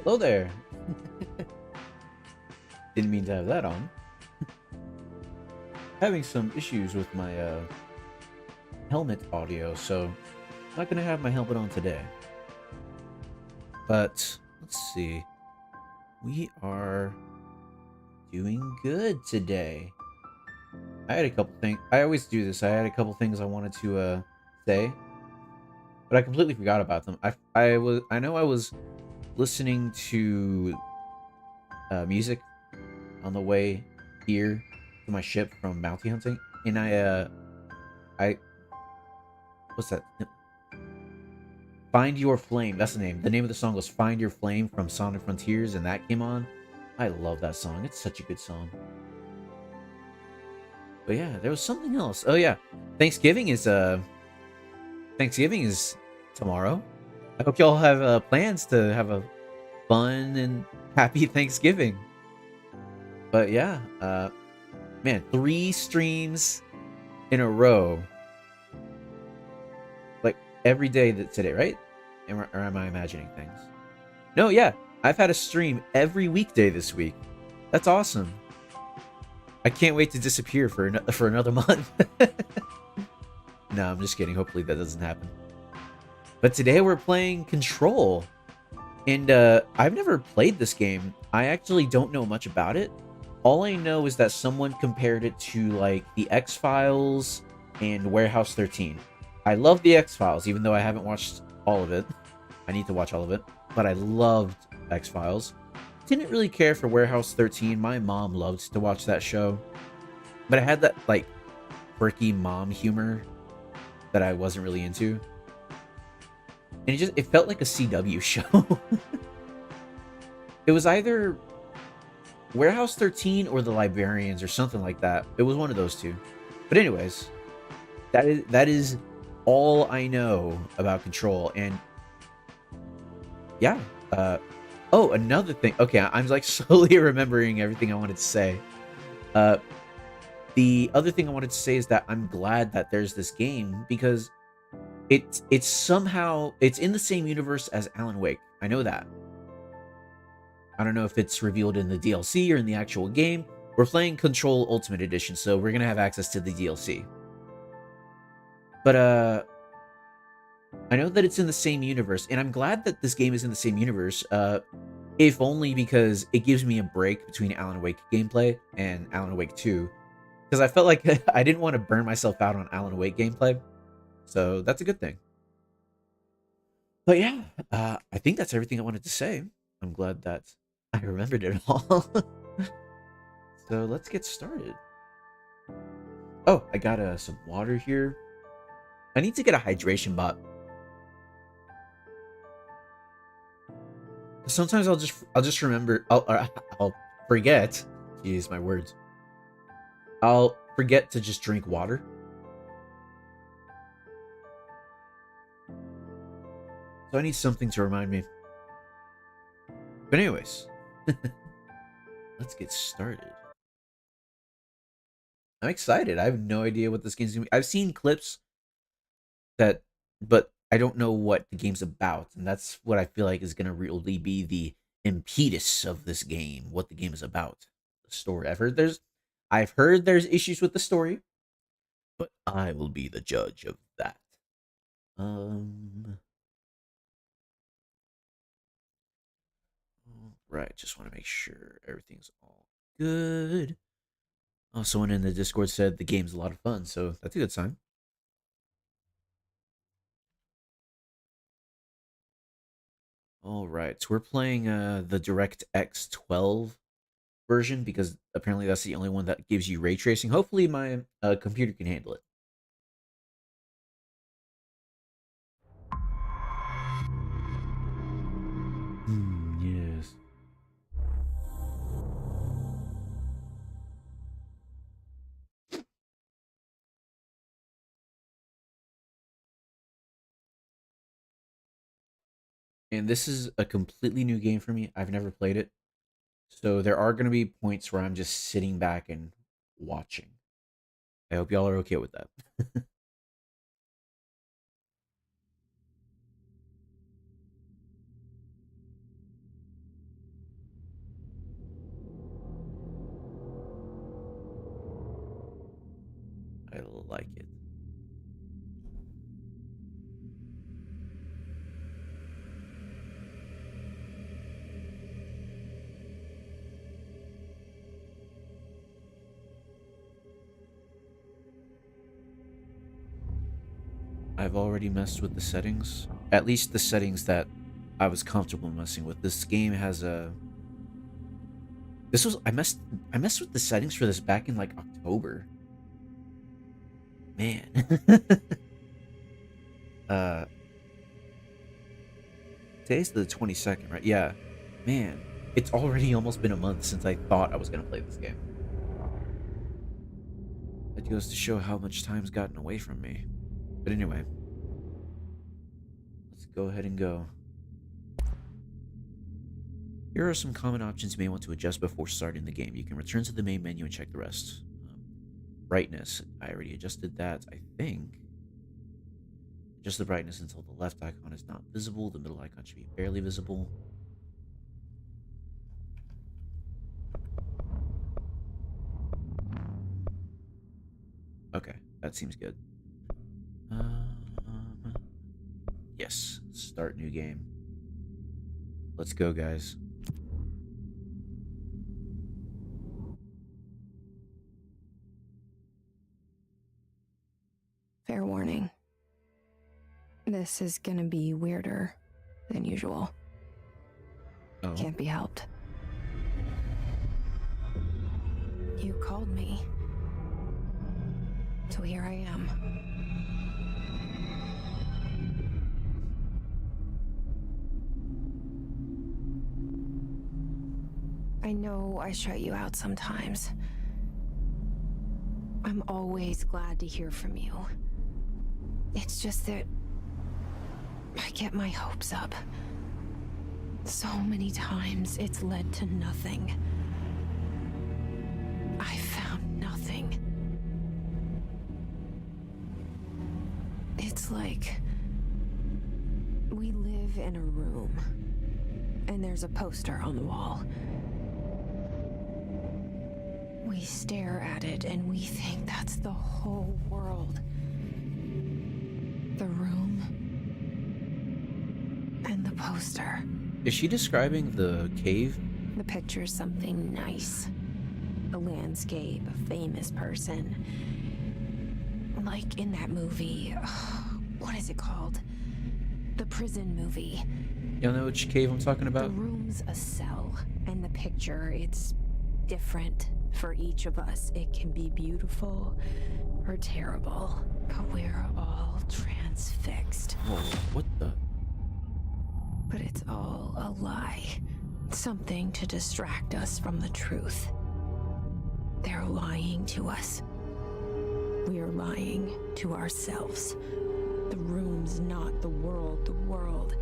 Hello there. Didn't mean to have that on. Having some issues with my helmet audio, so I'm not gonna have my helmet on today. But let's see. We are doing good today. I had a couple things. I always do this. I had a couple things I wanted to say, but I completely forgot about them. I know I was listening to music on the way here to my ship from bounty hunting, and I what's that? Find Your Flame. That's the name. The name of the song was Find Your Flame from Sonic Frontiers, and that came on. I love that song. It's such a good song. But yeah, there was something else. Oh yeah, Thanksgiving is Thanksgiving is tomorrow. I hope y'all have plans to have a fun and happy Thanksgiving. But yeah, man, 3 streams in a row, like every day that today, right? Or am I imagining things? No, yeah, I've had a stream every weekday this week. That's awesome. I can't wait to disappear for another month. No, I'm just kidding. Hopefully that doesn't happen. But today we're playing Control, and I've never played this game. I actually don't know much about it. All I know is that someone compared it to like the X-Files and Warehouse 13. I love the X-Files, even though I haven't watched all of it. I need to watch all of it, but I loved X-Files. Didn't really care for Warehouse 13. My mom loved to watch that show, but I had that like quirky mom humor that I wasn't really into, and it felt like a CW show. It was either Warehouse 13 or The Librarians or something like that. It was one of those two. But anyways, that is all I know about Control. And yeah, oh, another thing. Okay, I'm like slowly remembering everything I wanted to say. Uh the other thing I wanted to say is that I'm glad that there's this game because it's somehow it's in the same universe as Alan Wake. I know that. I don't know if it's revealed in the DLC or in the actual game. We're playing Control Ultimate Edition, so we're gonna have access to the DLC. But I know that it's in the same universe, and I'm glad that this game is in the same universe. If only because it gives me a break between Alan Wake gameplay and Alan Wake 2. Because I felt like I didn't want to burn myself out on Alan Wake gameplay. So that's a good thing. But yeah, I think that's everything I wanted to say. I'm glad that I remembered it all. So let's get started. Oh, I got some water here. I need to get a hydration bot. Sometimes I'll just remember I'll forget. Jeez, my words. I'll forget to just drink water. So I need something to remind me. But anyways, let's get started. I'm excited. I have no idea what this game's gonna be. I've seen clips that, but I don't know what the game's about, and that's what I feel like is gonna really be the impetus of this game. What the game is about, the story. I've heard there's issues with the story, but I will be the judge of that. Um, right. Just want to make sure everything's all good. Oh, someone in the Discord said the game's a lot of fun, so that's a good sign. All right, so we're playing the DirectX 12 version because apparently that's the only one that gives you ray tracing. Hopefully, my computer can handle it. Yes. And this is a completely new game for me. I've never played it, so there are going to be points where I'm just sitting back and watching. I hope y'all are okay with that. like it. I've already messed with the settings. At least the settings that I was comfortable messing with. This game has a... I messed with the settings for this back in like October. Man. uh Today's the 22nd, right? Yeah. Man, it's already almost been a month since I thought I was gonna play this game. That goes to show how much time's gotten away from me. But anyway, let's go ahead and go. Here are some common options you may want to adjust before starting the game. You can return to the main menu and check the rest. Brightness, I already adjusted that, I think. Adjust the brightness until the left icon is not visible. The middle icon should be barely visible. Okay, that seems good. Yes, start new game. Let's go, guys. Fair warning. This is gonna be weirder than usual. Oh. Can't be helped. You called me. So here I am. I know I shut you out sometimes. I'm always glad to hear from you. It's just that I get my hopes up. So many times it's led to nothing. I found nothing. It's like we live in a room, and there's a poster on the wall. We stare at it and we think that's the whole world. The room and the poster. Is she describing the cave? The picture's something nice. A landscape, a famous person. Like in that movie, what is it called? The prison movie. Y'all know which cave I'm talking about? The room's a cell, and the picture, it's different for each of us. It can be beautiful or terrible, but we're all transfixed. Whoa, what the? But it's all a lie. Something to distract us from the truth. They're lying to us. We're lying to ourselves. The room's not the world. The world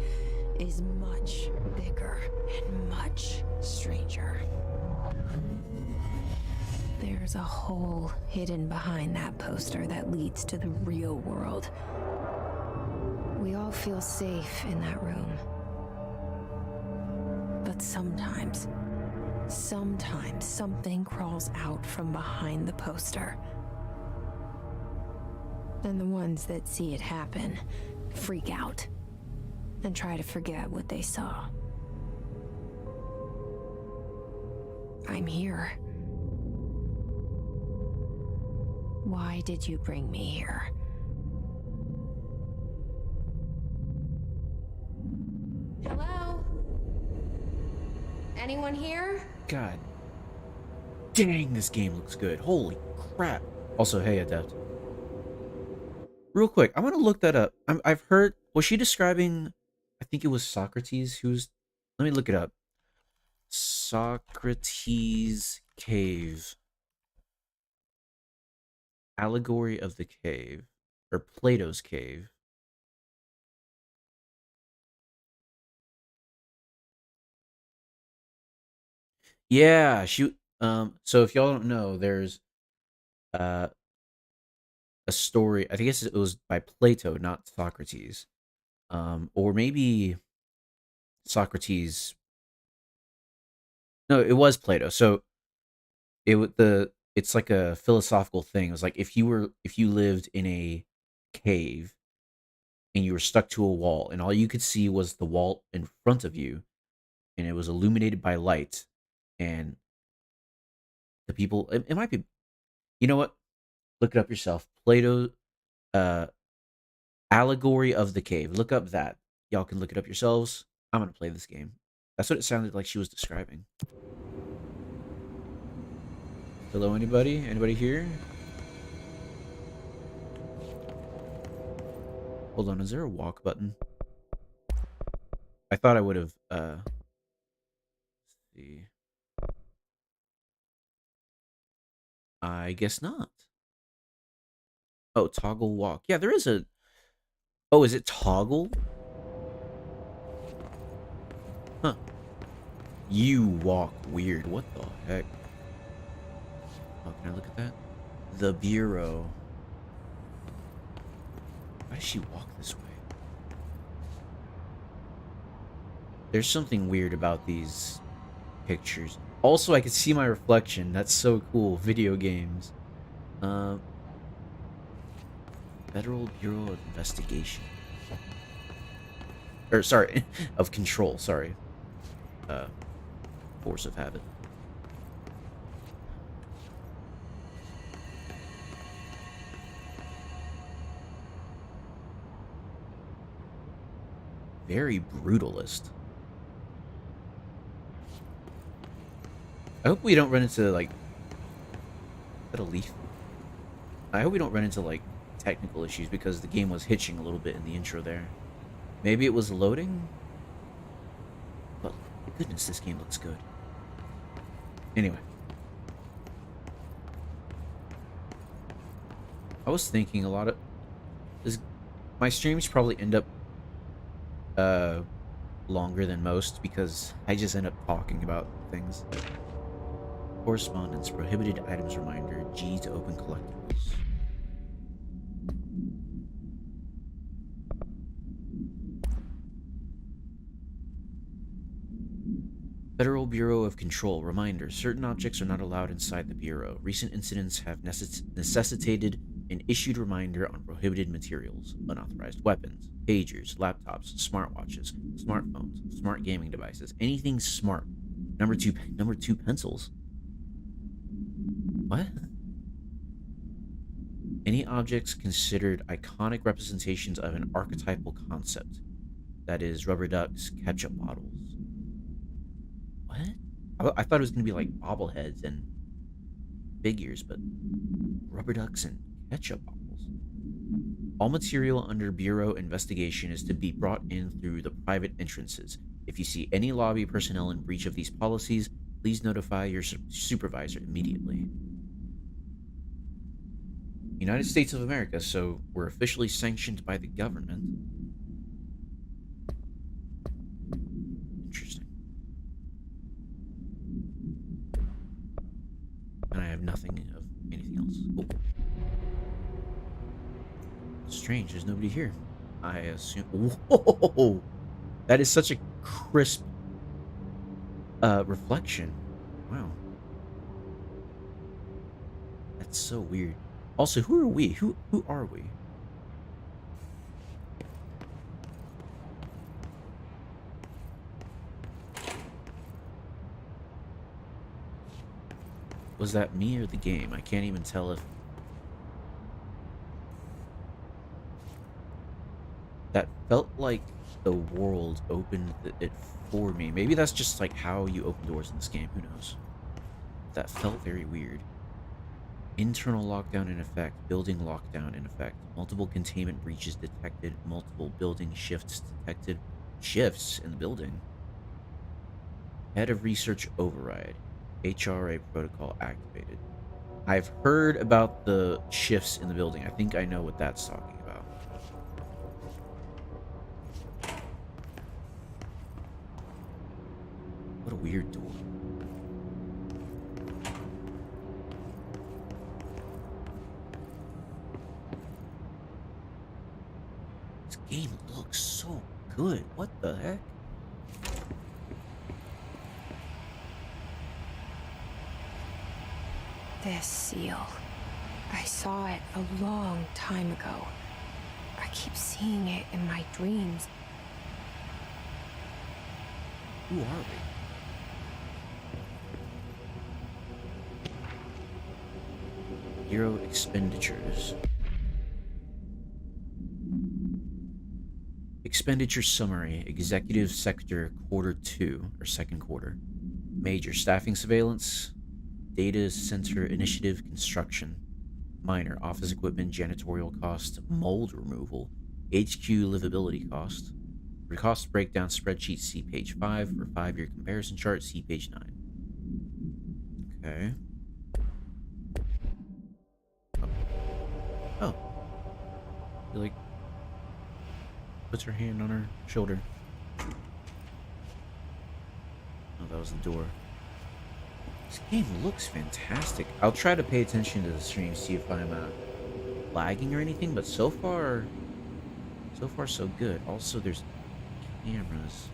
is much bigger and much stranger. There's a hole hidden behind that poster that leads to the real world. We all feel safe in that room. But sometimes something crawls out from behind the poster. And the ones that see it happen freak out and try to forget what they saw. I'm here. Why did you bring me here? Hello? Anyone here? God dang, this game looks good. Holy crap. Also, hey, Adept. Real quick, I want to look that up. I've heard... Was she describing... I think it was Socrates who's... Let me look it up. Socrates Cave. Allegory of the Cave. Or Plato's Cave. Yeah, she... So if y'all don't know, there's... a story. I guess it was by Plato, not Socrates. Or maybe Socrates. No, it was Plato. So the it's like a philosophical thing. It was like if you lived in a cave and you were stuck to a wall and all you could see was the wall in front of you and it was illuminated by light and the people it might be, you know what? Look it up yourself. Plato, uh Allegory of the Cave. Look up that. Y'all can look it up yourselves. I'm gonna play this game. That's what it sounded like she was describing. Hello, anybody? Anybody here? Hold on, is there a walk button? I thought I would have, let's see. I guess not. Oh, toggle walk. Yeah, there is a... Oh, is it toggle? Huh. You walk weird. What the heck? Oh, can I look at that? The Bureau. Why does she walk this way? There's something weird about these pictures. Also, I can see my reflection. That's so cool. Video games. Federal Bureau of Investigation. Or, sorry, of Control, sorry. Force of Habit. Very brutalist. I hope we don't run into, like... Is that a leaf? I hope we don't run into, like, technical issues because the game was hitching a little bit in the intro there. Maybe it was loading? But, goodness, this game looks good. Anyway. I was thinking a lot of... my streams probably end up longer than most because I just end up talking about things. Correspondence, prohibited items reminder, G to open collectibles. Federal Bureau of Control, reminder, certain objects are not allowed inside the Bureau. Recent incidents have necessitated an issued reminder on prohibited materials, unauthorized weapons, pagers, laptops, smartwatches, smartphones, smart gaming devices, anything smart. Number two pencils. What? Any objects considered iconic representations of an archetypal concept. That is, rubber ducks, ketchup bottles. What? I thought it was going to be like bobbleheads and figures, but rubber ducks and ketchup bottles. All material under Bureau investigation is to be brought in through the private entrances. If you see any lobby personnel in breach of these policies, please notify your supervisor immediately. United States of America, so we're officially sanctioned by the government. Interesting. And I have nothing of anything else. Oh. Strange, there's nobody here. I assume... Whoa! That is such a crisp reflection. Wow. That's so weird. Also, who are we? Who are we? Was that me or the game? I can't even tell if... That felt like the world opened it for me. Maybe that's just like how you open doors in this game. Who knows? That felt very weird. Internal lockdown in effect. Building lockdown in effect. Multiple containment breaches detected. Multiple building shifts detected. Shifts in the building. Head of research override. HRA protocol activated. I've heard about the shifts in the building. I think I know what that's talking about. What a weird door. This game looks so good. What the heck? This seal. I saw it a long time ago. I keep seeing it in my dreams. Who are we? Bureau expenditures. Expenditure summary. Executive sector quarter 2 or second quarter. Major staffing surveillance. Data center initiative construction. Minor office equipment janitorial cost. Mold removal. HQ livability cost. For cost breakdown spreadsheet, see page 5. For 5-year comparison chart, see page 9. Okay. Oh. She, like, puts her hand on her shoulder. Oh, that was the door. This game looks fantastic. I'll try to pay attention to the stream, see if I'm lagging or anything, but so far so good. Also, there's cameras.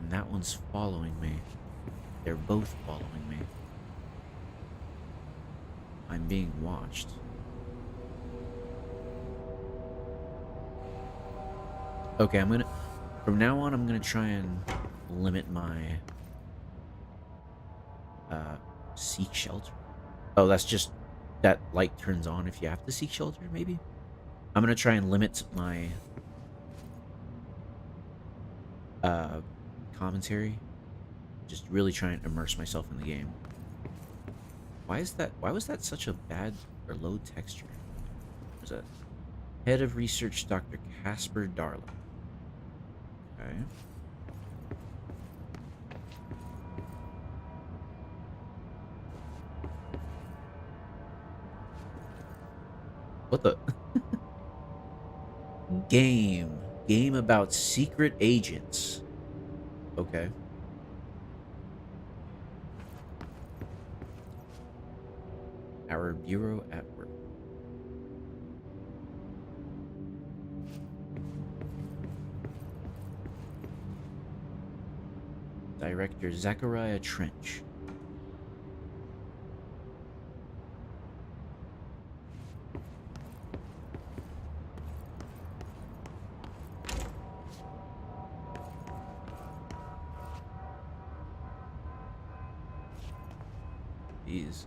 And that one's following me. They're both following me. I'm being watched. Okay, from now on, I'm gonna try and limit my seek shelter. Oh, that's just that light turns on if you have to seek shelter, maybe? I'm gonna try and limit my commentary. Just really try and immerse myself in the game. Why was that such a bad or low texture? What's that? Head of Research, Dr. Casper Darling. Okay. What the? Game about secret agents. Okay. Our bureau at work. Director Zachariah Trench. Jeez.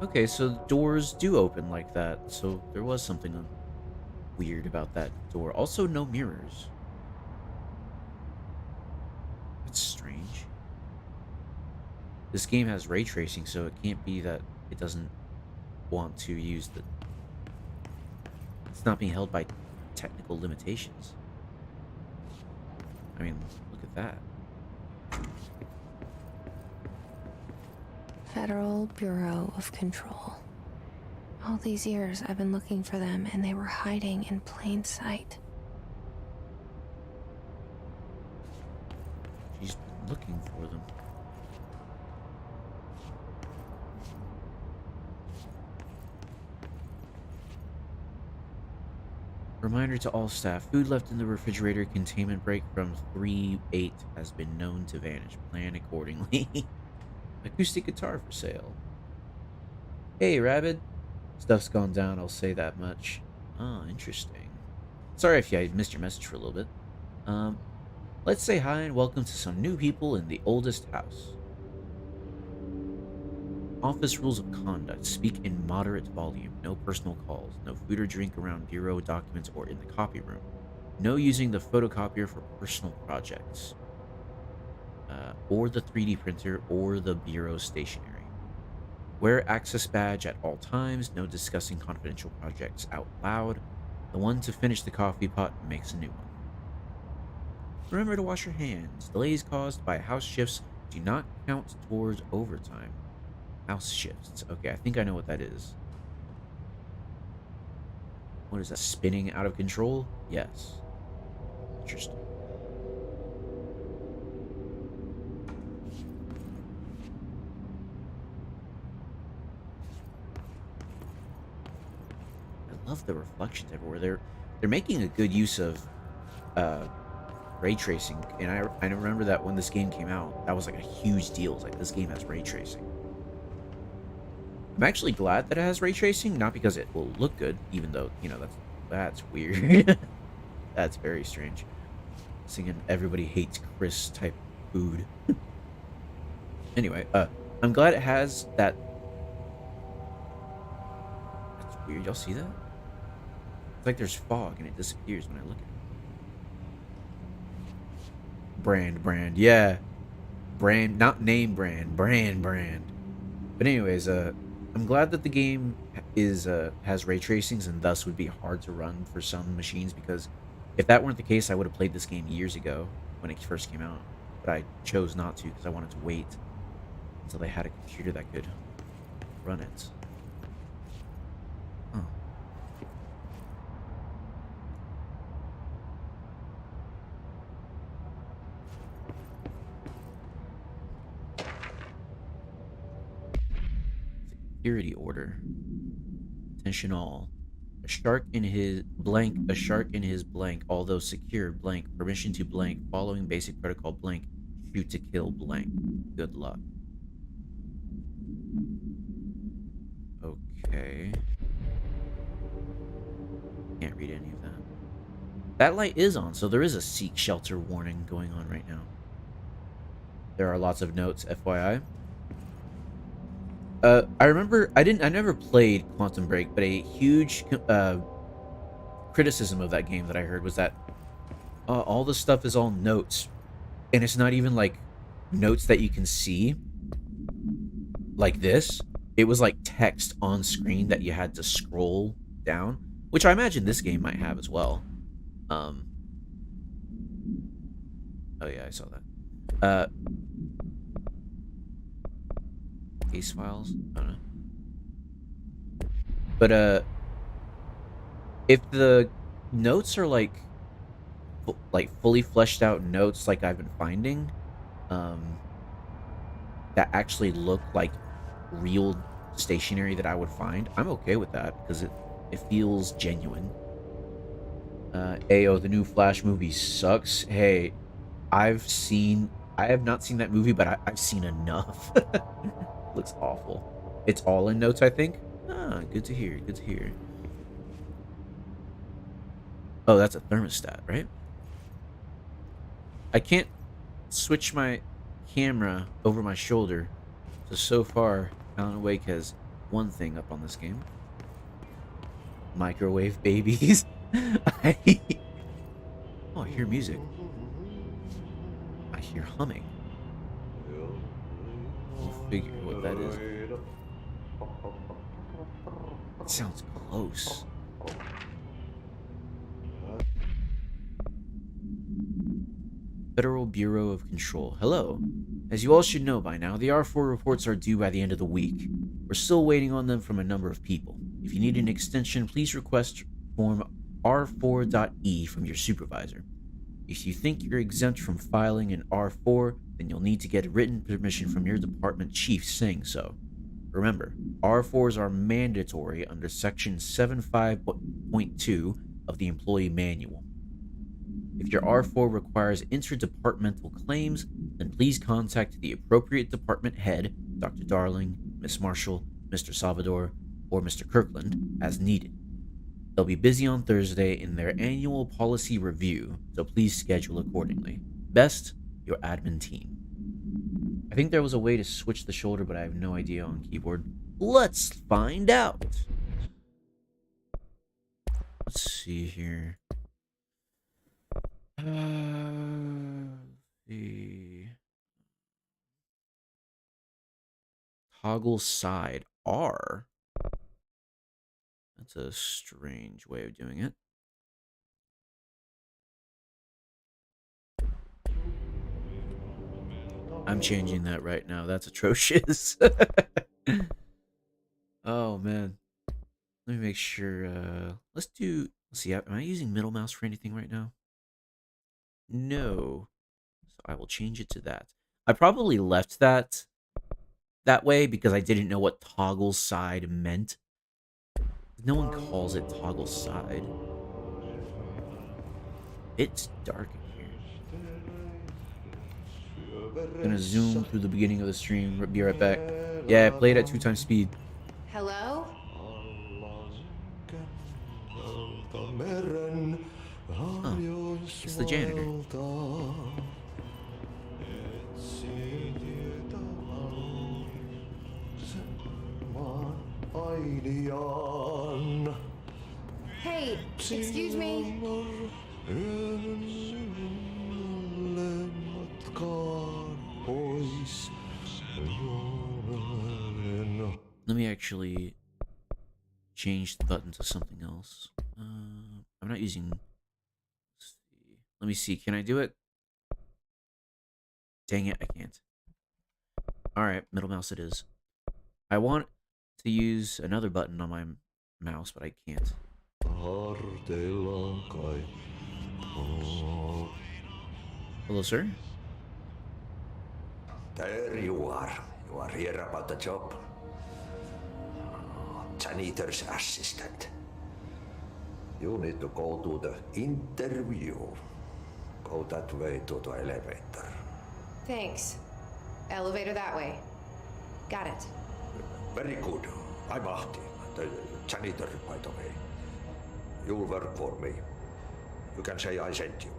Okay, so doors do open like that, so there was something weird about that door. Also, no mirrors. That's strange. This game has ray tracing, so it can't be that it doesn't want to use the... It's not being held by technical limitations. I mean, look at that. Federal Bureau of Control. All these years I've been looking for them, and they were hiding in plain sight. She's been looking for them. Reminder to all staff, food left in the refrigerator containment break from 3-8 has been known to vanish. Plan accordingly. Acoustic guitar for sale. Hey, Rabbit. Stuff's gone down, I'll say that much. Oh, interesting. Sorry if I missed your message for a little bit. Let's say hi and welcome to some new people in the oldest house. Office rules of conduct. Speak in moderate volume. No personal calls. No food or drink around bureau documents or in the copy room. No using the photocopier for personal projects. Or the 3D printer or the bureau stationery. Wear access badge at all times. No discussing confidential projects out loud. The one to finish the coffee pot makes a new one. Remember to wash your hands. Delays caused by house shifts do not count towards overtime. House shifts. Okay, I think I know what that is. What is that? Spinning out of control? Yes. Interesting. I love the reflections everywhere. They're making a good use of ray tracing, and I remember that when this game came out, that was like a huge deal. It's like, this game has ray tracing. I'm actually glad that it has ray tracing, not because it will look good, even though, you know, that's weird. That's very strange. Singing "Everybody Hates Chris" type food. Anyway, I'm glad it has that. That's weird. Y'all see that? It's like there's fog and it disappears when I look at it. Brand, yeah. Brand, not name brand, brand. But anyways, I'm glad that the game is has ray tracings and thus would be hard to run for some machines, because if that weren't the case, I would have played this game years ago when it first came out. But I chose not to because I wanted to wait until they had a computer that could run it. Oh. Security order. Attention all. A shark in his blank, although secure blank, permission to blank, following basic protocol blank, shoot to kill blank. Good luck. Okay. Can't read any of that. That light is on, so there is a seek shelter warning going on right now. There are lots of notes, FYI. I remember I never played Quantum Break, but a huge criticism of that game that I heard was that all the stuff is all notes, and it's not even like notes that you can see like this. It was like text on screen that you had to scroll down, which I imagine this game might have as well. Oh yeah, I saw that. Case files? I don't know. But if the notes are like fully fleshed out notes like I've been finding, that actually look like real stationery that I would find, I'm okay with that because it feels genuine. Ayo, the new Flash movie sucks. Hey, I have not seen that movie, but I've seen enough. Looks awful. It's all in notes, I think. Ah, good to hear. Good to hear. Oh, that's a thermostat, right? I can't switch my camera over my shoulder. So far, Alan Wake has one thing up on this game. Microwave babies. Oh, I hear music. I hear humming. We'll figure what that is. It sounds close. Federal Bureau of Control. Hello. As you all should know by now, the R4 reports are due by the end of the week. We're still waiting on them from a number of people. If you need an extension, please request form R4.E from your supervisor. If you think you're exempt from filing an R4, then you'll need to get written permission from your department chief saying so. Remember, R4s are mandatory under Section 75.2 of the Employee Manual. If your R4 requires interdepartmental claims, then please contact the appropriate department head, Dr. Darling, Miss Marshall, Mr. Salvador, or Mr. Kirkland, as needed. They'll be busy on Thursday in their annual policy review, so please schedule accordingly. Best, your admin team. I think there was a way to switch the shoulder, but I have no idea on keyboard. Let's find out. Let's see here. The toggle side R. That's a strange way of doing it. I'm changing that right now. That's atrocious. Oh man. Let me make sure. Let's see. Am I using middle mouse for anything right now? No. So I will change it to that. I probably left that way because I didn't know what toggle side meant. No one calls it toggle side. It's dark in here. Gonna zoom through the beginning of the stream. Be right back. Yeah, play it at 2x speed. Hello? Oh, it's the janitor. Hey, excuse me. Let me actually change the button to something else. I'm not using... Let me see. Can I do it? Dang it, I can't. Alright, middle mouse it is. I want to use another button on my mouse, but I can't. Hello, sir? There you are. You are here about the job. Janitor's assistant. You need to go to the interview. Go that way to the elevator. Thanks. Elevator that way. Got it. Very good. I'm Ahti, the janitor, by the way. You'll work for me. You can say I sent you.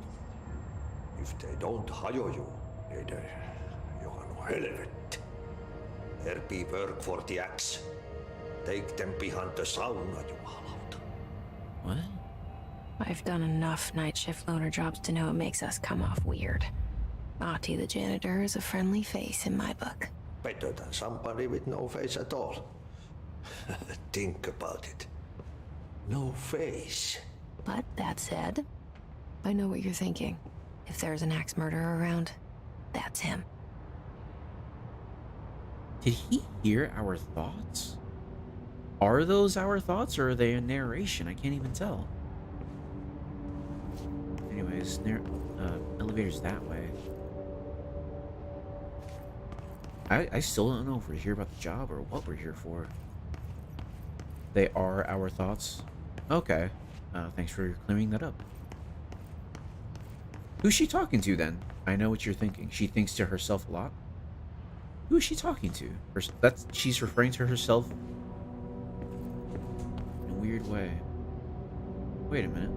If they don't hire you, niin johan on helvet. There be work for the axe. Take them behind the sauna, jumalauta. What? I've done enough night shift loner jobs to know it makes us come off weird. Ahti the janitor is a friendly face in my book. Better than somebody with no face at all. Think about it. No face. But that said, I know what you're thinking. If there's an axe murderer around, that's him. Did he hear our thoughts? Are those our thoughts, or are they a narration? I can't even tell. Anyways, elevator's that way. I still don't know if we're here about the job or what we're here for. They are our thoughts? Okay. Thanks for clearing that up. Who's she talking to, then? I know what you're thinking. She thinks to herself a lot. Who is she talking to? She's referring to herself in a weird way. Wait a minute.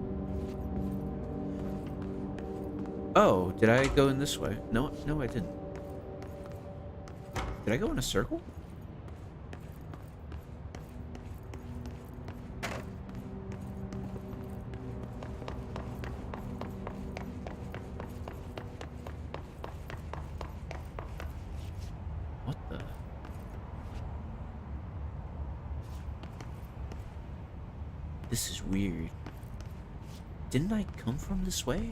Oh, did I go in this way? No, I didn't. Did I go in a circle? What the? This is weird. Didn't I come from this way?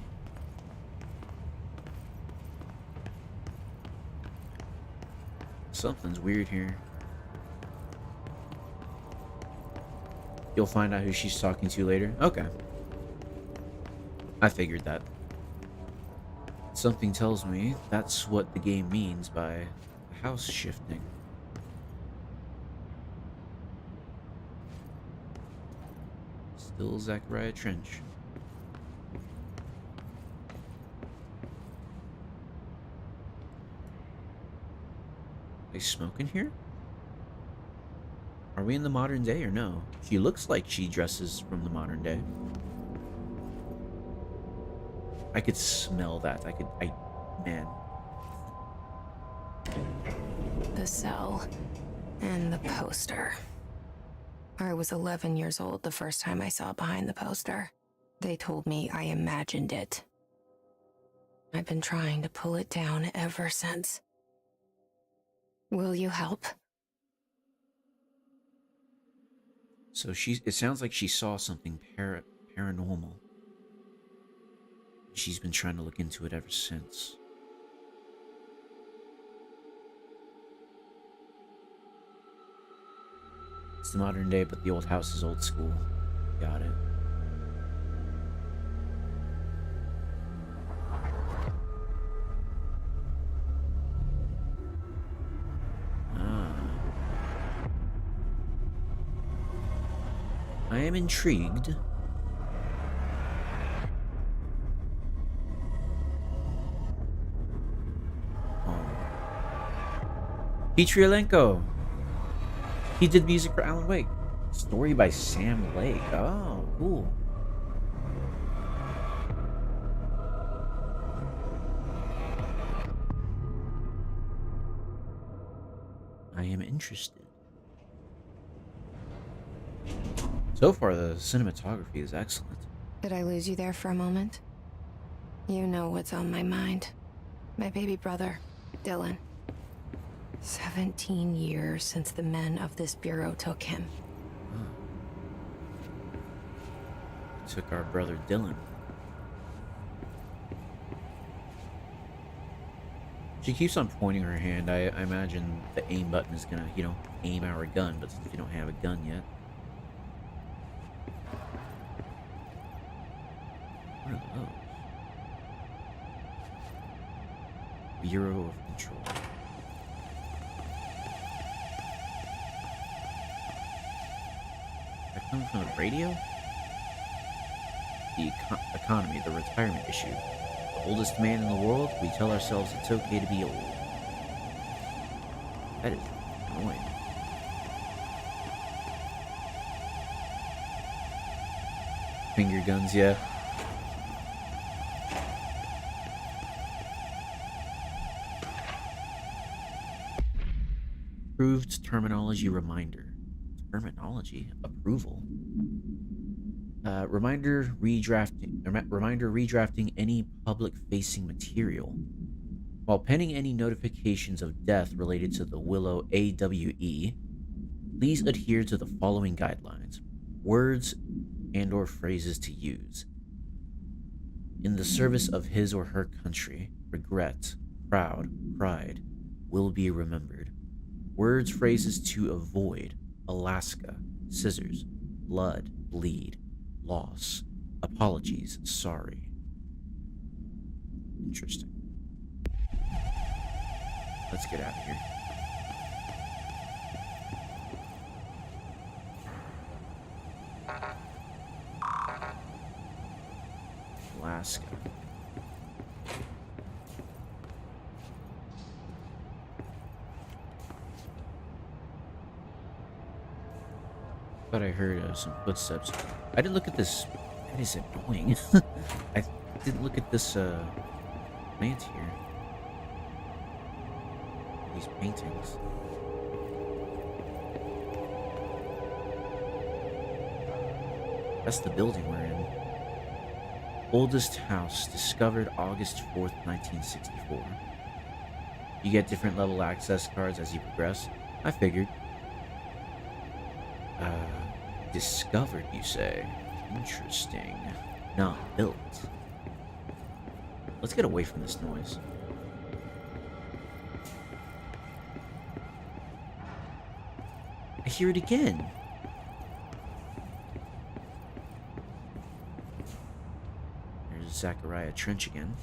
Something's weird here. You'll find out who she's talking to later. Okay. I figured that. Something tells me that's what the game means by house shifting. Still Zachariah Trench. They smoke in here? Are we in the modern day or no? She looks like she dresses from the modern day. I could smell that. Man. The cell. And the poster. I was 11 years old the first time I saw behind the poster. They told me I imagined it. I've been trying to pull it down ever since. Will you help? So it sounds like she saw something paranormal. She's been trying to look into it ever since. It's the modern day, but the old house is old school. Got it. I am intrigued. Oh Petrielenko. He did music for Alan Wake. Story by Sam Lake. Oh, cool. I am interested. So far, the cinematography is excellent. Did I lose you there for a moment? You know what's on my mind. My baby brother, Dylan. 17 years since the men of this bureau took him. Took our brother Dylan. She keeps on pointing her hand. I imagine the aim button is gonna, aim our gun, but since we don't have a gun yet. What are those? Bureau of Control. That comes from the radio? The economy, the retirement issue. The oldest man in the world, we tell ourselves it's okay to be old. That is annoying. Finger guns, yeah. Approved terminology reminder. Terminology approval. Reminder redrafting any public-facing material. While pending any notifications of death related to the Willow AWE, please adhere to the following guidelines. Words and/or phrases to use. In the service of his or her country, regret, proud, pride, will be remembered. Words, phrases to avoid. Alaska, scissors, blood, bleed, loss, apologies, sorry. Interesting. Let's get out of here. Alaska. Thought I heard some footsteps. I didn't look at this. That is annoying. I didn't look at this plant here. These paintings. That's the building we're in. Oldest house, discovered August 4th, 1964. You get different level access cards as you progress. I figured. Discovered, you say? Interesting. Not built. Let's get away from this noise. I hear it again. There's Zachariah Trench again.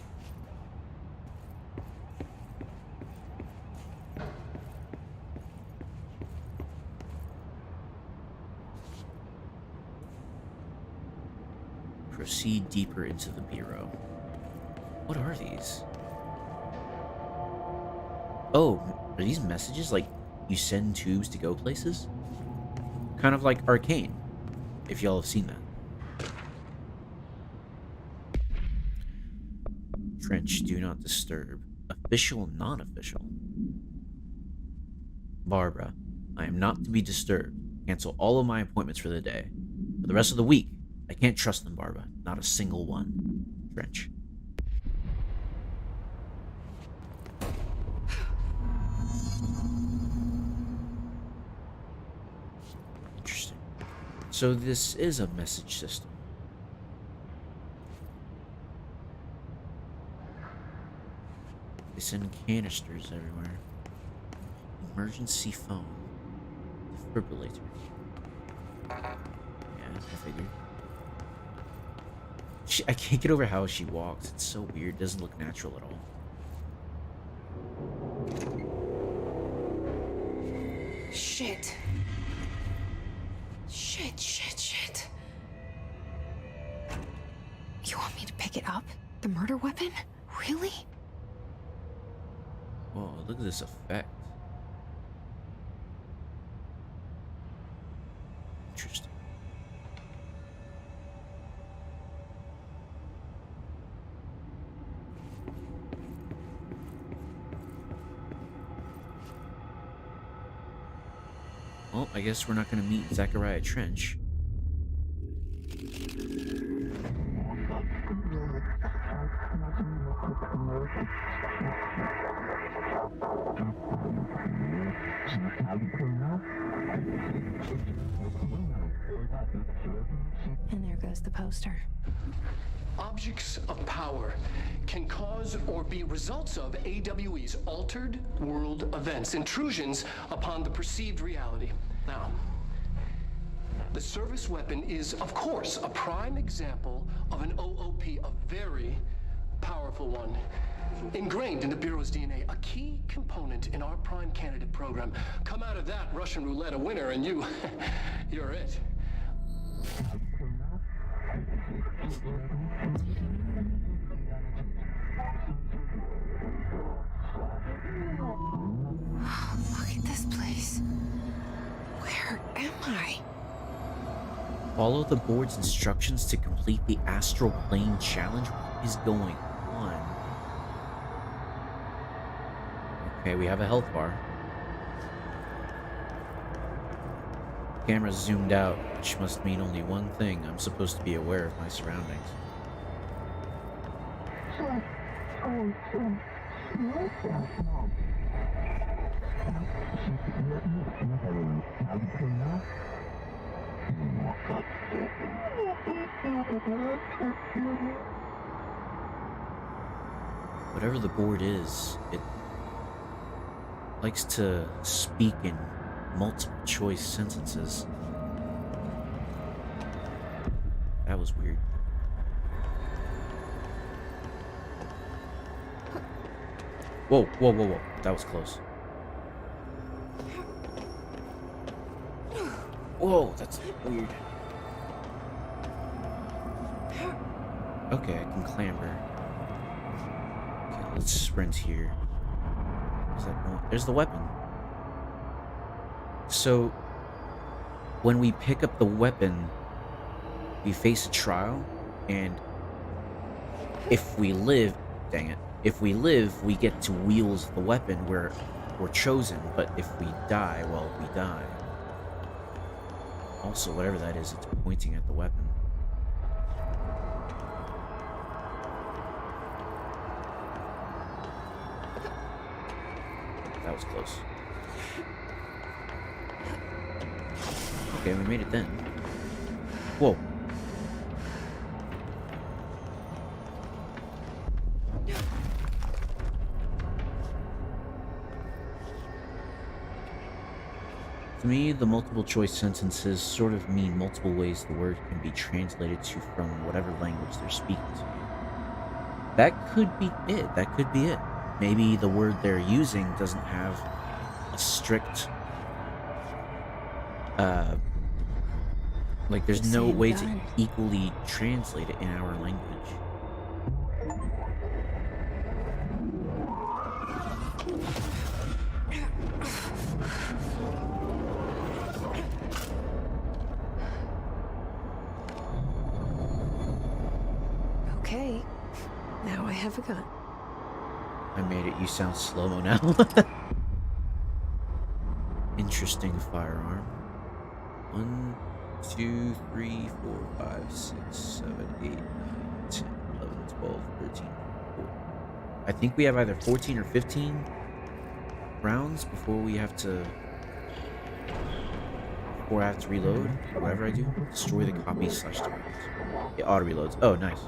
Proceed deeper into the bureau. What are these? Oh, are these messages like you send tubes to go places? Kind of like Arcane, if y'all have seen that. Trench, do not disturb. Official, non-official. Barbara, I am not to be disturbed. Cancel all of my appointments for the day. For the rest of the week, I can't trust them, Barbara. Not a single one. Trench. Interesting. So this is a message system. They send canisters everywhere. Emergency phone. Defibrillator. Yeah, I figured. I can't get over how she walks. It's so weird. It doesn't look natural at all. Shit. Shit. You want me to pick it up? The murder weapon? Really? Whoa, look at this effect. I guess we're not gonna meet Zachariah Trench. And there goes the poster. Objects of power can cause or be results of AWE's altered world events, intrusions upon the perceived reality. Now, the service weapon is, of course, a prime example of an OOP, a very powerful one. Ingrained in the Bureau's DNA, a key component in our prime candidate program. Come out of that Russian roulette a winner and you're it. Look at this place. Where am I? Follow the board's instructions to complete the astral plane challenge. What is going on? Okay, we have a health bar. Camera's zoomed out, which must mean only one thing. I'm supposed to be aware of my surroundings. Whatever the board is, it likes to speak in multiple choice sentences. That was weird. Whoa, whoa, whoa, whoa. That was close. Whoa, that's weird. Okay, I can clamber. Okay, let's sprint here. Is that no? There's the weapon. So, when we pick up the weapon, we face a trial, and if we live, dang it, if we live, we get to wield the weapon where we're chosen, but if we die, well, we die. Also, whatever that is, it's pointing at the weapon. That was close. Okay, we made it then. Whoa. To me, the multiple choice sentences sort of mean multiple ways the word can be translated to from whatever language they're speaking to. That could be it. That could be it. Maybe the word they're using doesn't have a strict like there's no way to equally translate it in our language. Okay, now I have a gun. I made it. You sound slow-mo now. Interesting firearm. 1, 2, 3, 4, 5, 6, 7, 8, 9, 10, 11, 12, 13, 14. I think we have either 14 or 15 rounds before we have to... Before I have to reload. Whatever I do. Destroy the copy / target. It auto reloads. Oh, nice.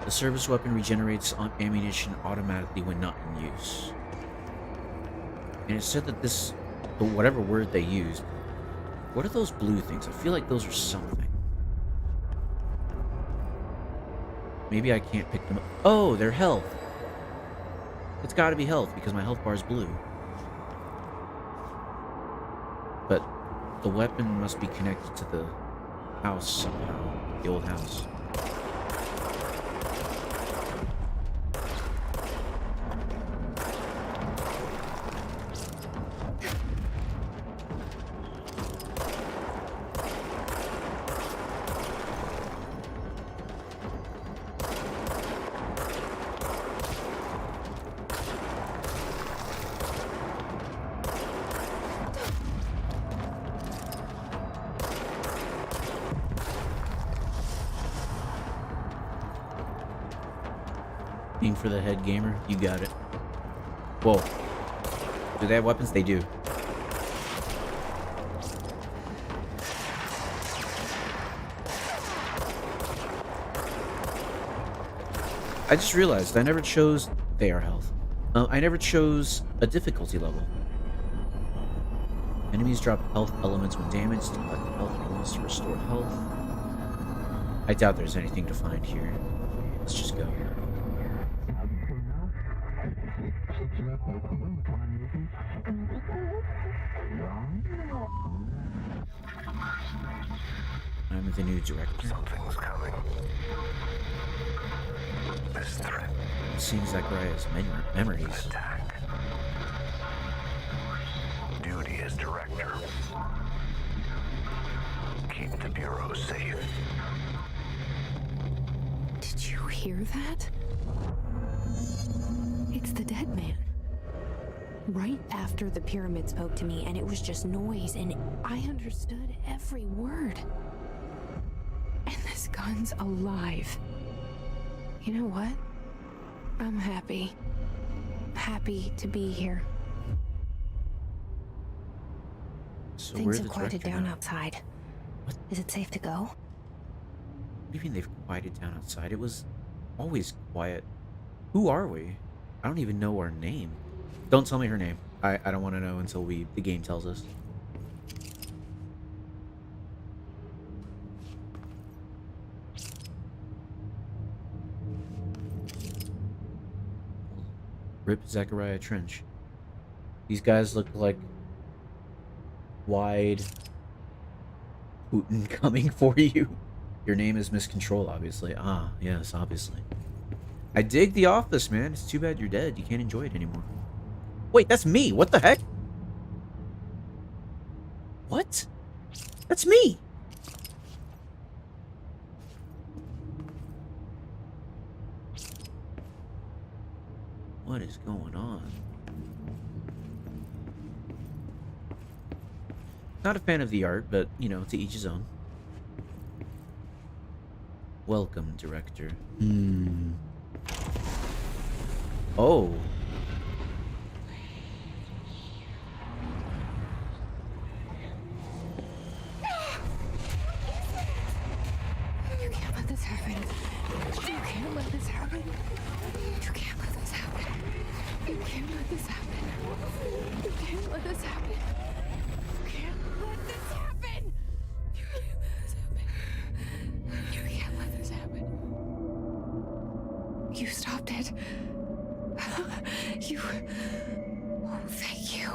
The service weapon regenerates on ammunition automatically when not in use. And it said that this, whatever word they used, what are those blue things? I feel like those are something. Maybe I can't pick them up. Oh, they're health. It's gotta be health because my health bar is blue. But the weapon must be connected to the house somehow. The old house. Aim for the head, gamer. You got it. Whoa. Do they have weapons? They do. I just realized I never chose... They are health. I never chose a difficulty level. Enemies drop health elements when damaged. Collect health elements to restore health. I doubt there's anything to find here. Let's just go. I'm the new director. Something's coming. This threat. It seems Zachariah's memories. Attack. Duty as director. Keep the Bureau safe. Did you hear that? It's the dead man. Right after the pyramid spoke to me, and it was just noise, and I understood every word. And this gun's alive. You know what? I'm happy. Happy to be here. So Things we're have the quieted director down now. outside. What? Is it safe to go? What do you mean they've quieted down outside? It was always quiet. Who are we? I don't even know our name. Don't tell me her name. I don't want to know until the game tells us. Rip Zachariah Trench. These guys look like wide Putin coming for you. Your name is Miscontrol, obviously. Ah, yes, obviously. I dig The Office, man. It's too bad you're dead. You can't enjoy it anymore. Wait, that's me. What the heck? What? That's me. What is going on? Not a fan of the art, but, you know, to each his own. Welcome, director. Oh. You can't let this happen. You can't let this happen. You can't let this happen. You can't let this happen. You can't let this happen. You can't let this happen. You can't let this happen. You can't let this happen. You stopped it. You... Oh, thank you.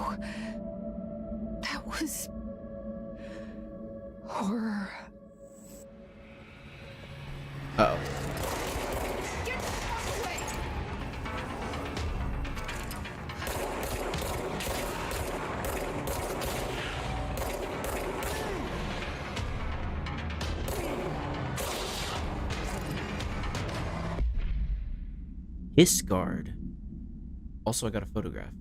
That was... horror. Uh-oh. Get the fuck away! Hissguard. Also, I got a photograph.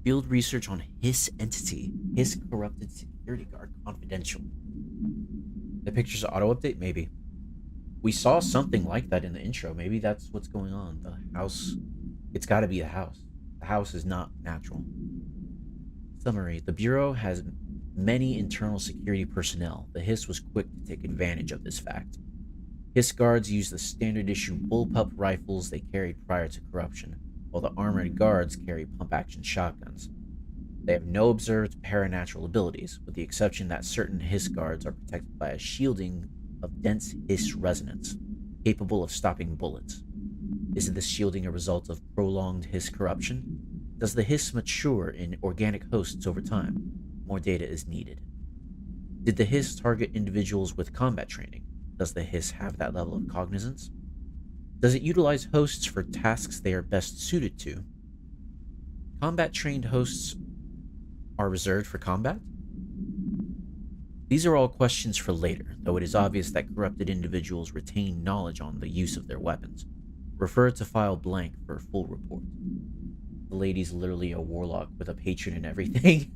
Field research on Hiss entity. Hiss corrupted security guard confidential. The picture's auto update? Maybe. We saw something like that in the intro. Maybe that's what's going on. The house. It's got to be the house. The house is not natural. Summary. The Bureau has many internal security personnel. The Hiss was quick to take advantage of this fact. Hiss guards use the standard issue bullpup rifles they carried prior to corruption, while the armored guards carry pump-action shotguns. They have no observed paranatural abilities, with the exception that certain Hiss guards are protected by a shielding of dense Hiss resonance, capable of stopping bullets. Is this shielding a result of prolonged Hiss corruption? Does the Hiss mature in organic hosts over time? More data is needed. Did the Hiss target individuals with combat training? Does the Hiss have that level of cognizance? Does it utilize hosts for tasks they are best suited to? Combat-trained hosts are reserved for combat? These are all questions for later, though it is obvious that corrupted individuals retain knowledge on the use of their weapons. Refer to file blank for a full report. The lady's literally a warlock with a patron and everything.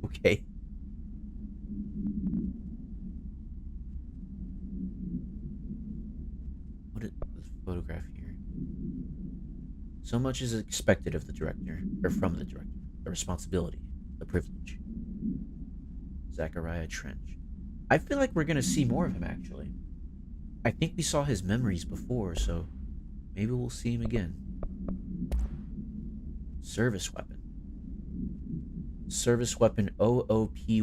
Okay. What is this photograph here? So much is expected of the director, or from the director. The responsibility, the privilege. Zachariah Trench. I feel like we're gonna see more of him, actually. I think we saw his memories before, so maybe we'll see him again. Service weapon. Service weapon OOP1-KE.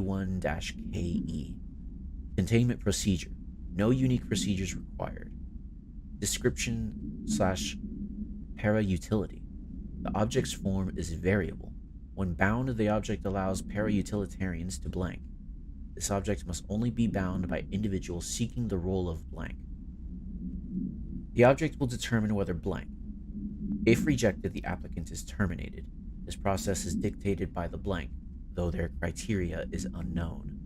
Containment procedure. No unique procedures required. Description / para-utility. The object's form is variable. When bound, the object allows para-utilitarians to blank. This object must only be bound by individuals seeking the role of blank. The object will determine whether blank. If rejected, the applicant is terminated. This process is dictated by the blank, though their criteria is unknown.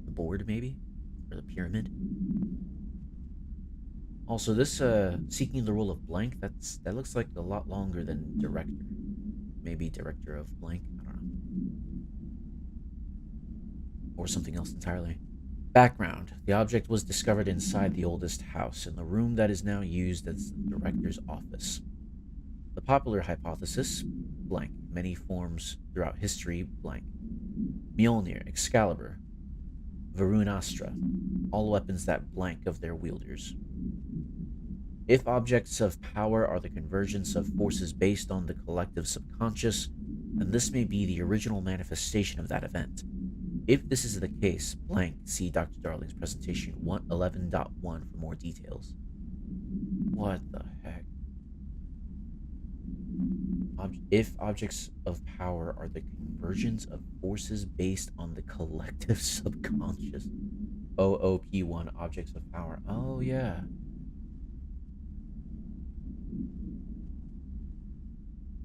The board, maybe? Or the pyramid? Also, this seeking the role of blank, that looks like a lot longer than director. Maybe director of blank, I don't know. Or something else entirely. Background. The object was discovered inside the oldest house, in the room that is now used as the director's office. The popular hypothesis, blank, many forms throughout history, blank. Mjolnir, Excalibur, Varunastra, all weapons that blank of their wielders. If objects of power are the convergence of forces based on the collective subconscious, then this may be the original manifestation of that event. If this is the case, blank, see Dr. Darling's presentation 11.1 for more details. What the heck? If objects of power are the convergence of forces based on the collective subconscious. OOP1, objects of power. Oh, yeah.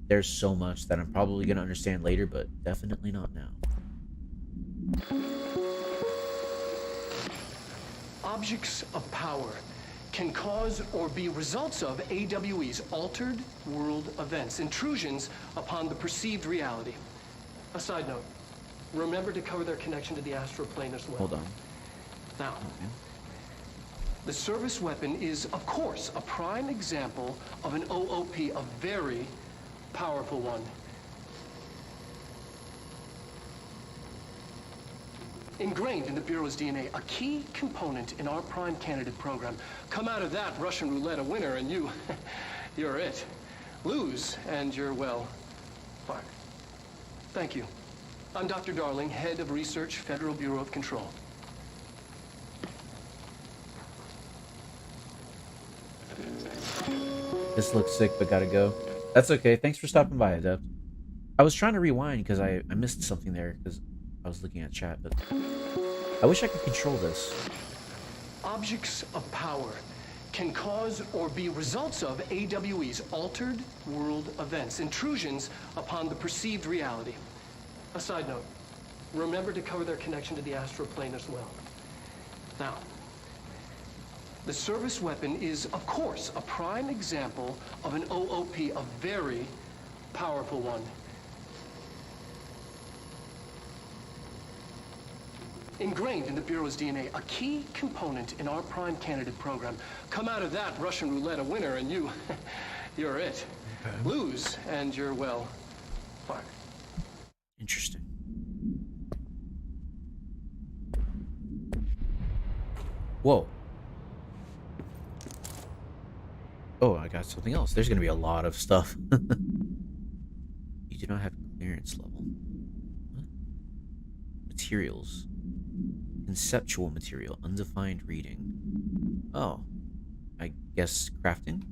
There's so much that I'm probably going to understand later, but definitely not now. Objects of power can cause or be results of AWE's altered world events, intrusions upon the perceived reality. A side note, remember to cover their connection to the astral plane as well. Hold on. Now, the service weapon is, of course, a prime example of an OOP, a very powerful one. Ingrained in the Bureau's DNA, a key component in our prime candidate program. Come out of that Russian roulette a winner and you're it. Lose and you're, well, fired. Thank you. I'm Dr. Darling, head of research, Federal Bureau of Control. This looks sick, but gotta go. That's okay. Thanks for stopping by, Adept. I was trying to rewind because I missed something there because I was looking at chat, but I wish I could control this. Objects of power can cause or be results of AWE's altered world events, intrusions upon the perceived reality. A side note, remember to cover their connection to the astral plane as well. Now, the service weapon is, of course, a prime example of an OOP, a very powerful one. Ingrained in the Bureau's DNA, a key component in our prime candidate program. Come out of that Russian roulette a winner and you're it. Okay. Lose and you're, well, fired. Interesting. Whoa. Oh, I got something else. There's going to be a lot of stuff. You do not have clearance level. What? Materials. Conceptual material. Undefined reading. Oh. I guess crafting?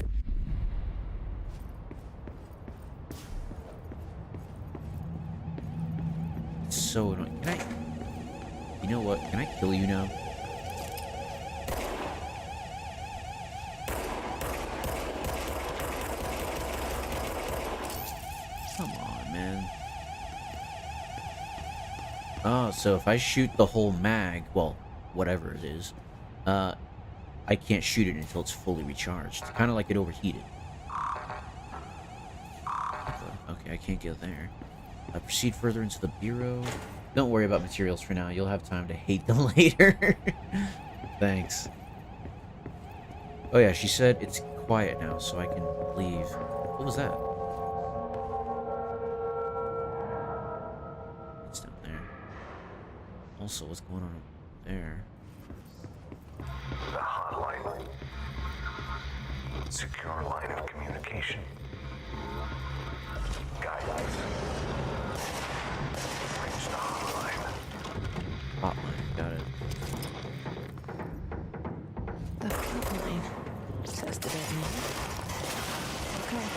It's so annoying. Can I... You know what? Can I kill you now? Come on, man. Oh, so if I shoot the whole mag, well, whatever it is, I can't shoot it until it's fully recharged. It's kind of like it overheated. Okay, I can't get there. Proceed further into the Bureau. Don't worry about materials for now. You'll have time to hate them later. Thanks. Oh yeah, she said it's quiet now, so I can leave. What was that? Also, what's going on there? The hotline. Secure line of communication. Guidance. Reach the hotline. Hotline, got it. The hotline says the dead man. Okay.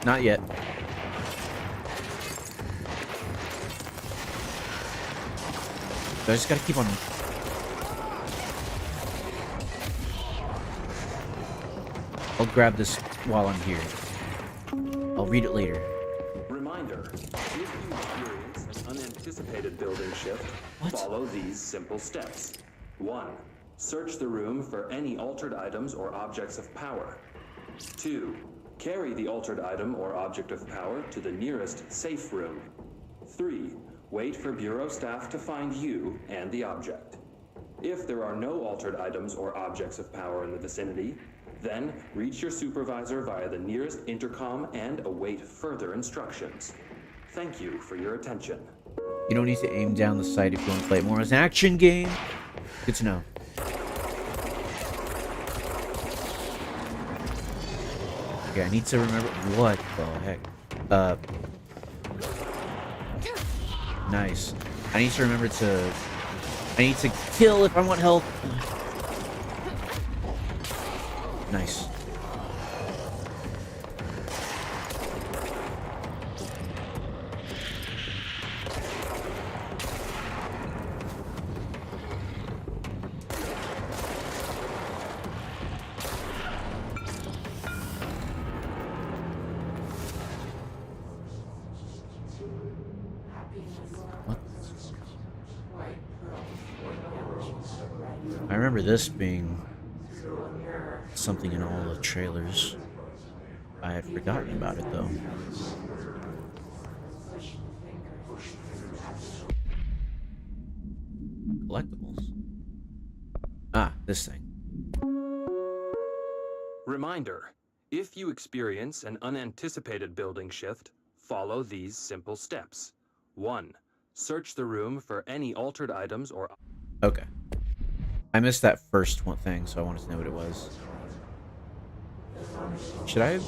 Not yet. So I just gotta keep on. I'll grab this while I'm here. I'll read it later. Reminder, if you experience an unanticipated building shift, follow these simple steps. 1. Search the room for any altered items or objects of power. 2. Carry the altered item or object of power to the nearest safe room. 3. Wait for Bureau staff to find you and the object. If there are no altered items or objects of power in the vicinity, then reach your supervisor via the nearest intercom and await further instructions. Thank you for your attention. You don't need to aim down the sight if you want to play it more as an action game. Good to know. Okay, I need to remember what the heck. Nice. I need to remember to. I need to kill if I want health. Nice. I remember this being something in all the trailers. I had forgotten about it though. Collectibles. Ah, this thing. Reminder, if you experience an unanticipated building shift, follow these simple steps. 1. Search the room for any altered items or... Okay. I missed that first one thing, so I wanted to know what it was. Should I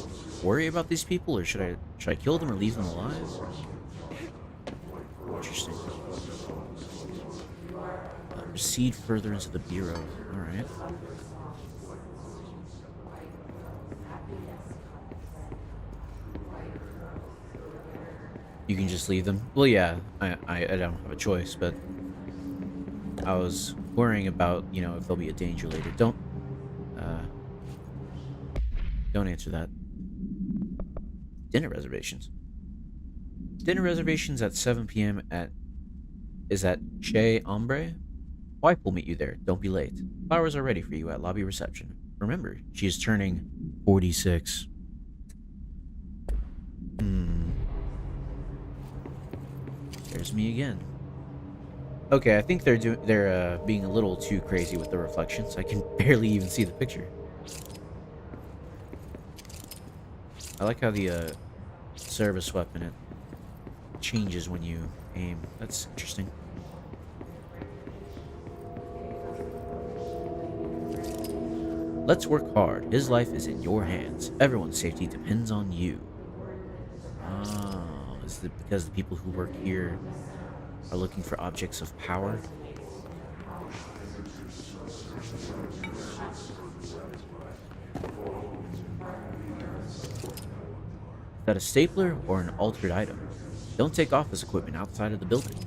worry about these people, or should I kill them or leave them alive? Interesting. Proceed further into the bureau. All right. You can just leave them. Well, yeah, I don't have a choice, but I was worrying about, you know, if there'll be a danger later. Don't answer that. Dinner reservations. Dinner reservations at 7 p.m. is at Chez Ombre. Wife will meet you there. Don't be late. Flowers are ready for you at lobby reception. Remember, she is turning 46. There's me again. Okay, I think they're being a little too crazy with the reflections. I can barely even see the picture. I like how the service weapon it changes when you aim. That's interesting. Let's work hard. His life is in your hands. Everyone's safety depends on you. Oh, is it because the people who work here are looking for objects of power? Is that a stapler or an altered item? Don't take office equipment outside of the building.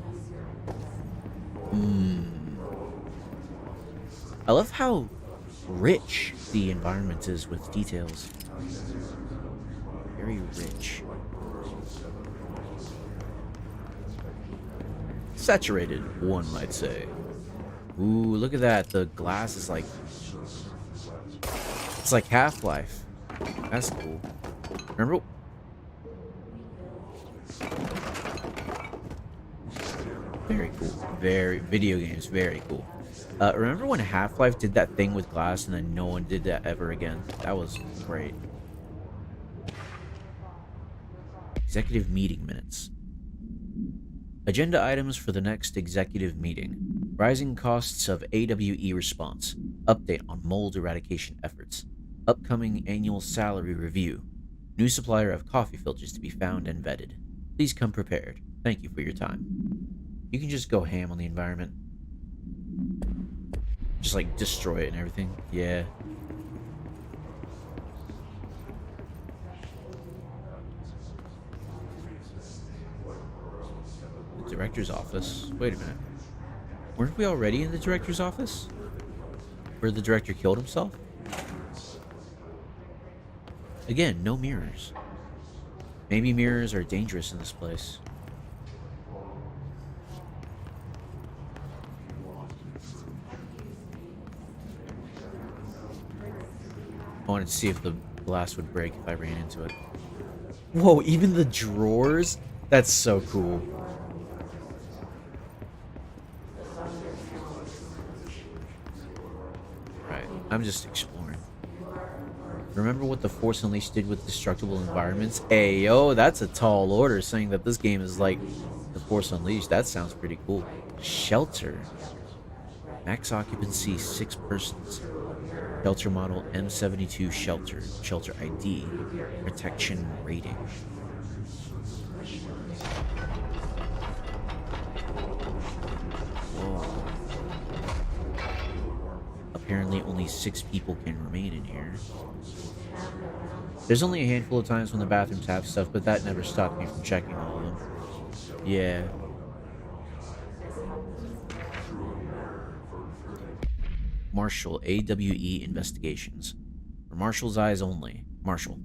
I love how rich the environment is with details. Very rich. Saturated, one might say. Ooh, look at that. The glass is like... It's like Half-Life. That's cool. Remember... Very cool. Very... Video games, very cool. Remember when Half-Life did that thing with glass and then no one did that ever again? That was great. Executive meeting minutes. Agenda items for the next executive meeting. Rising costs of AWE response. Update on mold eradication efforts. Upcoming annual salary review. New supplier of coffee filters to be found and vetted. Please come prepared. Thank you for your time. You can just go ham on the environment. Just like destroy it and everything. Yeah. The director's office. Wait a minute. Weren't we already in the director's office? Where the director killed himself? Again, no mirrors. Maybe mirrors are dangerous in this place. I wanted to see if the glass would break if I ran into it. Whoa, even the drawers? That's so cool. Right, I'm just exploring. Remember what the Force Unleashed did with destructible environments? Ayo, that's a tall order, saying that this game is like the Force Unleashed. That sounds pretty cool. Shelter. Max occupancy 6 persons. Shelter model M72 shelter. Shelter ID. Protection rating. Whoa. Apparently only 6 people can remain in here. There's only a handful of times when the bathrooms have stuff, but that never stopped me from checking all of them. Yeah. Marshall, AWE investigations. For Marshall's eyes only. Marshall.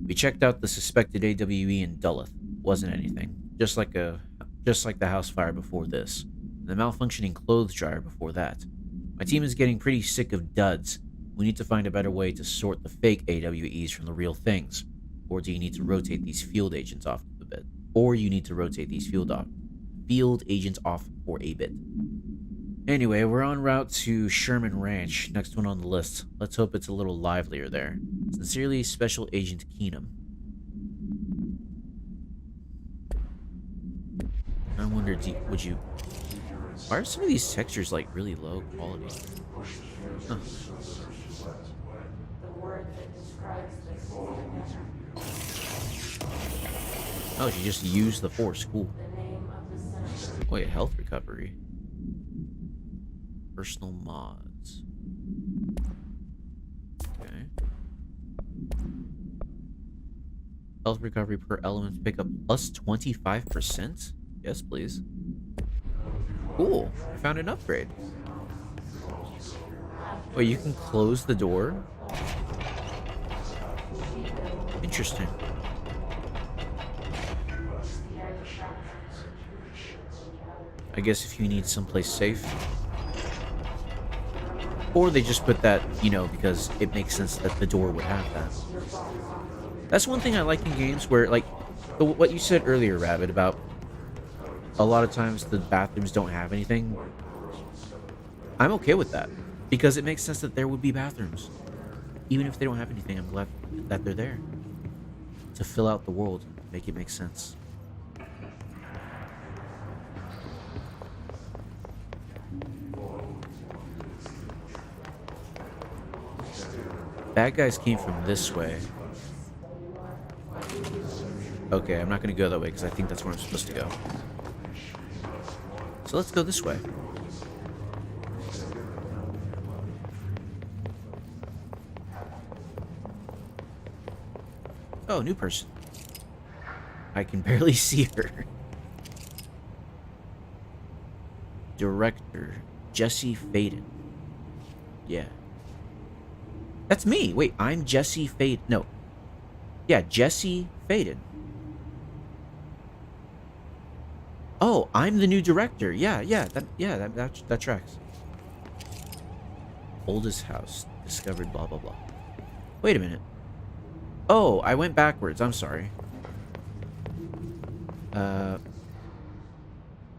We checked out the suspected AWE in Duluth. Wasn't anything. Just like the house fire before this. And the malfunctioning clothes dryer before that. My team is getting pretty sick of duds. We need to find a better way to sort the fake AWEs from the real things. Or do you need to rotate these field agents off a bit? Or you need to rotate these field agents off for a bit. Anyway, we're en route to Sherman Ranch, next one on the list. Let's hope it's a little livelier there. Sincerely, Special Agent Keenum. I wonder, would you... Why are some of these textures, like, really low quality? Huh. Oh, she just used the Force. Cool. Wait, health recovery. Personal mods. Okay. Health recovery per element pick up plus 25%? Yes, please. Cool. I found an upgrade. Wait, you can close the door? Interesting. I guess if you need someplace safe. Or they just put that, you know, because it makes sense that the door would have that. That's one thing I like in games where, like, what you said earlier, Rabbit, about a lot of times the bathrooms don't have anything. I'm okay with that. Because it makes sense that there would be bathrooms. Even if they don't have anything, I'm glad that they're there. To fill out the world, make it make sense. Bad guys came from this way. Okay, I'm not going to go that way because I think that's where I'm supposed to go. So let's go this way. Oh, new person. I can barely see her. Director, Jesse Faden. Yeah. That's me. Wait, I'm Jesse Faden. No. Yeah, Jesse Faden. Oh, I'm the new director. Yeah, that tracks. Oldest house discovered. Blah blah blah. Wait a minute. Oh, I went backwards. I'm sorry.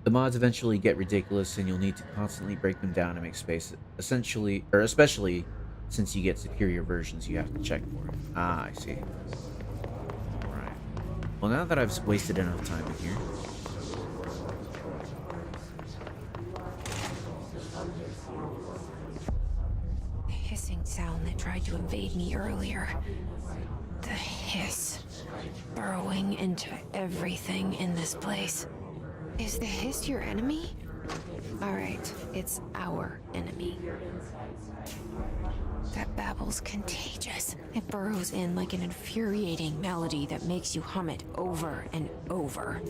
The mods eventually get ridiculous, and you'll need to constantly break them down to make space. Essentially, or especially, since you get superior versions, you have to check for it. Ah, I see. Alright. Well, now that I've wasted enough time in here... The hissing sound that tried to invade me earlier. The hiss. Burrowing into everything in this place. Is the hiss your enemy? Alright, it's our enemy. That babble's contagious. It burrows in like an infuriating melody that makes you hum it over and over.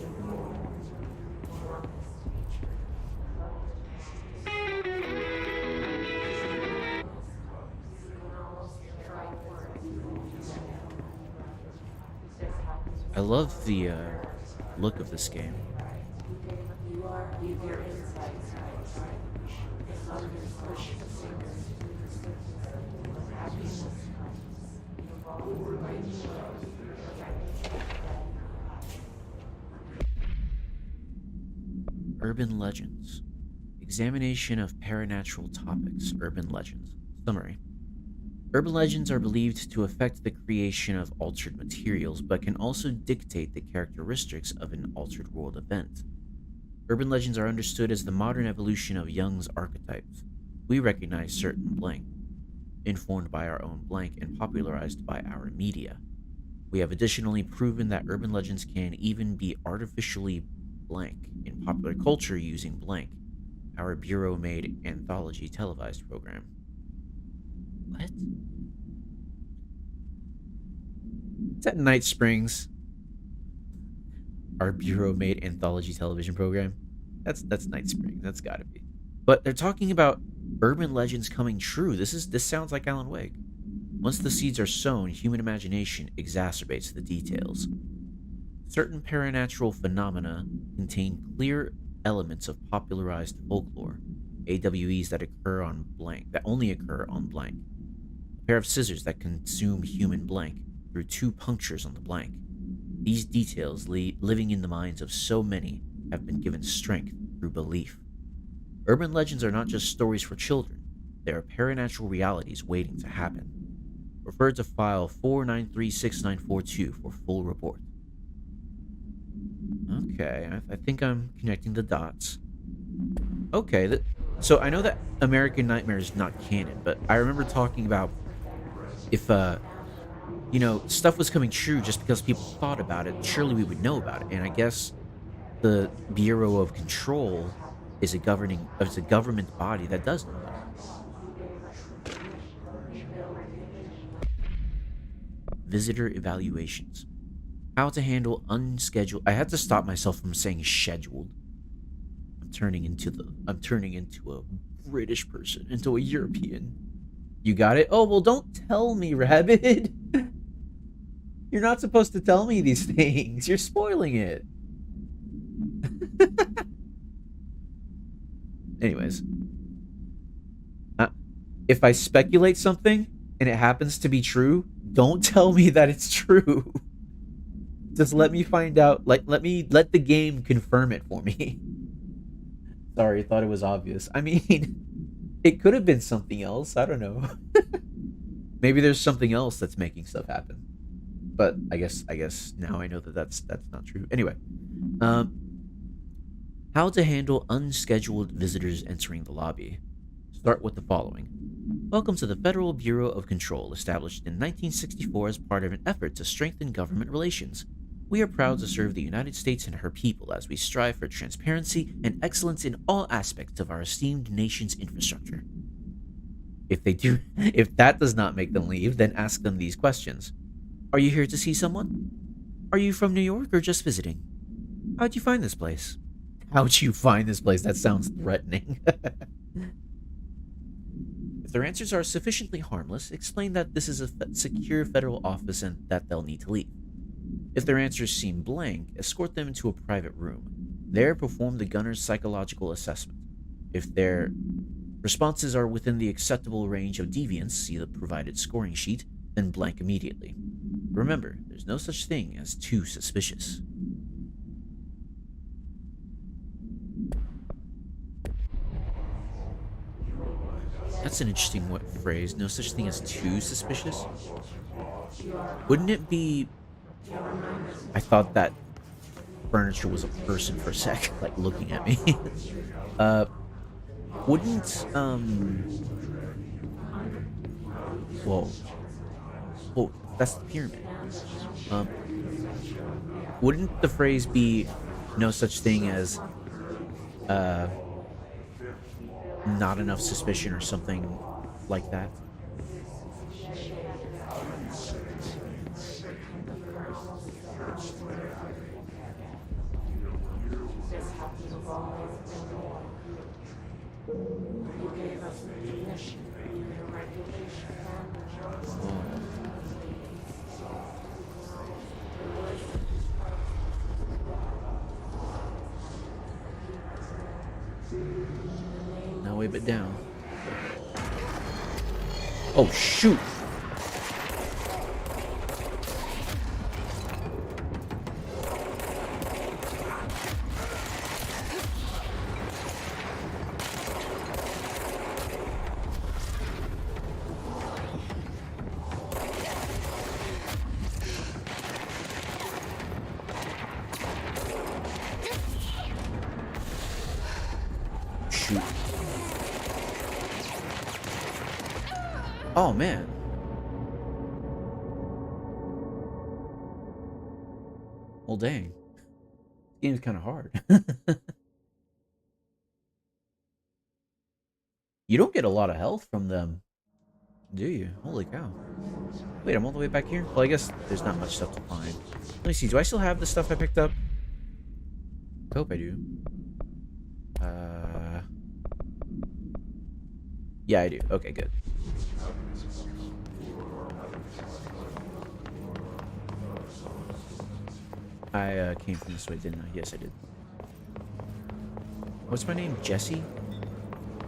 I love the look of this game. Urban Legends. Examination of paranatural topics. Urban Legends. Summary. Urban legends are believed to affect the creation of altered materials, but can also dictate the characteristics of an altered world event. Urban legends are understood as the modern evolution of Jung's archetypes. We recognize certain blank, informed by our own blank and popularized by our media. We have additionally proven that urban legends can even be artificially blank in popular culture using blank, our bureau-made anthology televised program. What? Is that Night Springs? Our bureau-made anthology television program? That's Night Springs. That's gotta be. But they're talking about urban legends coming true. This sounds like Alan Wake. Once the seeds are sown, human imagination exacerbates the details. Certain paranatural phenomena contain clear elements of popularized folklore, AWEs that occur on blank, that only occur on blank. A pair of scissors that consume human blank through 2 punctures on the blank. These details, living in the minds of so many, have been given strength through belief. Urban legends are not just stories for children, they are paranatural realities waiting to happen. Refer to file 4936942 for full report. Okay, I think I'm connecting the dots. Okay, so I know that American Nightmare is not canon, but I remember talking about if, stuff was coming true just because people thought about it, surely we would know about it. And I guess the Bureau of Control is a government body that does know that. Visitor evaluations. How to handle unscheduled. I had to stop myself from saying scheduled. I'm turning into a British person, into a European. You got it? Oh, well, don't tell me, Rabbit. You're not supposed to tell me these things. You're spoiling it. Anyways. If I speculate something and it happens to be true, don't tell me that it's true. Just let me find out. Let the game confirm it for me. Sorry, I thought it was obvious. I mean, it could have been something else. I don't know. Maybe there's something else that's making stuff happen. But I guess now I know that that's not true. Anyway, how to handle unscheduled visitors entering the lobby. Start with the following. Welcome to the Federal Bureau of Control, established in 1964 as part of an effort to strengthen government relations. We are proud to serve the United States and her people as we strive for transparency and excellence in all aspects of our esteemed nation's infrastructure. If that does not make them leave, then ask them these questions. Are you here to see someone? Are you from New York or just visiting? How'd you find this place? How'd you find this place? That sounds threatening. If their answers are sufficiently harmless, explain that this is a secure federal office and that they'll need to leave. If their answers seem blank, escort them into a private room. There, perform the gunner's psychological assessment. If their responses are within the acceptable range of deviance, see the provided scoring sheet, then blank immediately. Remember, there's no such thing as too suspicious. That's an interesting phrase. No such thing as too suspicious. Wouldn't it be? I thought that furniture was a person for a sec, like looking at me. Wouldn't Whoa, that's the pyramid. Wouldn't the phrase be no such thing as not enough suspicion or something like that? No way but down. Oh shoot! Shoot. Oh man. Well dang. This game's kind of hard. You don't get a lot of health from them, do you? Holy cow. Wait, I'm all the way back here? Well, I guess there's not much stuff to find. Let me see, do I still have the stuff I picked up? I hope I do. Yeah, I do. Okay, good. I came from this way, didn't I? Yes, I did. What's my name? Jesse?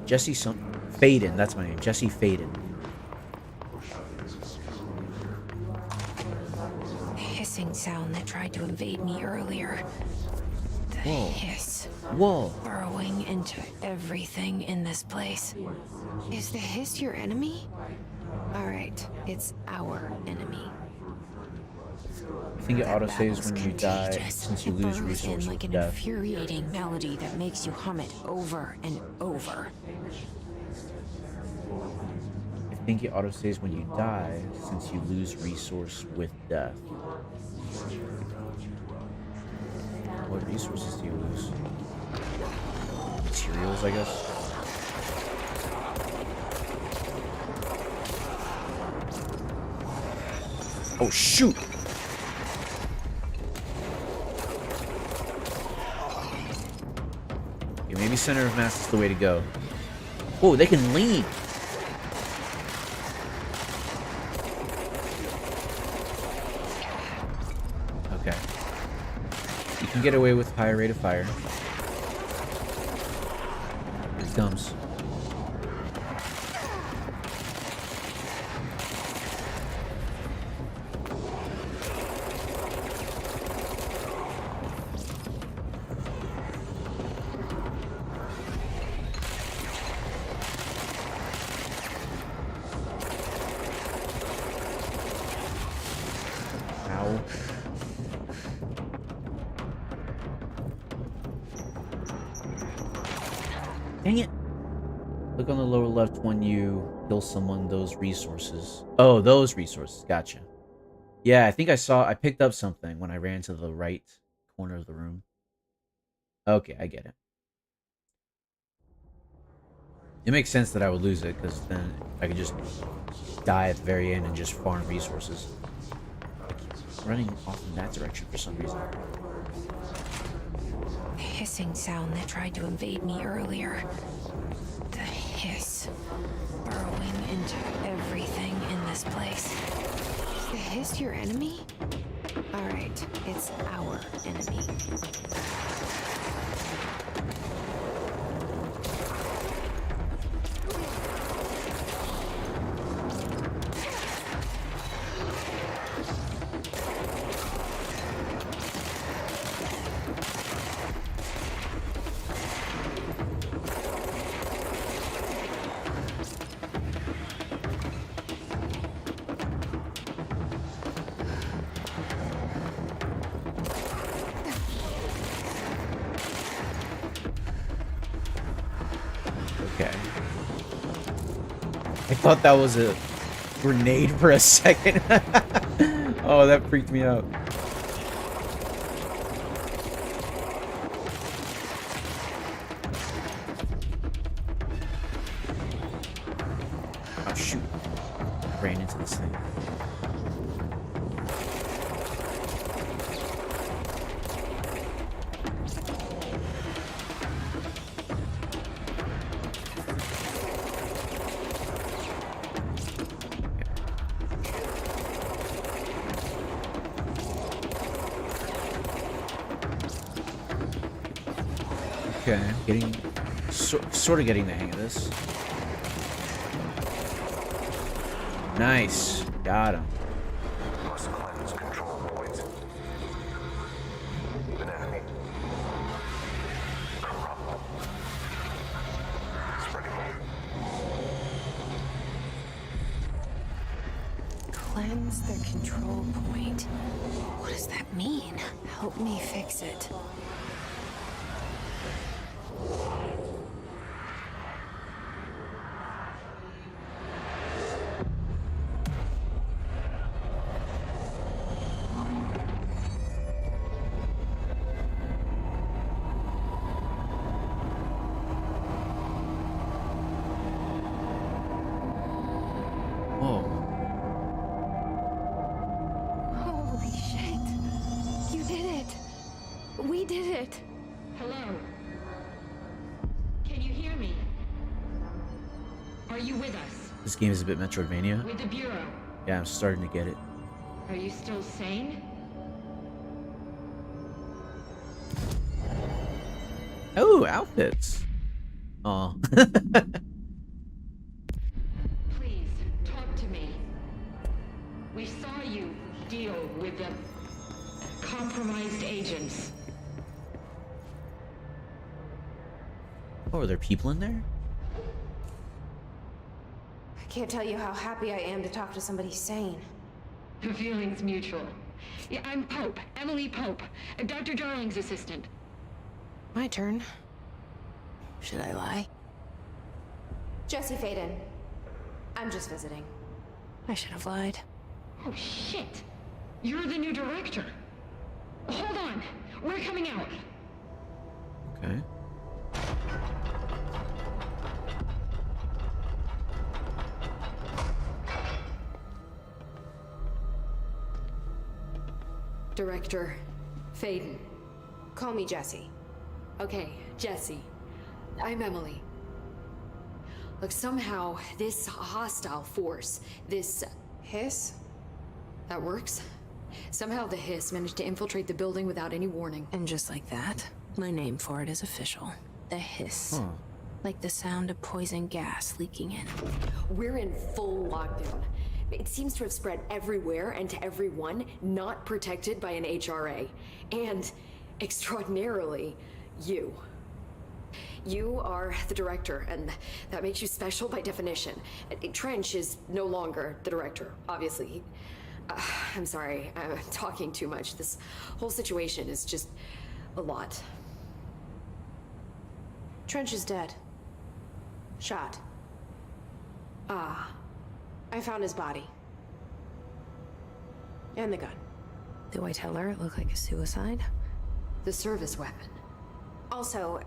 Jesse Faden, that's my name. Jesse Faden. The hissing sound that tried to invade me earlier. The Whoa. hiss. Whoa. Burrowing into everything in this place. Is the hiss your enemy? Alright, it's our enemy. I think it That autosaves battle's when you die, contagious. since you It lose burrows resource in with like an death. infuriating melody that makes you hum it over and over. I think it autosaves when you die, since you lose resource with death. What resources do you lose? Materials, I guess? Oh, shoot! Okay, maybe center of mass is the way to go. Oh, they can lean! Okay. You can get away with higher rate of fire. Here it comes. Ow. Dang it. Look on the lower left when you kill someone, those resources. Oh, those resources. Gotcha. Yeah, I think I picked up something when I ran to the right corner of the room. Okay, I get it. It makes sense that I would lose it, because then I could just die at the very end and just farm resources. I keep running off in that direction for some reason. The hissing sound that tried to invade me earlier. The hiss. Burrowing into everything in this place. Is the hiss your enemy? Alright, it's our enemy. Okay. I thought that was a grenade for a second. Oh, that freaked me out. Oh, shoot. Ran into this thing. Okay, I'm getting sort of getting the hang of this. Nice, got him. Must cleanse control points. An enemy. Corrupt. Spreading. Cleanse the control point. What does that mean? Help me fix it. Whoa. Holy shit. You did it. We did it. Hello? Can you hear me? Are you with us? This game is a bit Metroidvania. With the Bureau? Yeah, I'm starting to get it. Are you still sane? Oh, outfits. Aw. Please, talk to me. We saw you deal with the compromised agents. Oh, are there people in there? I can't tell you how happy I am to talk to somebody sane. The feeling's mutual. Yeah, I'm Pope, Emily Pope, Dr. Darling's assistant. My turn. Should I lie? Jesse Faden. I'm just visiting. I should have lied. Oh, shit. You're the new director. Hold on. We're coming out. Okay. Director Faden. Call me Jesse. Okay, Jesse. I'm Emily. Look, somehow this hostile force, this... Hiss? that works? Somehow the Hiss managed to infiltrate the building without any warning. And just like that, my name for it is official. The hiss. Huh. Like the sound of poison gas leaking in. We're in full lockdown. It seems to have spread everywhere and to everyone not protected by an HRA. And, extraordinarily, you. You are the director, and that makes you special by definition. Trench is no longer the director, obviously. I'm sorry, I'm talking too much. This whole situation is just a lot. Trench is dead. Shot. Ah, I found his body. And the gun. Do I tell her it looked like a suicide? the service weapon. Also,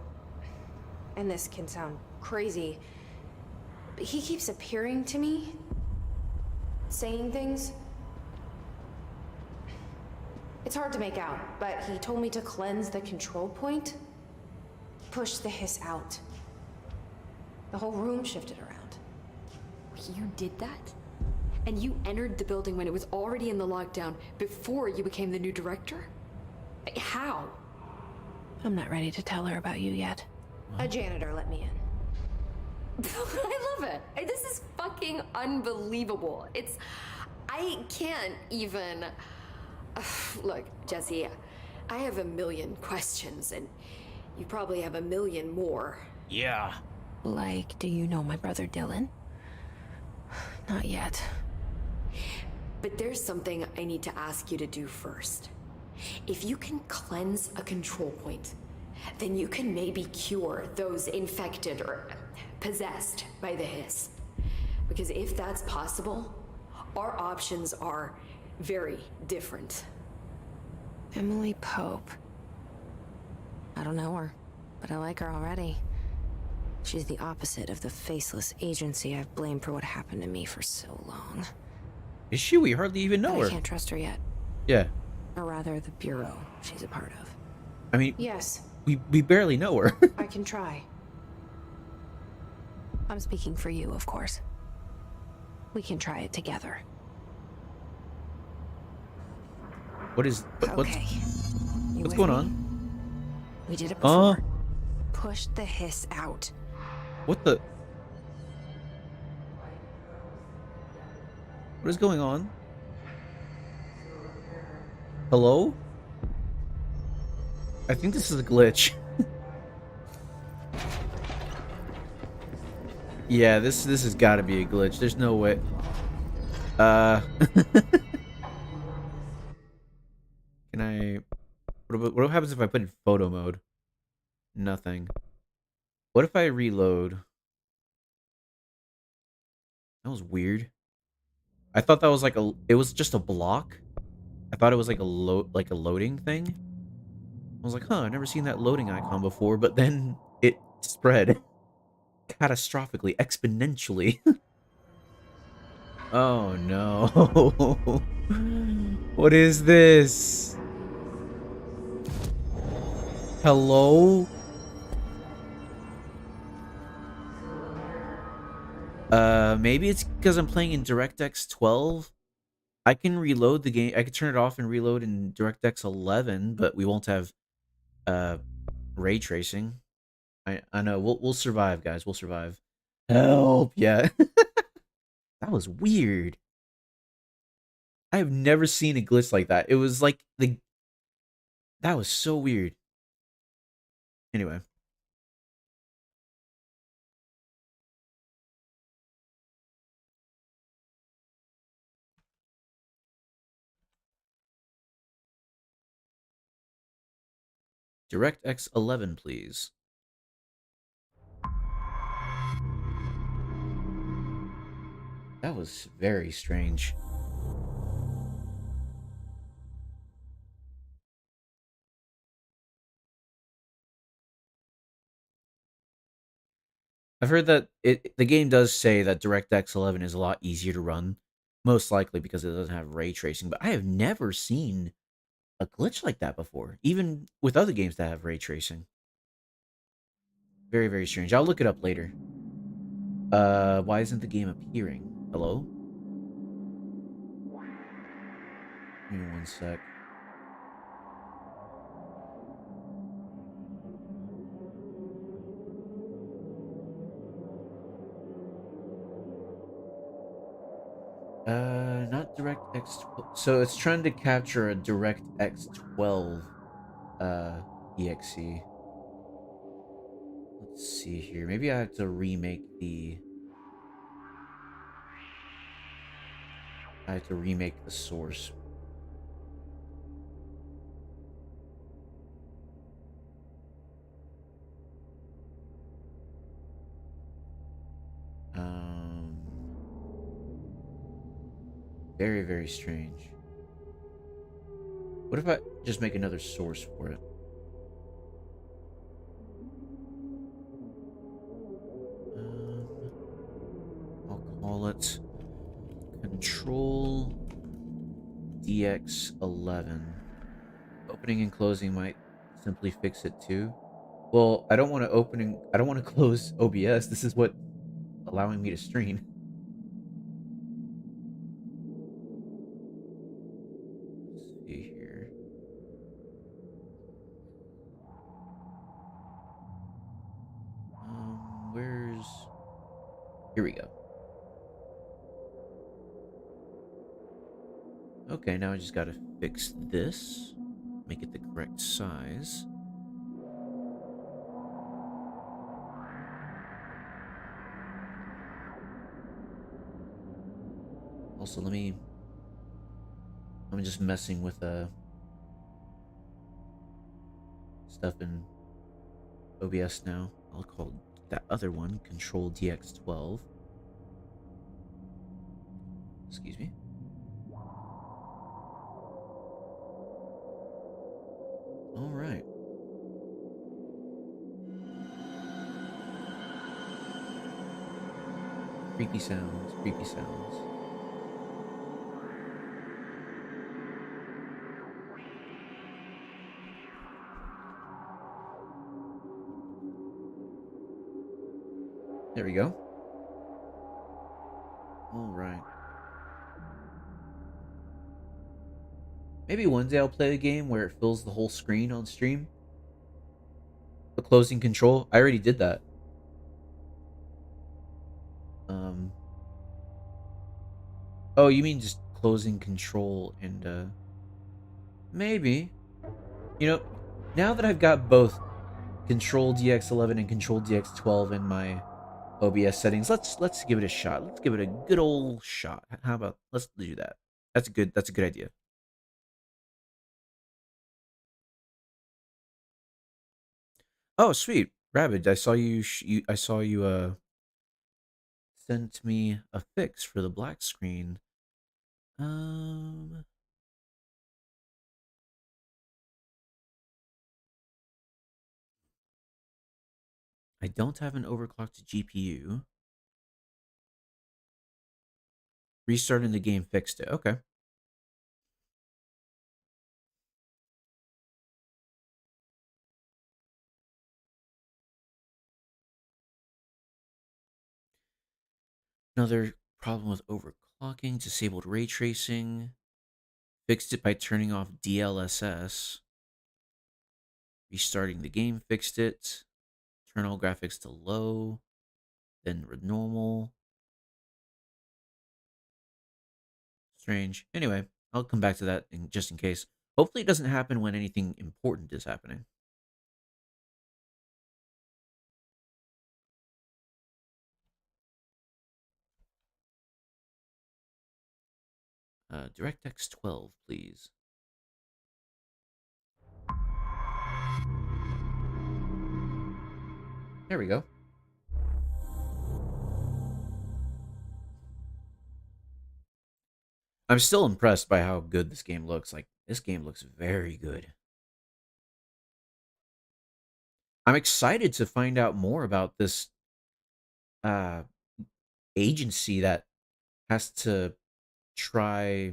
and this can sound crazy, but he keeps appearing to me, saying things. It's hard to make out, but he told me to cleanse the control point, push the hiss out. The whole room shifted around. You did that? And you entered the building when it was already in the lockdown before you became the new director? How? I'm not ready to tell her about you yet. A janitor let me in. I love it. This is fucking unbelievable. I can't even... Look, Jesse, I have a million questions, and you probably have a million more. Yeah. Like, do you know my brother Dylan? Not yet. But there's something I need to ask you to do first. If you can cleanse a control point, then you can maybe cure those infected or possessed by the hiss. Because if that's possible, our options are very different. Emily Pope. I don't know her, but I like her already. She's the opposite of the faceless agency I've blamed for what happened to me for so long. Is she? We hardly even know But her. I can't trust her yet. Yeah. Or rather, the Bureau she's a part of. I mean, Yes, we barely know her. I can try. I'm speaking for you, of course. We can try it together. What's Okay. You what's with going me? on? We did it before. Push the hiss out. What the? What is going on? Hello? I think this is a glitch. Yeah, this has got to be a glitch. There's no way. Can I? What happens if I put in photo mode? Nothing. What if I reload? That was weird. I thought that was like a. It was just a block. I thought it was like a loading thing. I was like, huh, I've never seen that loading icon before, but then it spread catastrophically, exponentially. Oh no. What is this? Hello? Maybe it's because I'm playing in DirectX 12. I can reload the game. I can turn it off and reload in DirectX 11, but we won't have ray tracing. I know. We'll survive, guys. We'll survive. Help! Yeah. That was weird. I have never seen a glitch like that. It was like that was so weird. Anyway. DirectX 11, please. That was very strange. I've heard that the game does say that DirectX 11 is a lot easier to run, most likely because it doesn't have ray tracing, but I have never seen a glitch like that before, even with other games that have ray tracing. Very, very strange. I'll look it up later. Why isn't the game appearing? Hello? Give me one sec. Not DirectX 12. So it's trying to capture a DirectX 12 exe. Let's see here. Maybe I have to remake the source. Very, very strange. What if I just make another source for it? I'll call it Control DX11. Opening and closing might simply fix it too. Well, I don't want to close OBS. This is what allowing me to stream. Let's see here. Here we go. Okay, now I just gotta fix this. Make it the correct size. Also, I'm just messing with stuff in OBS now. I'll call that other one, Control DX12. Excuse me. All right. Creepy sounds, creepy sounds. There we go. All right. Maybe one day I'll play a game where it fills the whole screen on stream. The closing control. I already did that. Oh, you mean just closing control and maybe. You know, now that I've got both Control DX11 and Control DX12 in my OBS settings, let's give it a shot. Let's give it a good old shot. How about let's do that? That's a good idea. Oh, sweet. Rabbit, I saw you sent me a fix for the black screen. I don't have an overclocked GPU. Restarting the game fixed it. Okay. Another problem with overclocking, disabled ray tracing. Fixed it by turning off DLSS. Restarting the game fixed it. Turn all graphics to low. Then normal. Strange. Anyway, I'll come back to that just in case. Hopefully it doesn't happen when anything important is happening. DirectX 12, please. There we go. I'm still impressed by how good this game looks. Like, this game looks very good. I'm excited to find out more about this agency that has to try,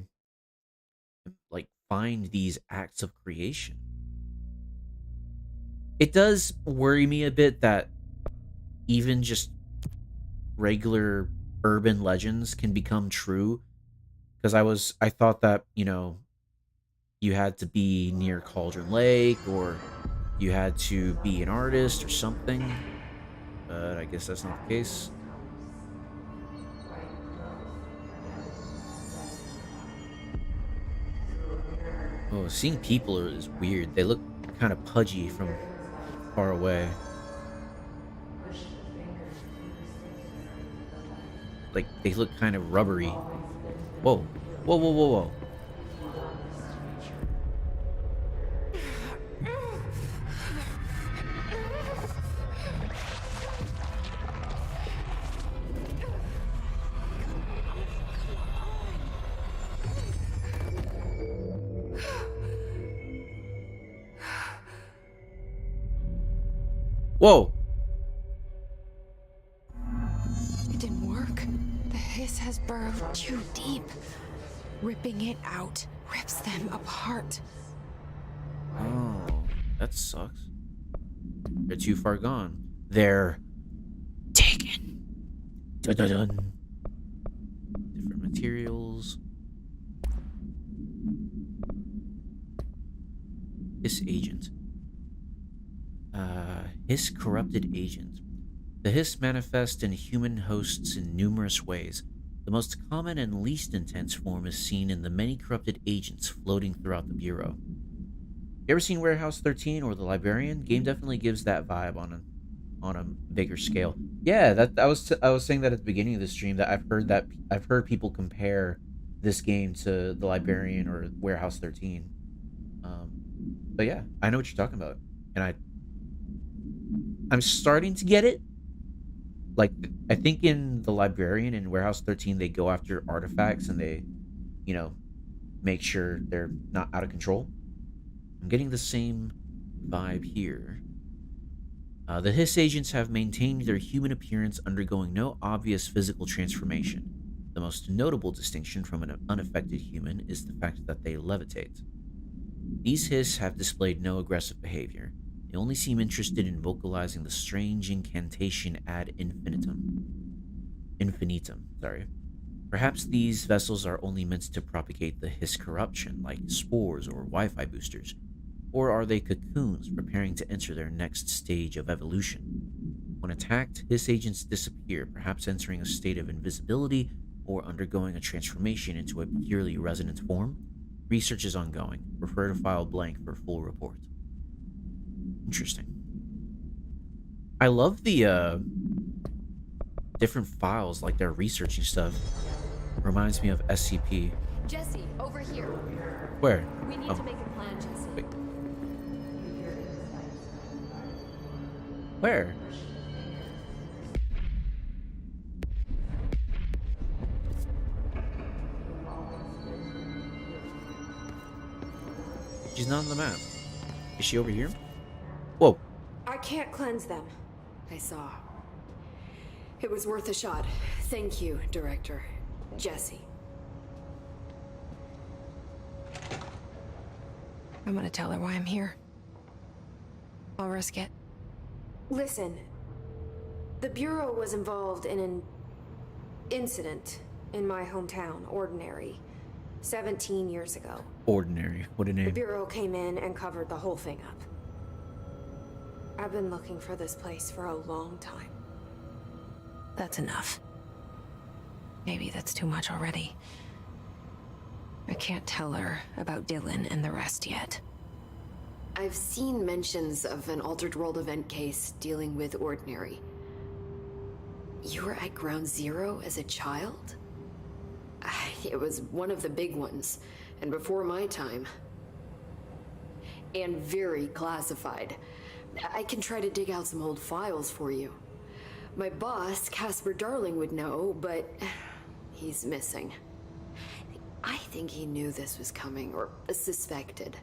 like, find these acts of creation. It does worry me a bit that even just regular urban legends can become true. Because I thought that, you know, you had to be near Cauldron Lake or you had to be an artist or something. But I guess that's not the case. Oh, seeing people is weird. They look kind of pudgy from far away. Like, they look kind of rubbery. Whoa. Whoa, whoa, whoa, whoa. Whoa. It didn't work. The hiss has burrowed too deep. Ripping it out rips them apart. Oh, that sucks. They're too far gone. They're taken. Dun, dun, dun. Different materials. Hiss agent. Hiss corrupted agent. The Hiss manifest in human hosts in numerous ways. The most common and least intense form is seen in the many corrupted agents floating throughout the Bureau. You ever seen Warehouse 13 or The Librarian? Game definitely gives that vibe on a bigger scale. Yeah, that I was saying that at the beginning of the stream that I've heard people compare this game to The Librarian or Warehouse 13. But yeah, I know what you're talking about, and I'm starting to get it, like I think in the librarian in Warehouse 13 they go after artifacts and they, you know, make sure they're not out of control. I'm getting the same vibe here. The Hiss agents have maintained their human appearance, undergoing no obvious physical transformation. The most notable distinction from an unaffected human is the fact that they levitate. These Hiss have displayed no aggressive behavior. They only seem interested in vocalizing the strange incantation ad infinitum. Sorry. Perhaps these vessels are only meant to propagate the Hiss corruption, like spores or Wi-Fi boosters. Or are they cocoons preparing to enter their next stage of evolution? When attacked, Hiss agents disappear, perhaps entering a state of invisibility or undergoing a transformation into a purely resonant form. Research is ongoing. Refer to file blank for full report. Interesting. I love the different files, like they're researching stuff. Reminds me of SCP. Jesse, over here. Where? We need to make a plan, Jesse. Wait. Where? She's not on the map. Is she over here? Whoa. I can't cleanse them. I saw. It was worth a shot. Thank you, Director. Jesse. I'm gonna tell her why I'm here. I'll risk it. Listen, the Bureau was involved in an incident in my hometown, Ordinary, 17 years ago. Ordinary. What a The name. Bureau came in and covered the whole thing up. I've been looking for this place for a long time. That's enough. Maybe that's too much already. I can't tell her about Dylan and the rest yet. I've seen mentions of an Altered World event case dealing with Ordinary. You were at Ground Zero as a child? It was one of the big ones, and before my time. And very classified. I can try to dig out some old files for you. My boss, Casper Darling, would know, but he's missing. I think he knew this was coming, or suspected.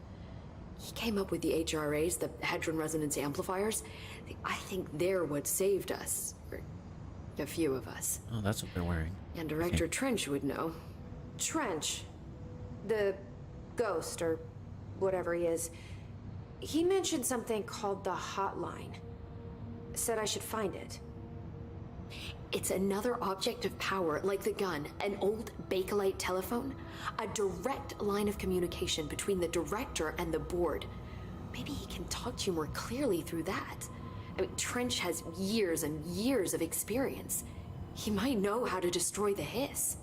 He came up with the HRAs, the Hadron Resonance Amplifiers. I think they're what saved us. Or a few of us. Oh, that's what they're wearing. And Director Trench would know. Trench, the ghost, or whatever he is, he mentioned something called the Hotline. Said I should find it. It's another object of power, like the gun, an old Bakelite telephone, a direct line of communication between the director and the board. Maybe he can talk to you more clearly through that. I mean, Trench has years and years of experience. He might know how to destroy the Hiss.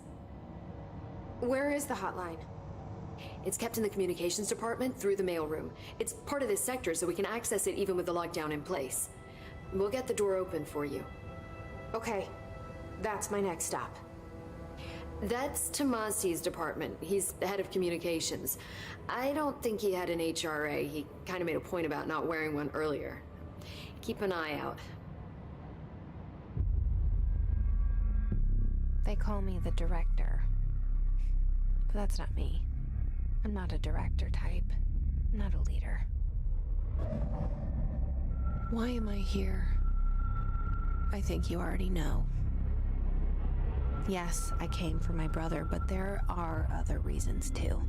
Where is the hotline? It's kept in the communications department through the mailroom. It's part of this sector, so we can access it even with the lockdown in place. We'll get the door open for you. Okay, that's my next stop. That's Tomasi's department. He's the head of communications. I don't think he had an HRA. He kind of made a point about not wearing one earlier. Keep an eye out. They call me the director. But that's not me. I'm not a director type. I'm not a leader. Why am I here? I think you already know. Yes, I came for my brother, but there are other reasons too.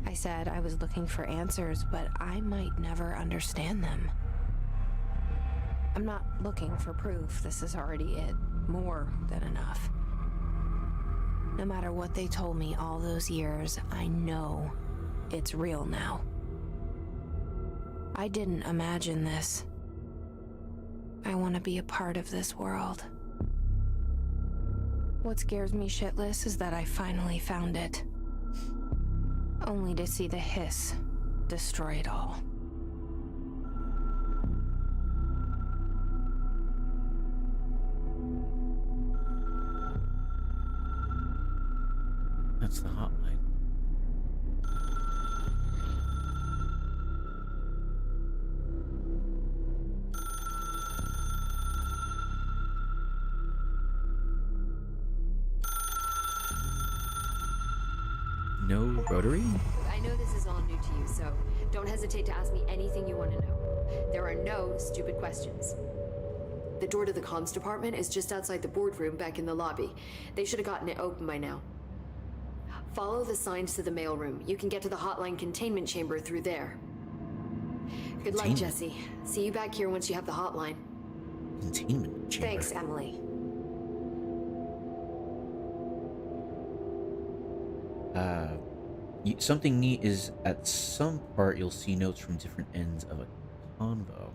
I said I was looking for answers, but I might never understand them. I'm not looking for proof. This is already it. More than enough. No matter what they told me all those years, I know it's real now. I didn't imagine this. I want to be a part of this world. What scares me shitless is that I finally found it. Only to see the Hiss destroy it all. That's the hotline. Rotary? I know this is all new to you, so don't hesitate to ask me anything you want to know. There are no stupid questions. The door to the comms department is just outside the boardroom back in the lobby. They should have gotten it open by now. Follow the signs to the mailroom. You can get to the hotline containment chamber through there. Good luck, Containment? Jesse. See you back here once you have the hotline. Containment chamber. Thanks, Emily. Something neat is at some part you'll see notes from different ends of a convo.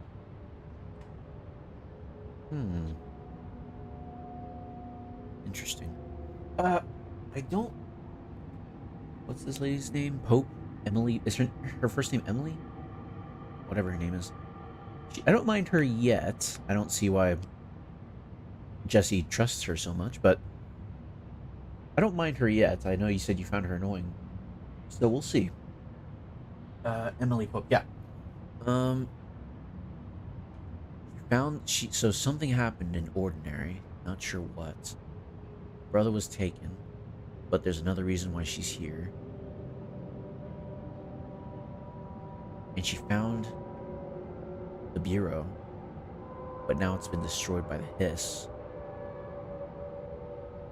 Interesting. I don't... What's this lady's name? Pope? Emily? Is her first name Emily? Whatever her name is. I don't mind her yet. I don't see why Jesse trusts her so much, but I don't mind her yet. I know you said you found her annoying, so we'll see. Emily Pope, yeah. So something happened in Ordinary. Not sure what. Brother was taken, but there's another reason why she's here. And she found the Bureau, but now it's been destroyed by the Hiss.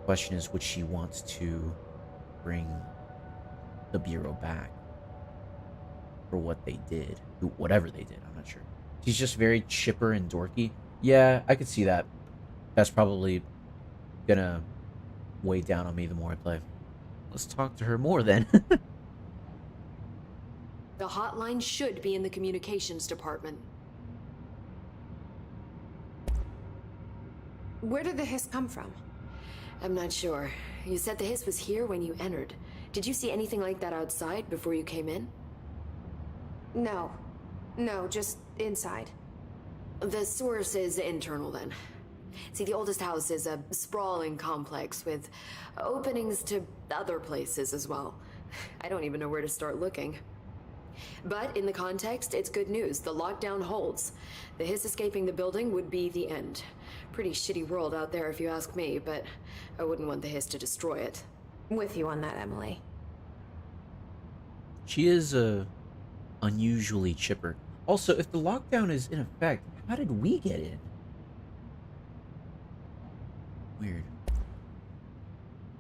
Question is, would she want to bring the Bureau back for what they did? Whatever they did, I'm not sure. She's just very chipper and dorky. Yeah, I could see that. That's probably gonna weigh down on me the more I play. Let's talk to her more then. The hotline should be in the communications department. Where did the hiss come from? I'm not sure. You said the hiss was here when you entered. Did you see anything like that outside before you came in? No. No, just inside. The source is internal then. See, the oldest house is a sprawling complex with openings to other places as well. I don't even know where to start looking. But in the context, it's good news. The lockdown holds. The hiss escaping the building would be the end. Pretty shitty world out there if you ask me, but I wouldn't want the hiss to destroy it. With you on that, Emily. She is unusually chipper. Also, if the lockdown is in effect, how did we get in? Weird.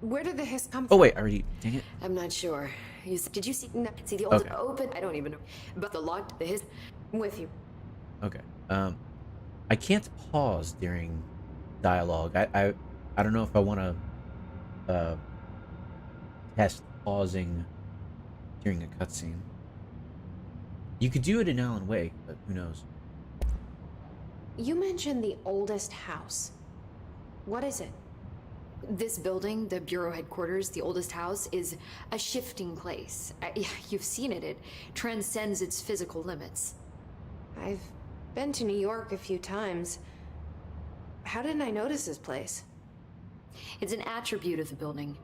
Where did the hiss come Oh from? wait, I already... Dang it. I'm not sure. Did you see? No, see the old Okay. open? I don't even know. But the hiss. With you. Okay. I can't pause during dialogue. I don't know if I want to test pausing during a cutscene. You could do it in Alan Wake, but who knows? You mentioned the oldest house. What is it? This building, the Bureau headquarters, the oldest house, is a shifting place. You've seen it. It transcends its physical limits. I've been to New York a few times. How didn't I notice this place? It's an attribute of the building.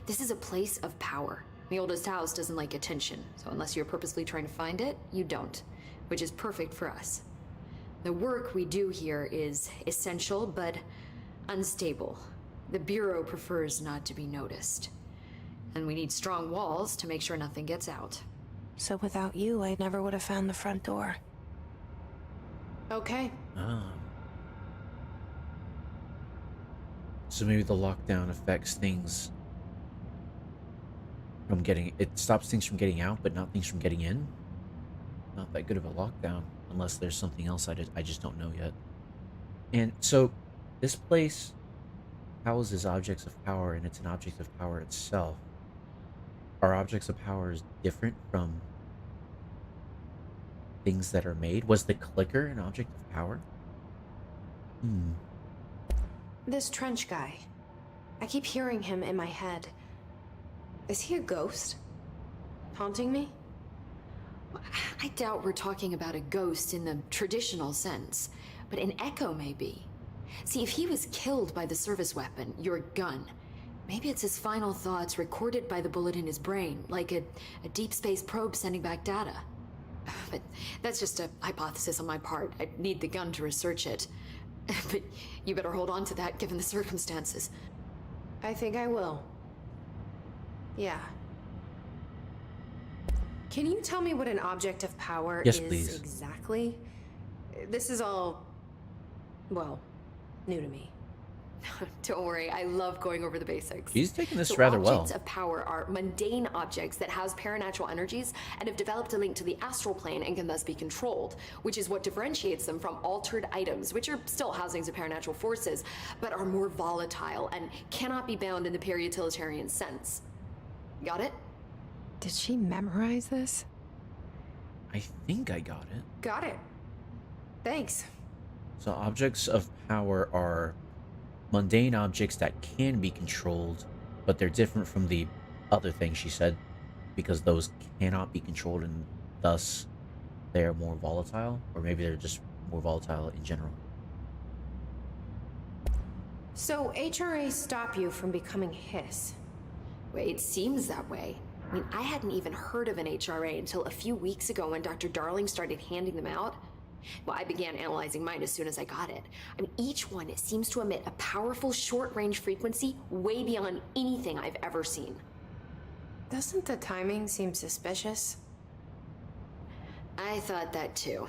This is a place of power. The oldest house doesn't like attention, so unless you're purposely trying to find it, you don't, which is perfect for us. The work we do here is essential, but unstable. The Bureau prefers not to be noticed. And we need strong walls to make sure nothing gets out. So without you, I never would have found the front door. Okay. So maybe the lockdown affects things from getting... It stops things from getting out, but not things from getting in? Not that good of a lockdown, unless there's something else I just don't know yet. And so, this place houses objects of power, and it's an object of power itself. Are objects of power different from things that are made? Was the clicker an object of power? This Trench guy. I keep hearing him in my head. Is he a ghost? Haunting me? I doubt we're talking about a ghost in the traditional sense, but an echo maybe. See, if he was killed by the service weapon, your gun, maybe it's his final thoughts recorded by the bullet in his brain, like a deep space probe sending back data. But that's just a hypothesis on my part. I'd need the gun to research it. But you better hold on to that given the circumstances. I think I will. Yeah. Can you tell me what an object of power Yes, is please. exactly? This is all, well, new to me. Don't worry, I love going over the basics. She's taking this So rather well. objects of power are mundane objects that house paranatural energies and have developed a link to the astral plane and can thus be controlled, which is what differentiates them from altered items, which are still housings of paranatural forces, but are more volatile and cannot be bound in the peri-utilitarian sense. Got it? Did she memorize this? I think I got it. Got it. Thanks. So objects of power are mundane objects that can be controlled, but they're different from the other thing she said, because those cannot be controlled and thus they are more volatile, or maybe they're just more volatile in general. So HRA stop you from becoming Hiss? Wait, it seems that way. I mean, I hadn't even heard of an HRA until a few weeks ago when Dr. Darling started handing them out. Well, I began analyzing mine as soon as I got it. I mean, each one seems to emit a powerful short-range frequency way beyond anything I've ever seen. Doesn't the timing seem suspicious? I thought that too.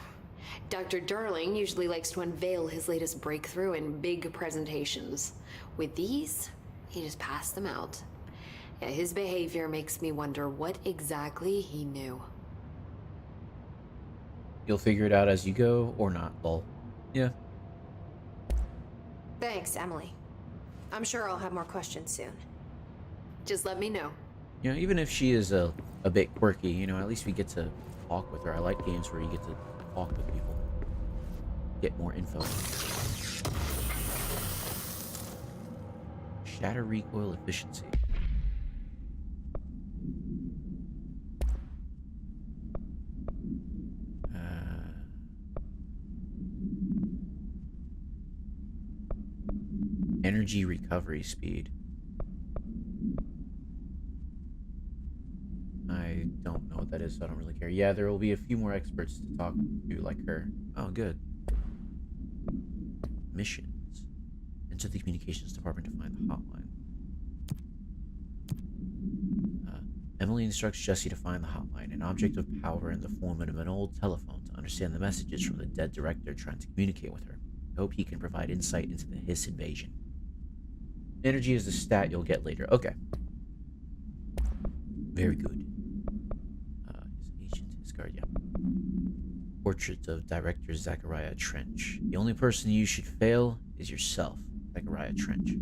Dr. Darling usually likes to unveil his latest breakthrough in big presentations. With these, he just passed them out. Yeah, his behavior makes me wonder what exactly he knew. You'll figure it out as you go, or not, lol. Yeah. Thanks, Emily. I'm sure I'll have more questions soon. Just let me know. You know, even if she is a bit quirky, you know, at least we get to talk with her. I like games where you get to talk with people. Get more info. Shatter recoil efficiency. Energy recovery speed. I don't know what that is, so I don't really care. Yeah, there will be a few more experts to talk to like her. Oh, good. Missions. Enter the communications department to find the hotline. Emily instructs Jesse to find the hotline, an object of power in the form of an old telephone, to understand the messages from the dead director trying to communicate with her. I hope he can provide insight into the Hiss invasion. Energy is the stat you'll get later. Okay. Very good. His agent, his guard, yeah. Portrait of Director Zachariah Trench. The only person you should fail is yourself, Zachariah Trench.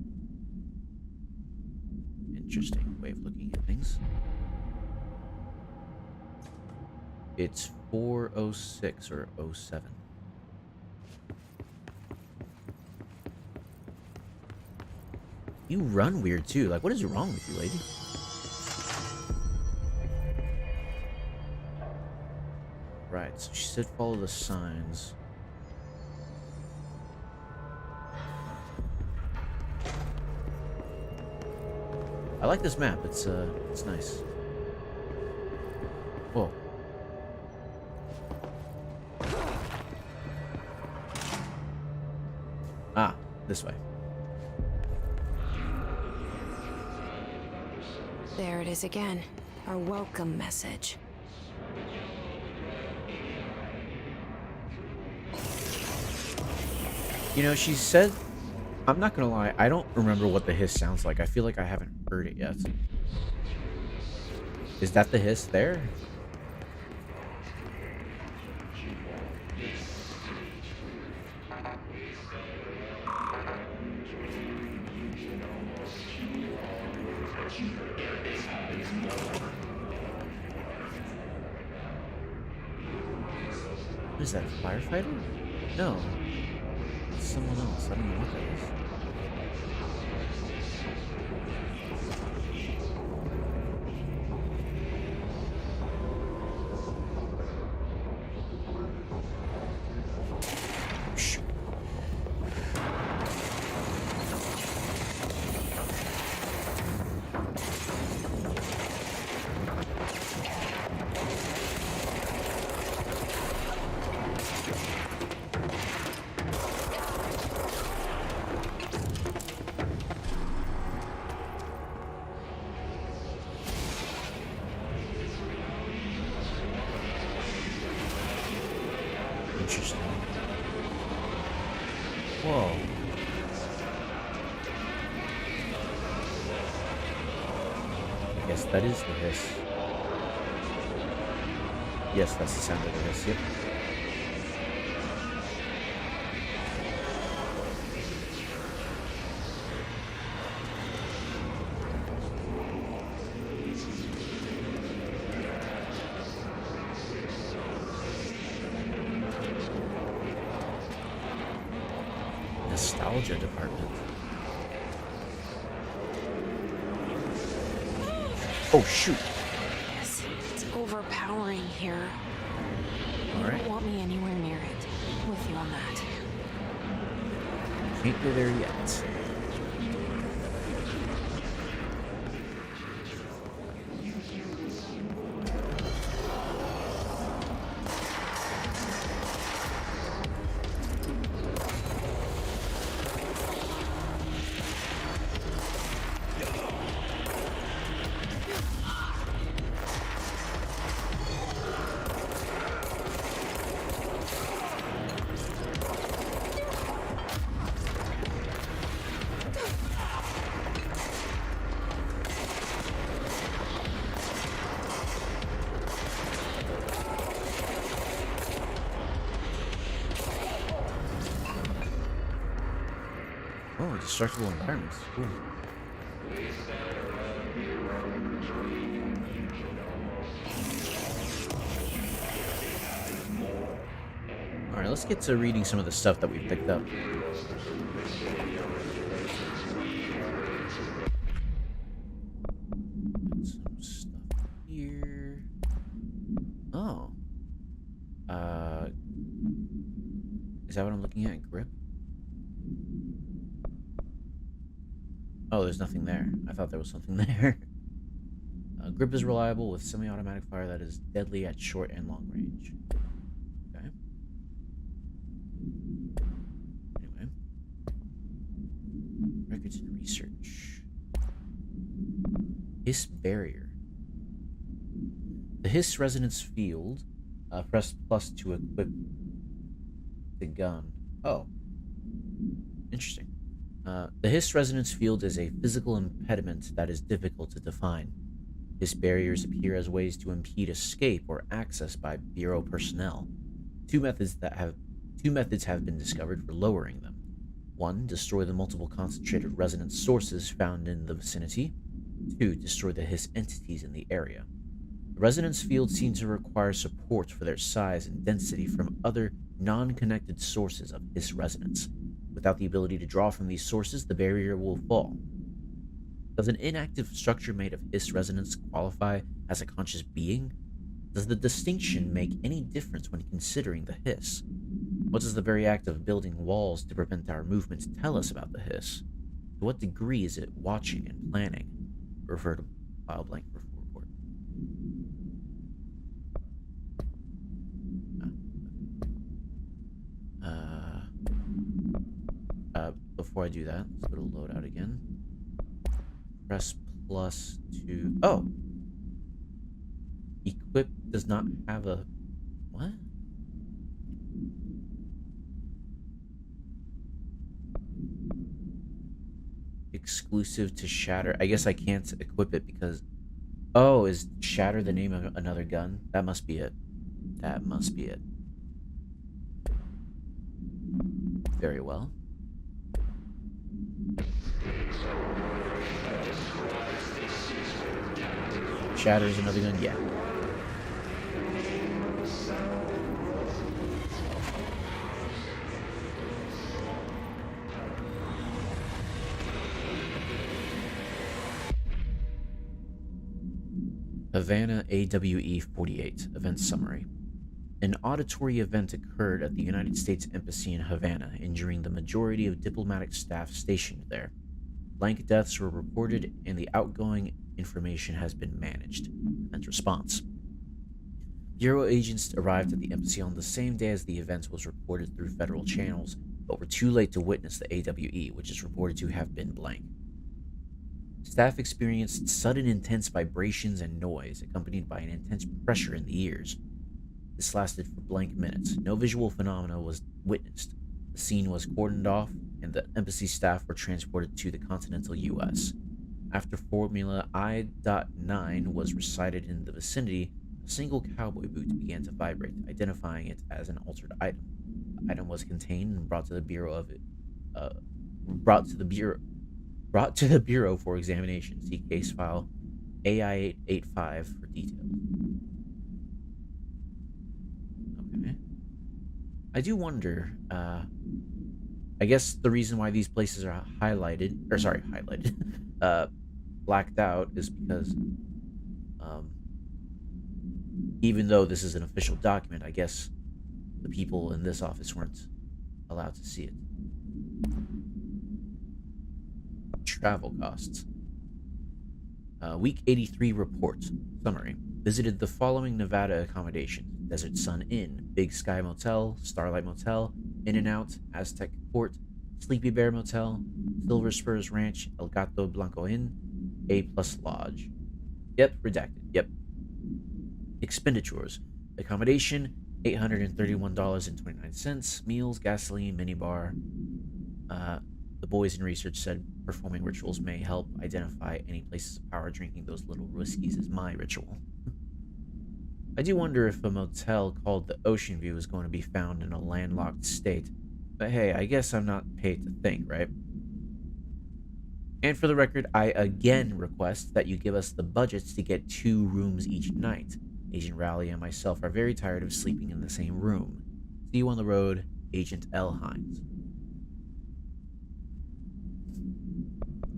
Interesting way of looking at things. It's 406 or 07. You run weird too. Like, what is wrong with you, lady? Right, so she said follow the signs. I like this map. It's nice. Whoa. Ah, this way. There it is again. Our welcome message. You know, she said, I'm not gonna lie, I don't remember what the hiss sounds like. I feel like I haven't heard it yet. Is that the hiss there? What is that, a firefighter? No. It's someone else. I don't know what that is. Shh. Interesting. Whoa. I guess that is the hiss. Yes, that's the sound of the hiss, yep. Nostalgia department. Oh shoot! Yes, it's overpowering here. All You right, don't want me anywhere near it. I'm with you on that. can't go there yet. Oh, destructible environments. Cool. Alright, let's get to reading some of the stuff that we picked up. Some stuff here. Oh. Is that what I'm looking at? Grip? Oh, there's nothing there. I thought there was something there. Grip is reliable with semi-automatic fire that is deadly at short and long range. Okay. Anyway. Records and research. Hiss barrier. The Hiss resonance field. Press plus to equip the gun. Oh. Interesting. The Hiss resonance field is a physical impediment that is difficult to define. Hiss barriers appear as ways to impede escape or access by Bureau personnel. Two methods have been discovered for lowering them. One, destroy the multiple concentrated resonance sources found in the vicinity. Two, destroy the Hiss entities in the area. The resonance fields seem to require support for their size and density from other non-connected sources of Hiss resonance. Without the ability to draw from these sources, the barrier will fall. Does an inactive structure made of Hiss resonance qualify as a conscious being? Does the distinction make any difference when considering the Hiss? What does the very act of building walls to prevent our movement tell us about the Hiss? To what degree is it watching and planning? Refer to file blank for report. Before I do that, let's go to loadout again. Press plus to... Oh! Equip does not have a... What? Exclusive to Shatter. I guess I can't equip it because... Oh, is Shatter the name of another gun? That must be it. That must be it. Very well. Shatter is another gun? Yeah. Havana AWE 48 Event Summary. An auditory event occurred at the United States Embassy in Havana, injuring the majority of diplomatic staff stationed there. Blank deaths were reported and the outgoing information has been managed. Event response. Bureau agents arrived at the embassy on the same day as the event was reported through federal channels, but were too late to witness the AWE, which is reported to have been blank. Staff experienced sudden intense vibrations and noise, accompanied by an intense pressure in the ears. This lasted for blank minutes. No visual phenomena was witnessed. The scene was cordoned off, and the embassy staff were transported to the continental U.S. After Formula I.9 was recited in the vicinity, a single cowboy boot began to vibrate, identifying it as an altered item. The item was contained and brought to the bureau for examination. See case file AI-885 for details. Okay. I do wonder, I guess the reason why these places are blacked out is because, even though this is an official document, I guess the people in this office weren't allowed to see it. Travel costs. Week 83 report. Summary. Visited the following Nevada accommodations: Desert Sun Inn, Big Sky Motel, Starlight Motel, In-N-Out, Aztec Court, Sleepy Bear Motel, Silver Spurs Ranch, El Gato Blanco Inn, A+ Lodge. Yep, redacted. Yep. Expenditures. Accommodation, $831.29. Meals, gasoline, minibar. The boys in research said performing rituals may help identify any places of power. Drinking those little whiskeys is my ritual. I do wonder if a motel called the Ocean View is going to be found in a landlocked state. But hey, I guess I'm not paid to think, right? And for the record, I again request that you give us the budgets to get 2 rooms each night. Agent Rowley and myself are very tired of sleeping in the same room. See you on the road, Agent L. Hines.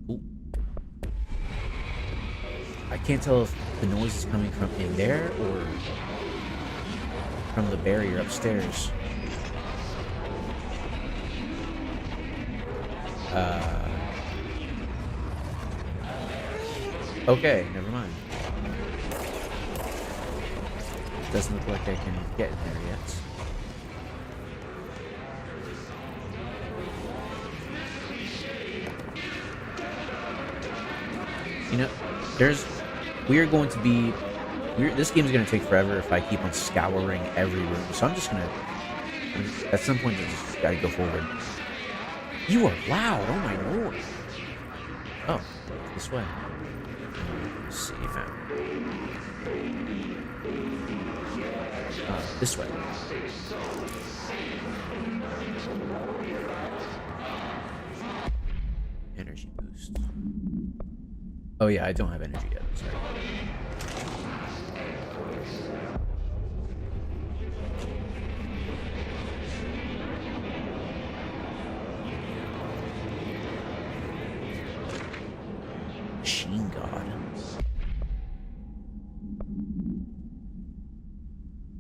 Ooh. I can't tell if the noise is coming from in there or from the barrier upstairs. Okay, never mind. Doesn't look like I can get in there yet. You know, this game is going to take forever if I keep on scouring every room. So I'm just going to, at some point, I just got to go forward. You are loud, oh my lord. Oh, this way. Let's see now. This way. Energy boost. Oh yeah, I don't have energy yet. Sorry. Machine God.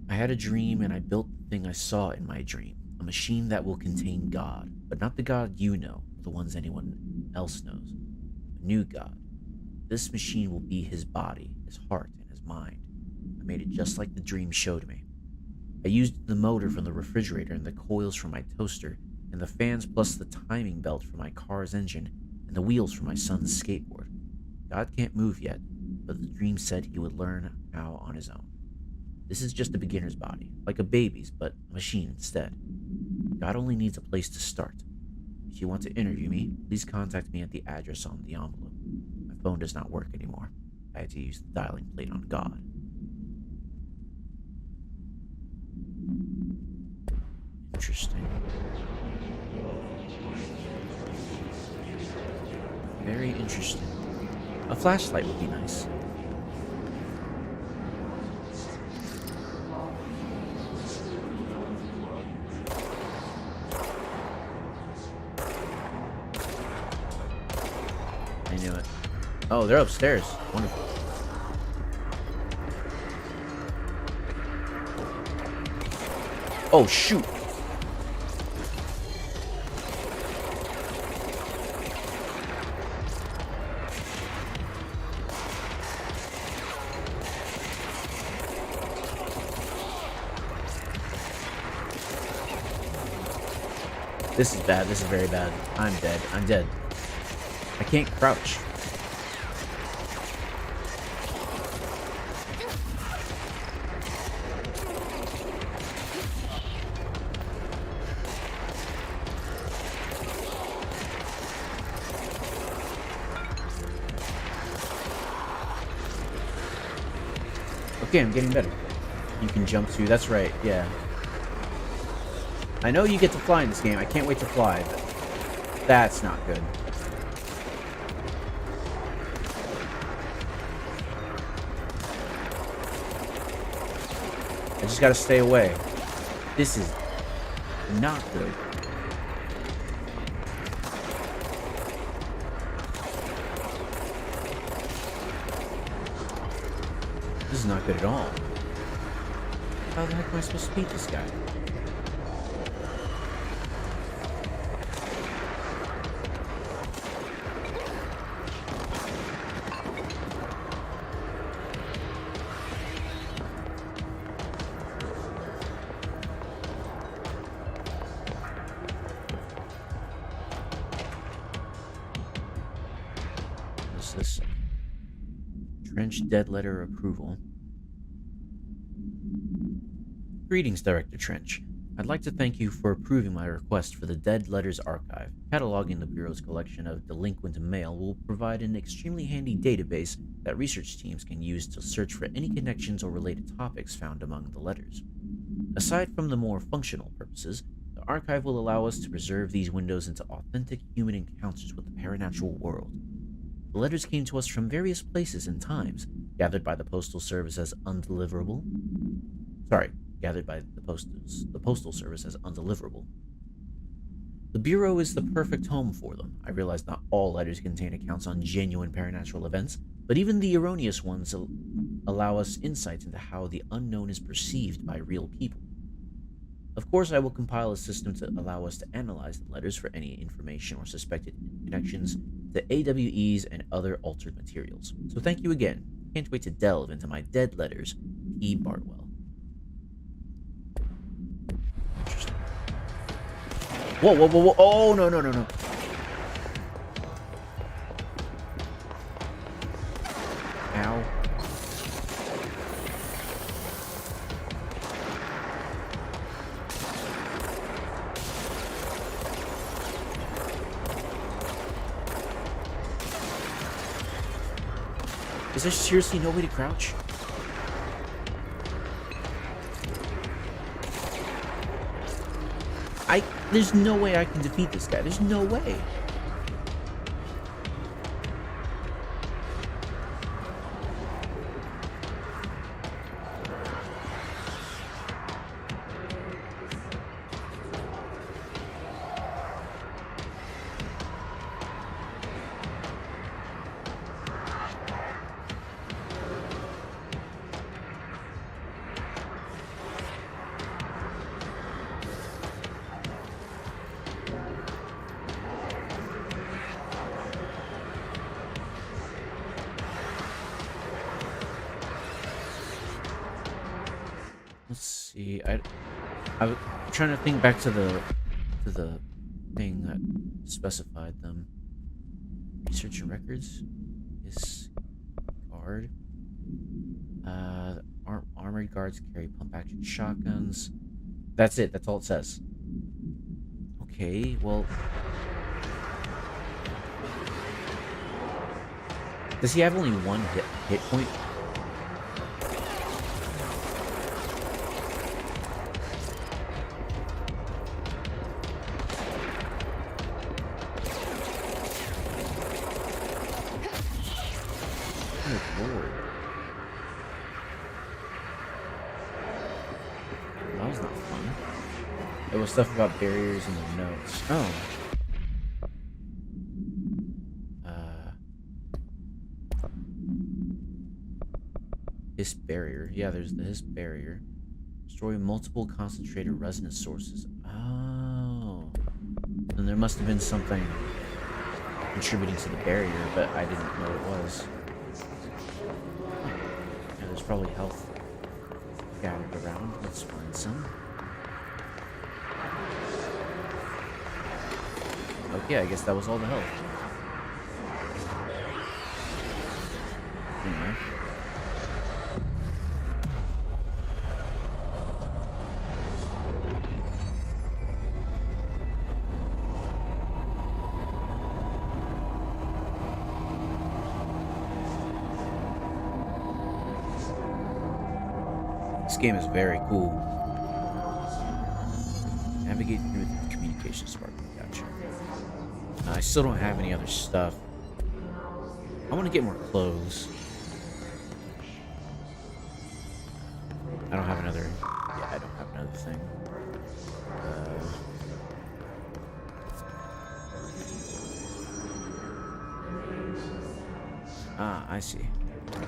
I had a dream and I built the thing I saw in my dream. A machine that will contain God, but not the God you know, the ones anyone else knows. A new God. This machine will be his body, his heart, and his mind. I made it just like the dream showed me. I used the motor from the refrigerator and the coils from my toaster, and the fans plus the timing belt for my car's engine, and the wheels for my son's skateboard. God can't move yet, but the dream said he would learn how on his own. This is just a beginner's body, like a baby's, but a machine instead. God only needs a place to start. If you want to interview me, please contact me at the address on the envelope. My phone does not work anymore. I had to use the dialing plate on God. Interesting. Very interesting. A flashlight would be nice. I knew it. Oh, they're upstairs. Wonderful. Oh, shoot. This is bad. This is very bad. I'm dead. I'm dead. I can't crouch. Okay, I'm getting better. You can jump to, that's right, yeah. I know you get to fly in this game. I can't wait to fly, but that's not good. I just gotta stay away. This is not good. This is not good at all. How the heck am I supposed to beat this guy? What's this? Trench dead letter approval. Greetings, Director Trench. I'd like to thank you for approving my request for the Dead Letters Archive. Cataloging the Bureau's collection of delinquent mail will provide an extremely handy database that research teams can use to search for any connections or related topics found among the letters. Aside from the more functional purposes, the archive will allow us to preserve these windows into authentic human encounters with the paranatural world. The letters came to us from various places and times, gathered by the Postal Service as undeliverable. Gathered by the Postal Service as undeliverable. The Bureau is the perfect home for them. I realize not all letters contain accounts on genuine paranatural events, but even the erroneous ones allow us insights into how the unknown is perceived by real people. Of course, I will compile a system to allow us to analyze the letters for any information or suspected connections to AWEs and other altered materials. So thank you again. Can't wait to delve into my dead letters, P. Bartwell. Whoa, whoa, whoa, whoa. Oh, no, no, no, no. Ow. Is there seriously no way to crouch? There's no way I can defeat this guy. There's no way. Let's see. I'm trying to think back to the thing that specified them. Research and records is guard. Armored guards carry pump action shotguns. That's it. That's all it says. Okay. Well, does he have only one hit point? Stuff about barriers in the notes. Oh. Hiss barrier. Yeah, there's the Hiss barrier. Destroy multiple concentrated resonance sources. Oh. Then there must have been something contributing to the barrier, but I didn't know it was. Yeah, there's probably health scattered around. Let's find some. Okay, I guess that was all the health. Anyway. This game is very cool. Navigate through the communications department. Gotcha. I still don't have any other stuff. I want to get more clothes. I don't have another... Yeah, I don't have another thing. I see. Go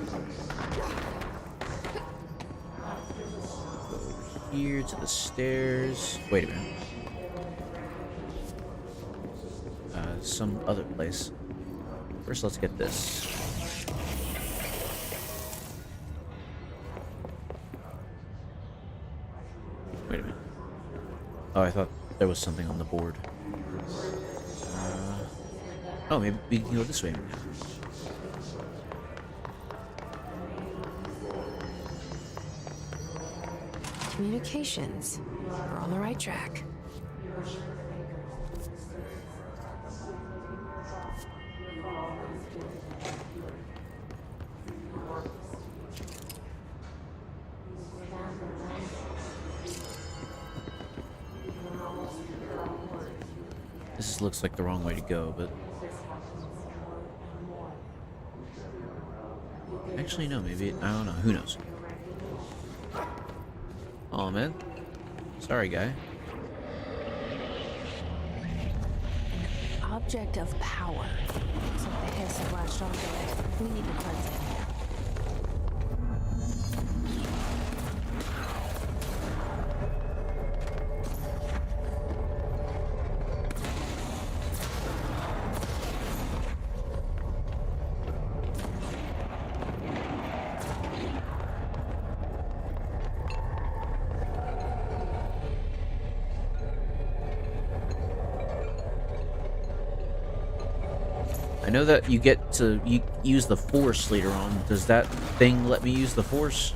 here to the stairs. Wait a minute. Some other place. First, let's get this. Wait a minute. Oh, I thought there was something on the board. Oh, maybe we can go this way. Communications. We're on the right track. This looks like the wrong way to go, but... Actually, no, maybe... I don't know. Who knows? Oh, man. Sorry, guy. Object of power. Looks like the hiss have latched onto it. We need to cleanse it. I know that you get to use the Force later on. Does that thing let me use the Force?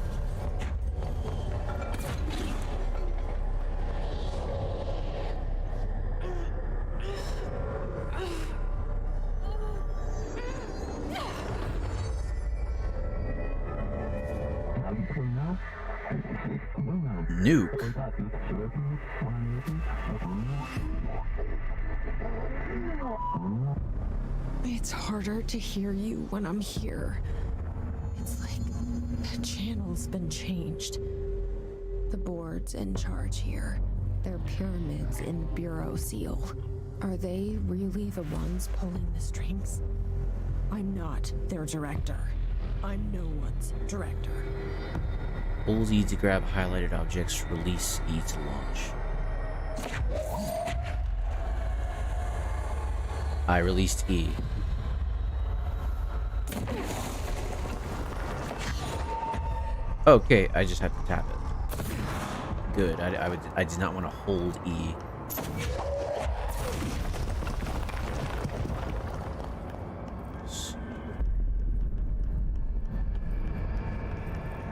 Nuke. It's harder to hear you when I'm here. It's like the channel's been changed. The board's in charge here. They're pyramids in Bureau Seal. Are they really the ones pulling the strings? I'm not their director. I'm no one's director. Hold E to grab highlighted objects, release E to launch. I released E. Okay, I just have to tap it. Good. I did not want to hold E.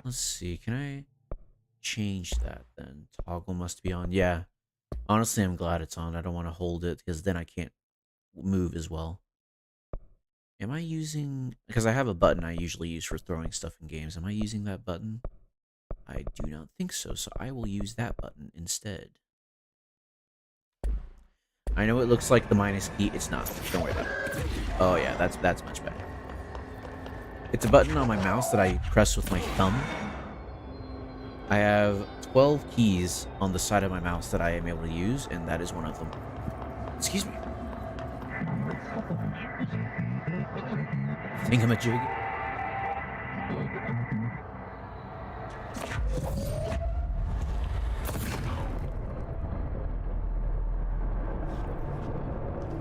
Let's see. Can I change that then? Toggle must be on. Yeah. Honestly, I'm glad it's on. I don't want to hold it because then I can't move as well. Am I using... Because I have a button I usually use for throwing stuff in games. Am I using that button? I do not think so, so I will use that button instead. I know it looks like the minus key. It's not. Don't worry about it. Oh yeah, that's much better. It's a button on my mouse that I press with my thumb. I have 12 keys on the side of my mouse that I am able to use, and that is one of them. Excuse me. Thingamajig.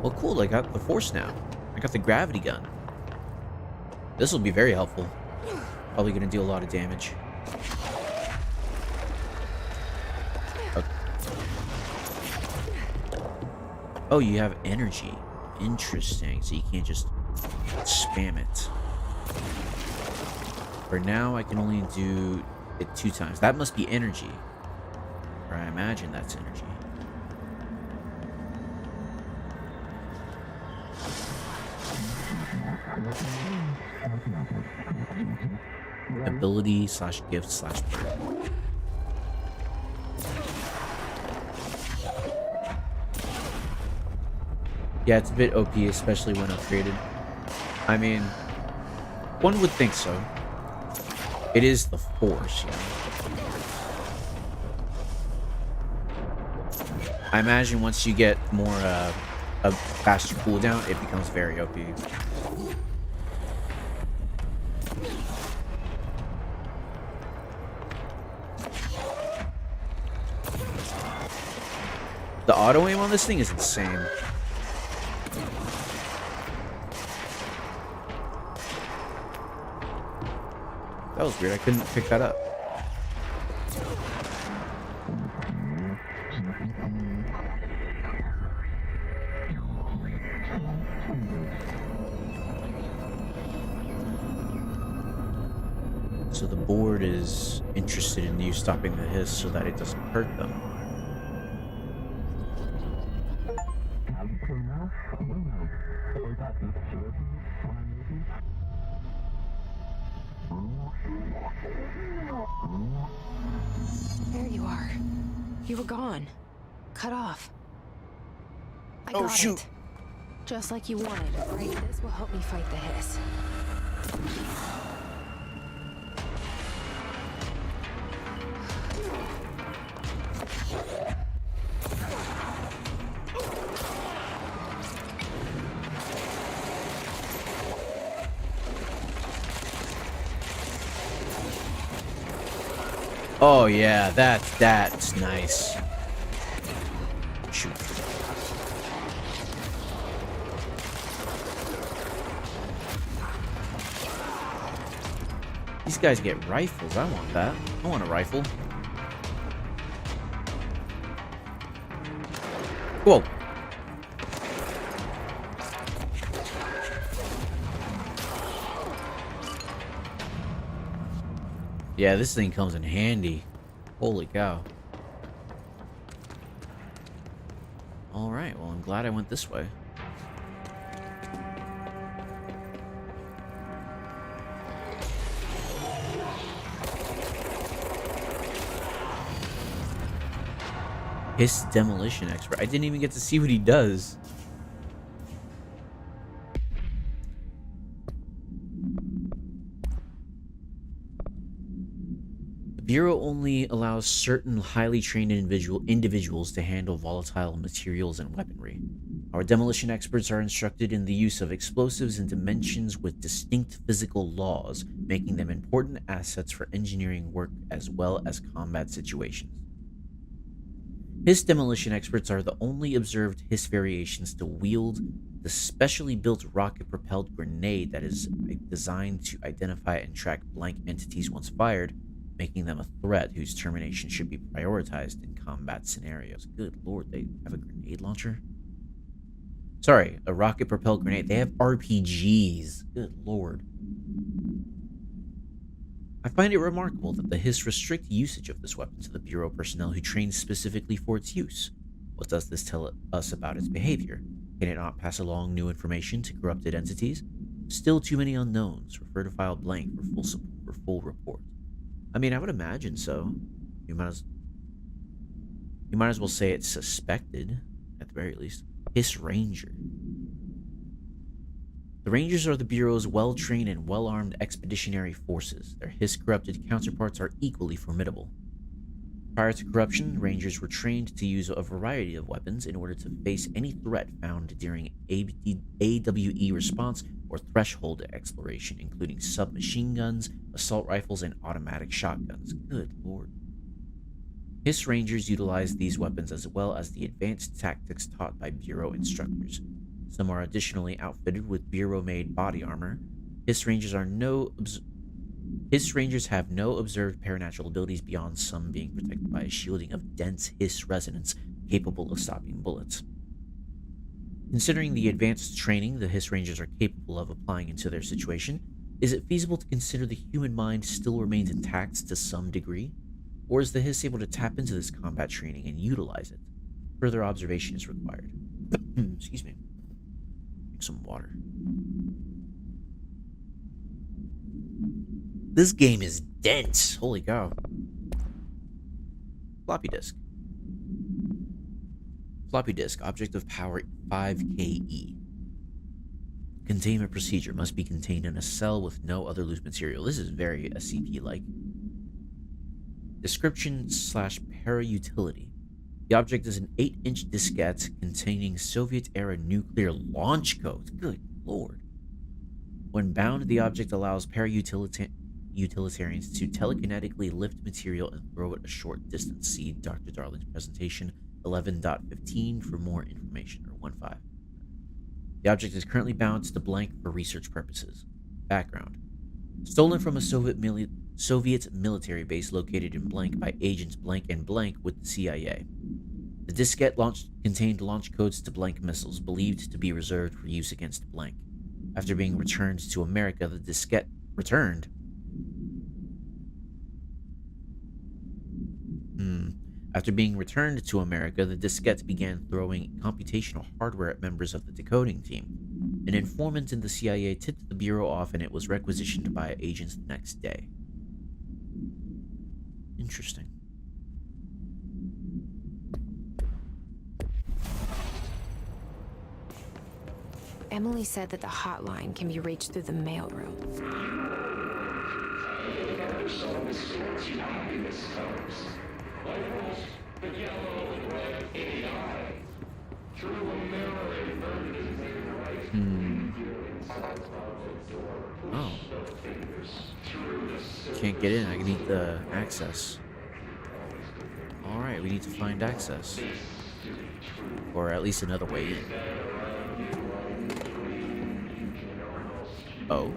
Well, cool. I got the Force now. I got the gravity gun. This will be very helpful. Probably going to deal a lot of damage. Okay. Oh, you have energy. Interesting. So you can't just spam it. For now, I can only do it 2 times. That must be energy. Or I imagine that's energy. Ability /gift/bird. Yeah, it's a bit OP, especially when upgraded. I mean, one would think so. It is the Force, you know? I imagine once you get more, a faster cooldown, it becomes very OP. The auto aim on this thing is insane. That was weird. I couldn't pick that up. So the board is interested in you stopping the hiss so that it doesn't hurt them. There you are. You were gone. Cut off. I Oh, got shoot. it. Just like you wanted, right? This will help me fight the hiss. Oh yeah, that's nice. Shoot. These guys get rifles. I want that. I want a rifle. Whoa. Yeah, this thing comes in handy. Holy cow. Alright, well, I'm glad I went this way. His demolition expert. I didn't even get to see what he does. The Bureau only allows certain highly trained individuals to handle volatile materials and weaponry. Our demolition experts are instructed in the use of explosives in dimensions with distinct physical laws, making them important assets for engineering work as well as combat situations. Hiss demolition experts are the only observed Hiss variations to wield the specially built rocket-propelled grenade that is designed to identify and track blank entities once fired, making them a threat whose termination should be prioritized in combat scenarios. Good lord, they have a grenade launcher? Sorry, a rocket-propelled grenade. They have RPGs. Good lord. I find it remarkable that the Hiss restrict usage of this weapon to the Bureau personnel who train specifically for its use. What does this tell us about its behavior? Can it not pass along new information to corrupted entities? Still too many unknowns. Refer to file blank for full report. I mean, I would imagine so. You might as well say it's suspected, at the very least. Hiss Ranger. The Rangers are the Bureau's well-trained and well-armed expeditionary forces. Their Hiss-corrupted counterparts are equally formidable. Prior to corruption, Rangers were trained to use a variety of weapons in order to face any threat found during AWE response or threshold exploration, including submachine guns, assault rifles, and automatic shotguns. Good lord. Hiss Rangers utilize these weapons as well as the advanced tactics taught by Bureau instructors. Some are additionally outfitted with Bureau-made body armor. Hiss Rangers have no observed paranatural abilities beyond some being protected by a shielding of dense Hiss resonance capable of stopping bullets. Considering the advanced training the Hiss Rangers are capable of applying into their situation, is it feasible to consider the human mind still remains intact to some degree? Or is the Hiss able to tap into this combat training and utilize it? Further observation is required. Excuse me. Drink some water. This game is dense. Holy cow. Floppy disk. Floppy disk, object of power 5KE. Containment procedure must be contained in a cell with no other loose material. This is very SCP-like. Description / para-utility. The object is an 8-inch diskette containing Soviet-era nuclear launch codes. Good lord. When bound, the object allows para-utilitarians to telekinetically lift material and throw it a short distance. See Dr. Darling's presentation 11.15 for more information, or 1.5. The object is currently bound to the blank for research purposes. Background. Stolen from a Soviet military base located in blank by agents blank and blank with the CIA. The diskette contained launch codes to blank missiles, believed to be reserved for use against blank. After being returned to America, the diskette returned. After being returned to America, the diskette began throwing computational hardware at members of the decoding team. An informant in the CIA tipped the bureau off, and it was requisitioned by agents the next day. Interesting. Emily said that the hotline can be reached through the mailroom. Oh. Can't get in. I need the access. Alright, we need to find access. Or at least another way in. Oh.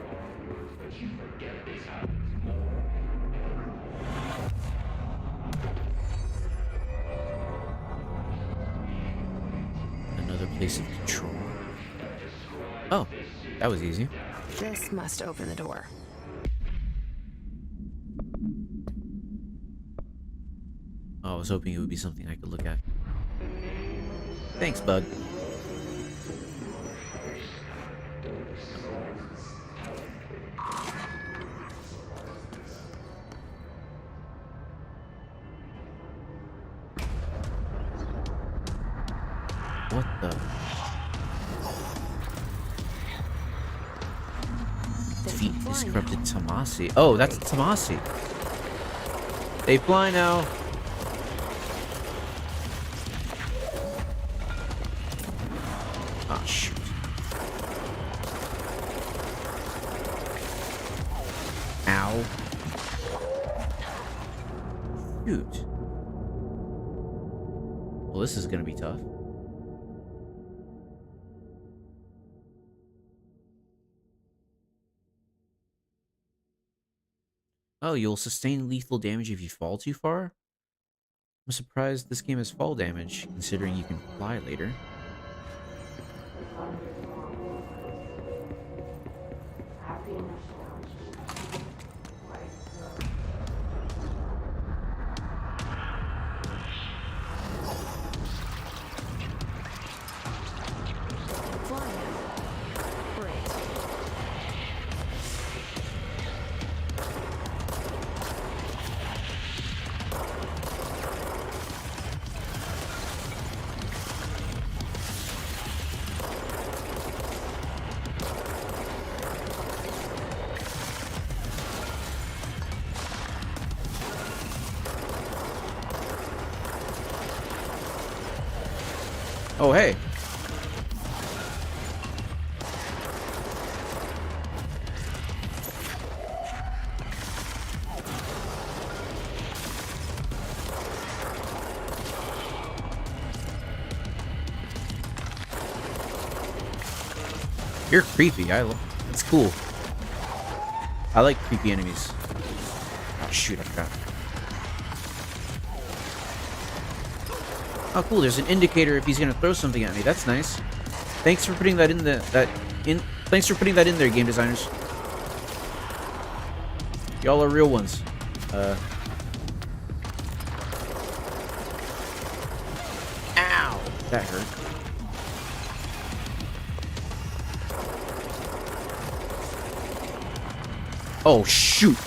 Another place of control. Oh, that was easy. This must open the door. Oh, I was hoping it would be something I could look at. Thanks, bug. What the? Defeat this corrupted Tomasi. Oh, that's Tomasi. They fly now. Ah, shoot. Ow. Shoot. Well, this is gonna be tough. Oh, you'll sustain lethal damage if you fall too far? I'm surprised this game has fall damage, considering you can fly later. Oh, hey. You're creepy. It's cool. I like creepy enemies. Oh, shoot, I forgot. Oh, cool. There's an indicator if he's gonna throw something at me. That's nice. Thanks for putting that in Thanks for putting that in there, game designers. Y'all are real ones. Ow! That hurt. Oh, shoot!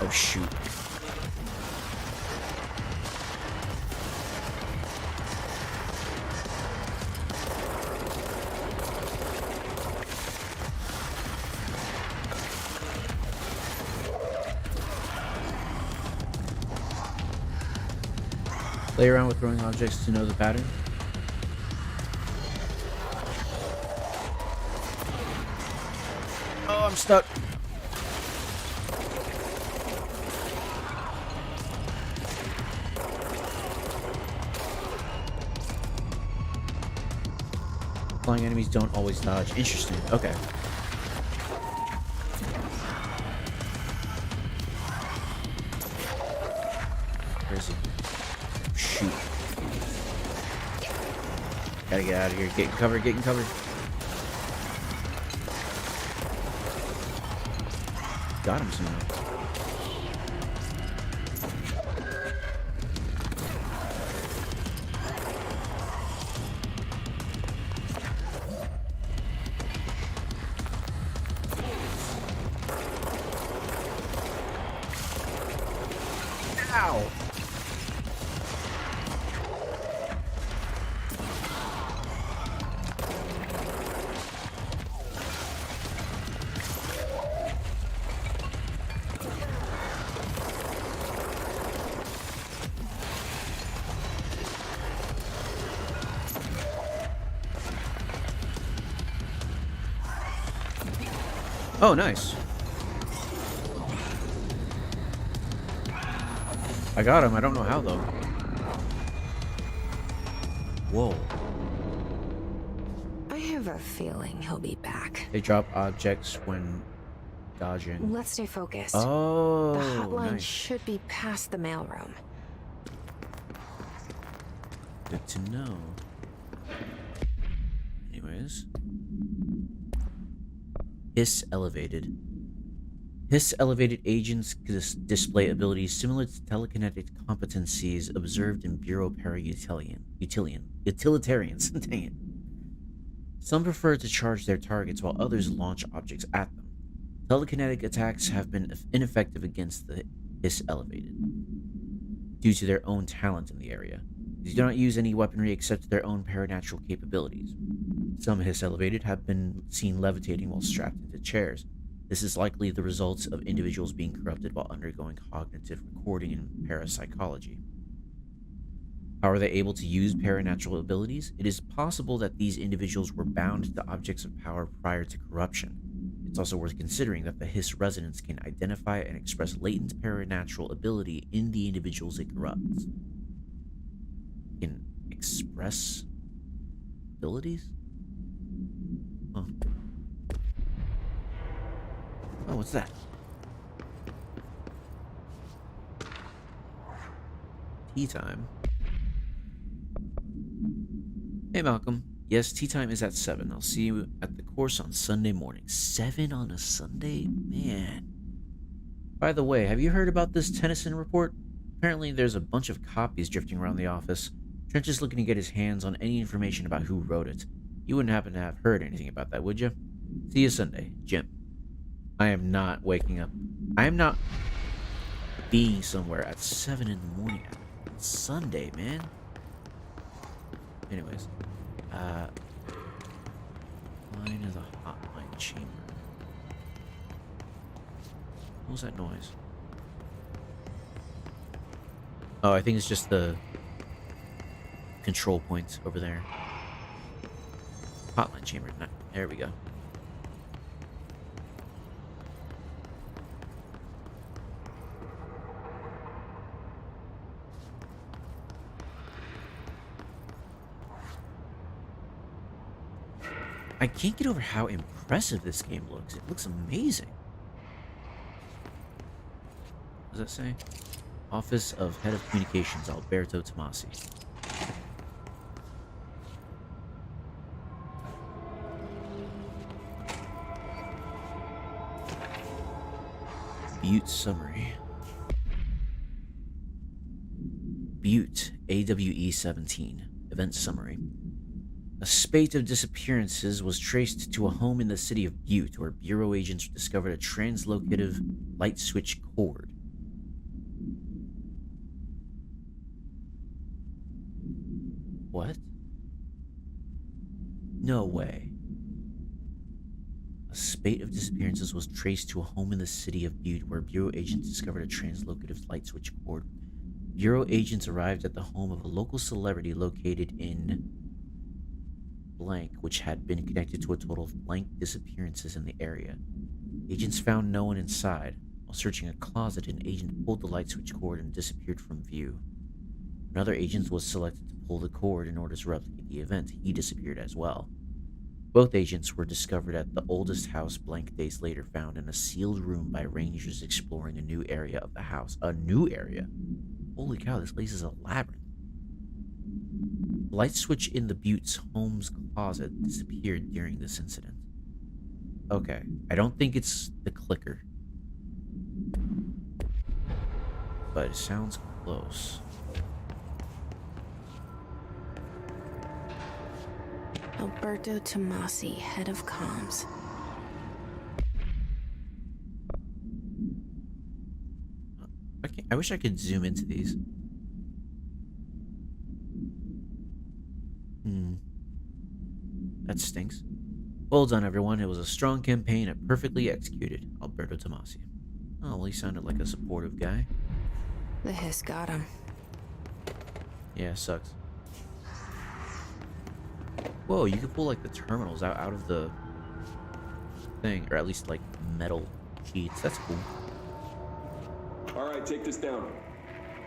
Oh, shoot. Play around with throwing objects to know the pattern. Oh, I'm stuck. Flying enemies don't always dodge. Interesting. Okay. Where is he? Shoot. Gotta get out of here. Get in cover. Get in cover. Got him somehow. Ow! Oh, nice. I got him. I don't know how, though. Whoa. I have a feeling he'll be back. They drop objects when dodging. Let's stay focused. Oh, the hotline nice. should be past the mailroom. Good to know. Anyways. Hiss elevated. Hiss elevated agents display abilities similar to telekinetic competencies observed in Bureau utilitarians. Dang it. Some prefer to charge their targets while others launch objects at them. Telekinetic attacks have been ineffective against the Hiss elevated due to their own talent in the area. They do not use any weaponry except their own paranatural capabilities. Some Hiss elevated have been seen levitating while strapped into chairs. This is likely the result of individuals being corrupted while undergoing cognitive recording and parapsychology. How are they able to use paranatural abilities? It is possible that these individuals were bound to objects of power prior to corruption. It's also worth considering that the Hiss resonance can identify and express latent paranatural ability in the individuals it corrupts. Can express abilities? Oh. Oh, what's that? Tea time. Hey, Malcolm. Yes, tea time is at 7. I'll see you at the course on Sunday morning. 7 on a Sunday? Man. By the way, have you heard about this Tennyson report? Apparently there's a bunch of copies drifting around the office. Trench is looking to get his hands on any information about who wrote it. You wouldn't happen to have heard anything about that, would you? See you Sunday, Jim. I am not waking up. I am not being somewhere at 7 in the morning on Sunday, man. Anyways, line is a hotline chamber. What was that noise? Oh, I think it's just the control points over there. Hotline chamber. There we go. I can't get over how impressive this game looks. It looks amazing. What does that say? Office of Head of Communications, Alberto Tomasi. Butte summary. Butte, AWE 17. Event summary. A spate of disappearances was traced to a home in the city of Butte, where Bureau agents discovered a translocative light switch cord. No way. A spate of disappearances was traced to a home in the city of Butte where Bureau agents discovered a translocative light switch cord. Bureau agents arrived at the home of a local celebrity located in blank, which had been connected to a total of blank disappearances in the area. Agents found no one inside. While searching a closet, an agent pulled the light switch cord and disappeared from view. Another agent was selected to pull the cord in order to replicate the event. He disappeared as well. Both agents were discovered at the oldest house blank days later, found in a sealed room by rangers exploring a new area of the house. A new area? Holy cow, this place is a labyrinth. The light switch in the Butte's home's closet disappeared during this incident. Okay, I don't think it's the clicker, but it sounds close. Alberto Tomasi, head of comms. I wish I could zoom into these. That stinks. Well done, everyone. It was a strong campaign and perfectly executed. Alberto Tomasi. Oh, well, he sounded like a supportive guy. The hiss got him. Yeah, sucks. Whoa, you could pull, like, the terminals out of the thing. Or at least, like, metal sheets. That's cool. Alright, take this down.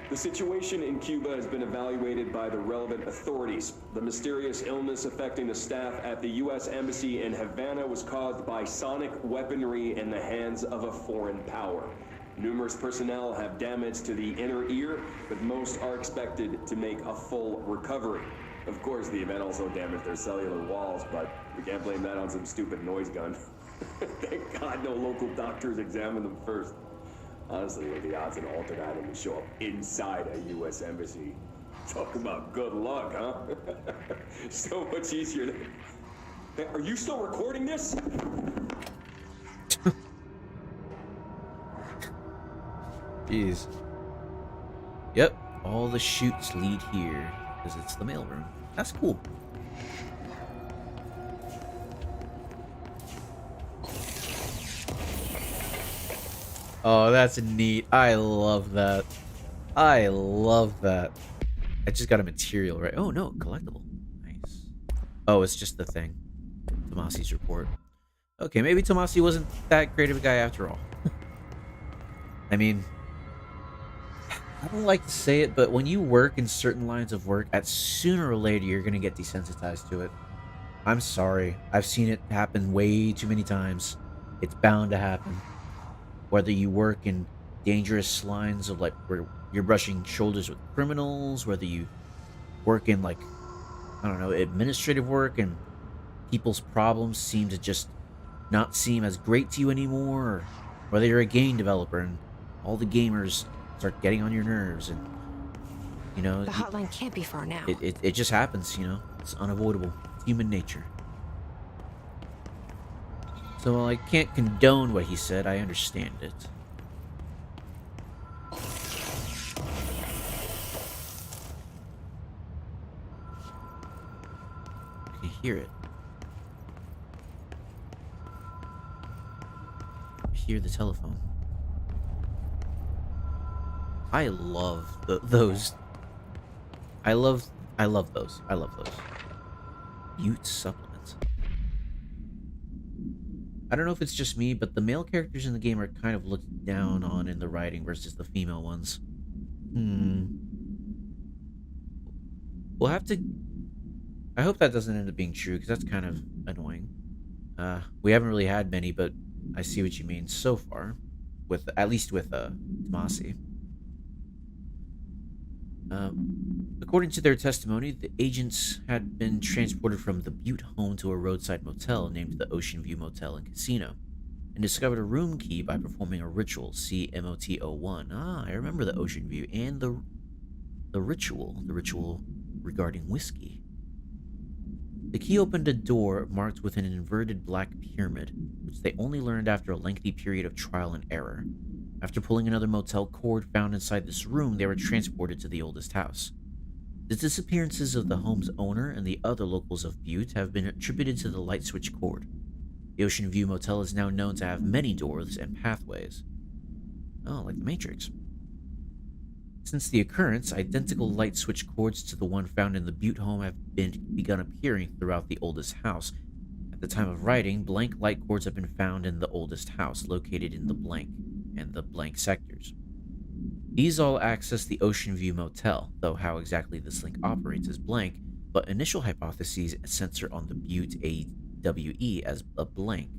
The situation in Cuba has been evaluated by the relevant authorities. The mysterious illness affecting the staff at the U.S. Embassy in Havana was caused by sonic weaponry in the hands of a foreign power. Numerous personnel have damage to the inner ear, but most are expected to make a full recovery. Of course, the event also damaged their cellular walls, but we can't blame that on some stupid noise gun. Thank God no local doctors examined them first. Honestly, what are the odds an altered item would show up inside a U.S. embassy? Talk about good luck, huh? So much easier to... Hey, are you still recording this? Jeez. Yep, all the chutes lead here, because it's the mailroom. That's cool. Oh, that's neat. I love that. I love that. I just got a material, right? Oh, no, collectible. Nice. Oh, it's just the thing. Tomasi's report. Okay, maybe Tomasi wasn't that great of a guy after all. I mean, I don't like to say it, but when you work in certain lines of work, at sooner or later, you're going to get desensitized to it. I'm sorry. I've seen it happen way too many times. It's bound to happen. Whether you work in dangerous lines of, like, where you're brushing shoulders with criminals, whether you work in, like, I don't know, administrative work and people's problems seem to just not seem as great to you anymore, or whether you're a game developer and all the gamers start getting on your nerves, and, you know, The hotline can't be far now. it just happens, you know. It's unavoidable. It's human nature. So while I can't condone what he said, I understand it. I can hear it. I hear the telephone. I love those. I love those. I love those. Butte supplements. I don't know if it's just me, but the male characters in the game are kind of looked down on in the writing versus the female ones. We'll have to... I hope that doesn't end up being true, because that's kind of annoying. We haven't really had many, but I see what you mean so far. At least with Tomasi. According to their testimony, the agents had been transported from the Butte home to a roadside motel named the Ocean View Motel and Casino, and discovered a room key by performing a ritual, see MOT-01. I remember the Ocean View and the ritual regarding whiskey. The key opened a door marked with an inverted black pyramid, which they only learned after a lengthy period of trial and error. After pulling another motel cord found inside this room, they were transported to the oldest house. The disappearances of the home's owner and the other locals of Butte have been attributed to the light switch cord. The Ocean View Motel is now known to have many doors and pathways. Oh, like the Matrix. Since the occurrence, identical light switch cords to the one found in the Butte home have begun appearing throughout the oldest house. At the time of writing, blank light cords have been found in the oldest house, located in the blank and the blank sectors. These all access the Ocean View Motel, though how exactly this link operates is blank, but initial hypotheses center on the Butte AWE as a blank.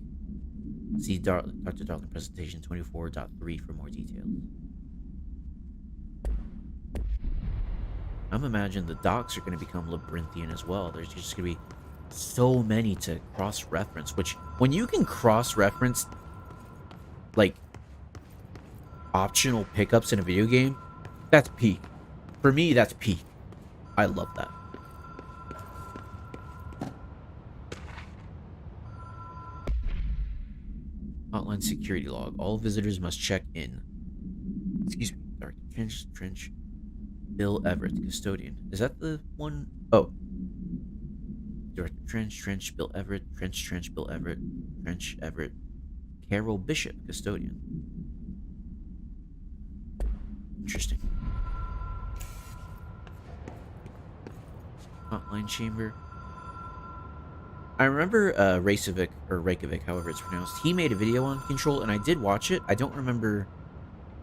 See Dr. Darling presentation 24.3 for more details. I'm imagining the docks are going to become labyrinthian as well. There's just going to be so many to cross-reference, which when you can cross-reference like optional pickups in a video game, that's peak. For me, that's peak. I love that. Hotline security log. All visitors must check in. Excuse me. Director Trench. Bill Everett, custodian. Is that the one? Oh. Director Trench, Bill Everett, Trench, Bill Everett, Trench, Everett. Carol Bishop, custodian. Interesting. Hotline chamber. I remember Reykjavik, or Reykjavik, however it's pronounced. He made a video on Control, and I did watch it. I don't remember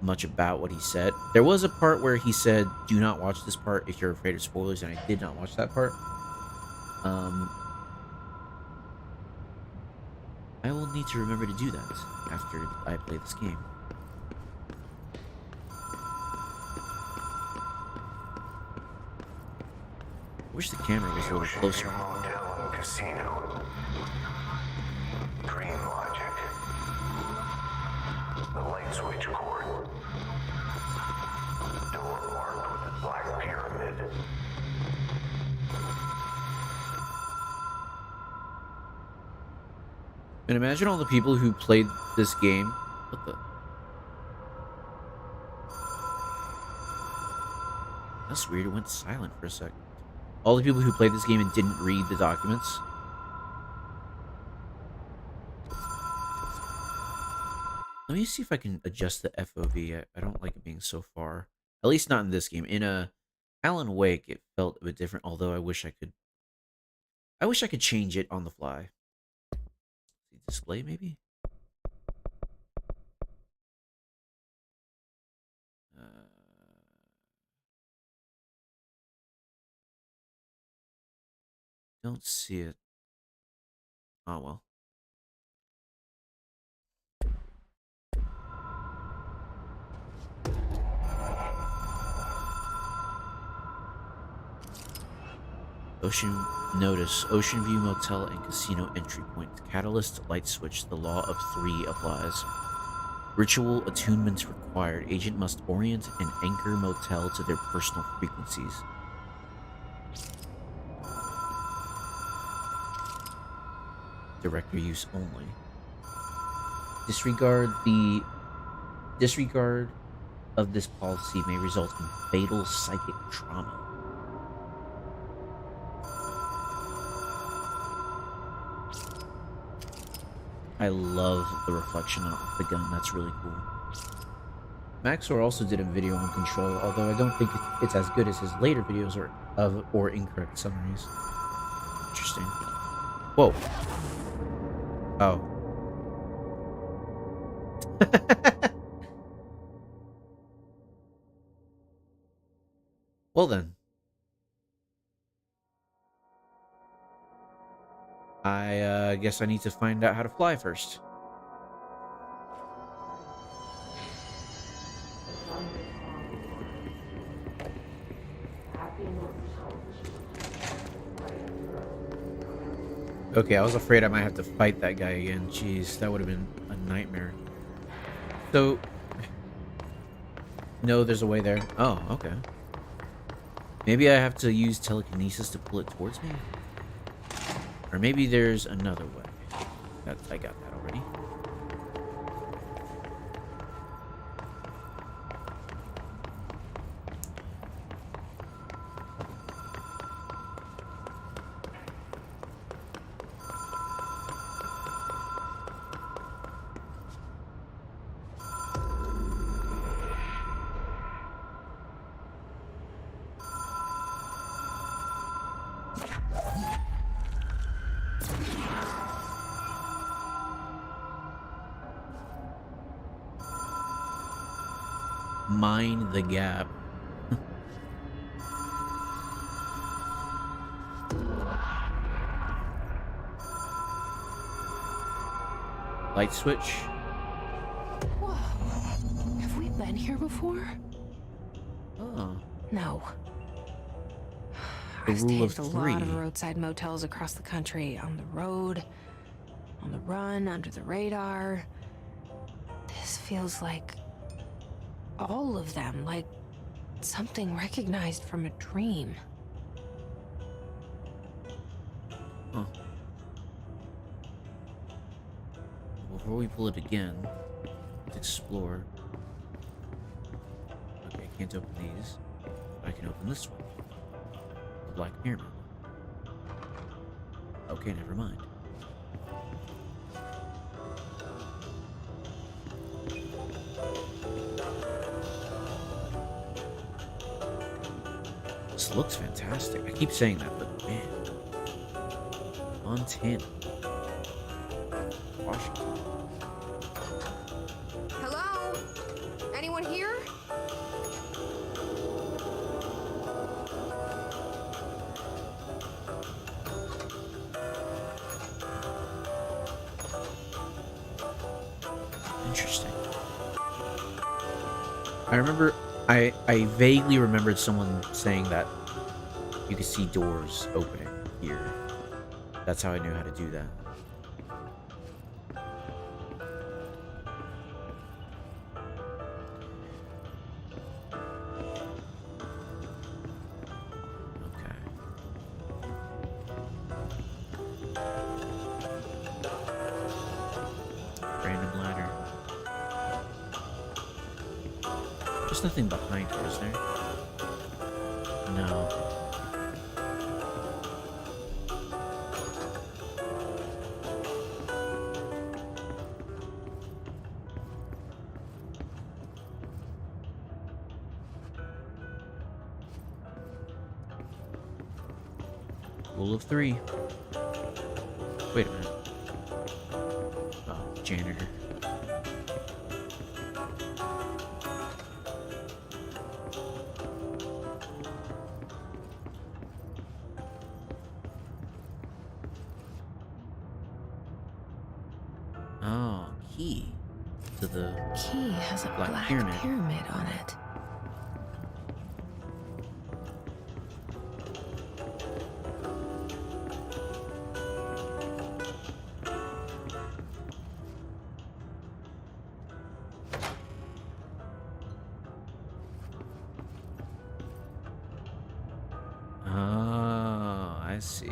much about what he said. There was a part where he said, do not watch this part if you're afraid of spoilers, and I did not watch that part. I will need to remember to do that after I play this game. I wish the camera was a little closer. Motel and casino. Dream logic. The light switch cord. Door marked with a black pyramid. And imagine all the people who played this game. What the? That's weird. It went silent for a sec. All the people who played this game and didn't read the documents. Let me see if I can adjust the FOV. I don't like it being so far. At least not in this game. In Alan Wake, it felt a bit different. Although I wish I could. I wish I could change it on the fly. Display maybe. Don't see it. Oh well. Ocean View Motel and Casino entry point. Catalyst light switch. The law of 3 applies. Ritual attunements required. Agent must orient and anchor motel to their personal frequencies. Director use only. Disregard of this policy may result in fatal psychic trauma. I love the reflection of the gun. That's really cool. Maxor also did a video on Control, although I don't think it's as good as his later videos or incorrect summaries. Interesting. Whoa. Oh. Well then. I guess I need to find out how to fly first. Okay, I was afraid I might have to fight that guy again. Jeez, that would have been a nightmare. So... No, there's a way there. Oh, okay. Maybe I have to use telekinesis to pull it towards me? Or maybe there's another way. I got that already. Mine the gap. Light switch. Whoa. Have we been here before? Oh. No. The I've rule of stayed at a three. lot of roadside motels across the country, on the road, on the run, under the radar. This feels like all of them, like something recognized from a dream. Huh. Before we pull it again, let's explore. Okay, I can't open these. I can open this one. The Black Pyramid. Okay, never mind. This looks fantastic. I keep saying that, but man. Montana. Washington. Hello? Anyone here? Interesting. I remember, I vaguely remembered someone saying that you could see doors opening here. That's how I knew how to do that. Okay. Random ladder. There's nothing behind her, is there? No. Rule of three. Wait a minute. Oh, janitor. Oh, key to the Key has a Black black Pyramid. pyramid on it. Oh, I see.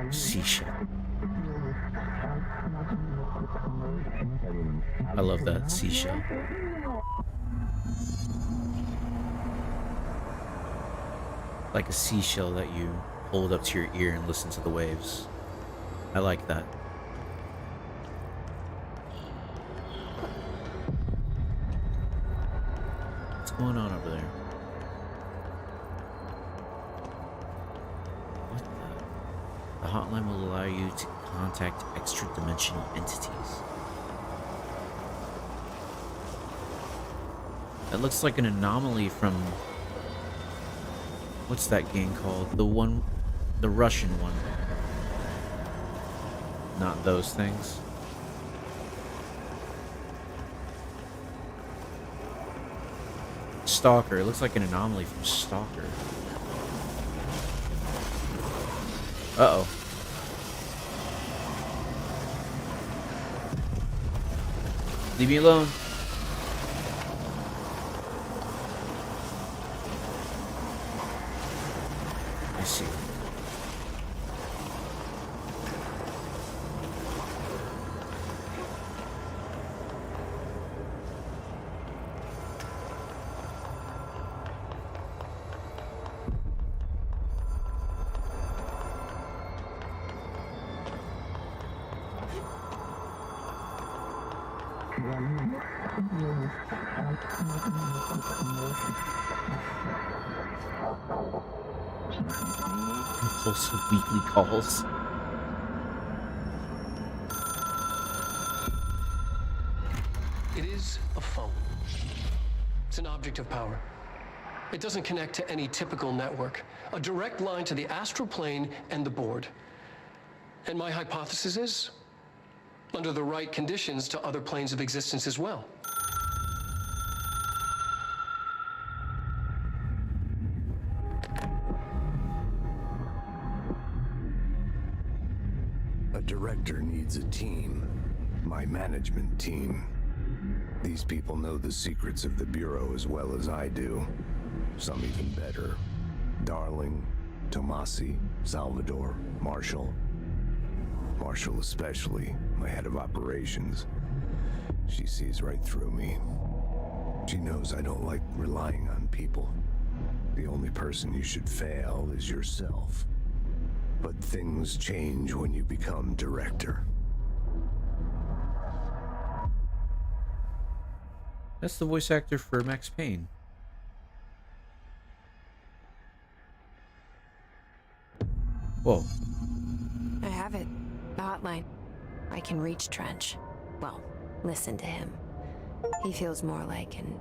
Seashell. I love that seashell. Like a seashell that you hold up to your ear and listen to the waves. I like that. What's going on over there? What the? The hotline will allow you to contact extra-dimensional entities. That looks like an anomaly from... What's that game called? The Russian one. Not those things. Stalker. It looks like an anomaly from Stalker. Uh-oh. Leave me alone. Impulsive weekly calls. It is a phone. It's an object of power. It doesn't connect to any typical network. A direct line to the astral plane and the board. And my hypothesis is, under the right conditions, to other planes of existence as well. A director needs a team. My management team. These people know the secrets of the Bureau as well as I do. Some even better. Darling, Tomasi, Salvador, Marshall. Marshall especially, my head of operations. She sees right through me. She knows I don't like relying on people. The only person you should fail is yourself. But things change when you become director. That's the voice actor for Max Payne. Whoa. I have it. The hotline. I can reach Trench. Well, listen to him. He feels more like an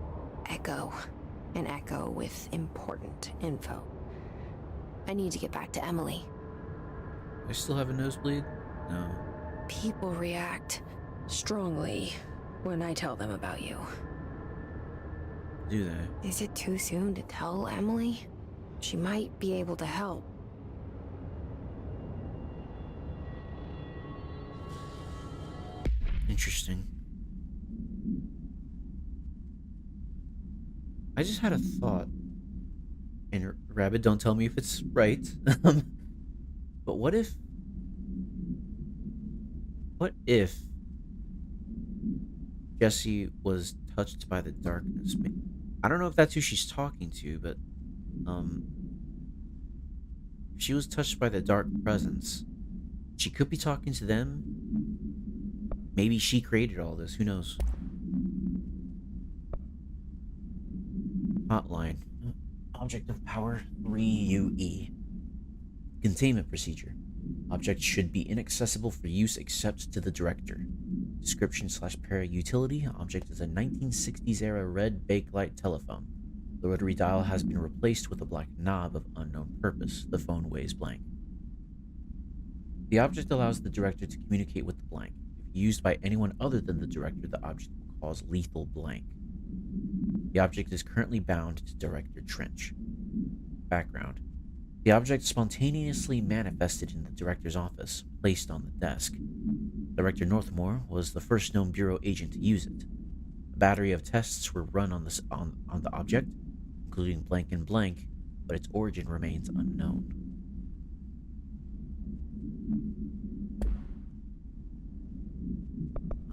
echo. An echo with important info. I need to get back to Emily. I still have a nosebleed? No. People react strongly when I tell them about you. Do they? Is it too soon to tell Emily? She might be able to help. Interesting. I just had a thought. And Rabbit, don't tell me if it's right. But what if Jessie was touched by the darkness? I don't know if that's who she's talking to, but if she was touched by the dark presence, she could be talking to them. Maybe she created all this, who knows? Hotline. Object of power 3UE. Containment procedure. Object should be inaccessible for use except to the director. Description / para utility. Object is a 1960s era red bakelite telephone. The rotary dial has been replaced with a black knob of unknown purpose. The phone weighs blank. The object allows the director to communicate with the blank. If used by anyone other than the director, the object will cause lethal blank. The object is currently bound to Director Trench. Background. The object spontaneously manifested in the director's office, placed on the desk. Director Northmore was the first known Bureau agent to use it. A battery of tests were run on the object, including blank and blank, but its origin remains unknown.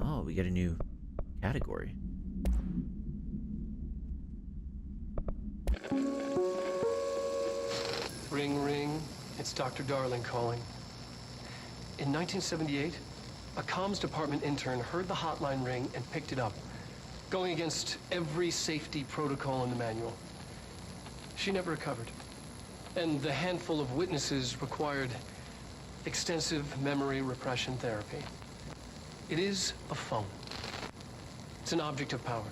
Oh, we get a new category. Ring, ring. It's Dr. Darling calling. In 1978, a comms department intern heard the hotline ring and picked it up, going against every safety protocol in the manual. She never recovered. And the handful of witnesses required extensive memory repression therapy. It is a phone. It's an object of power.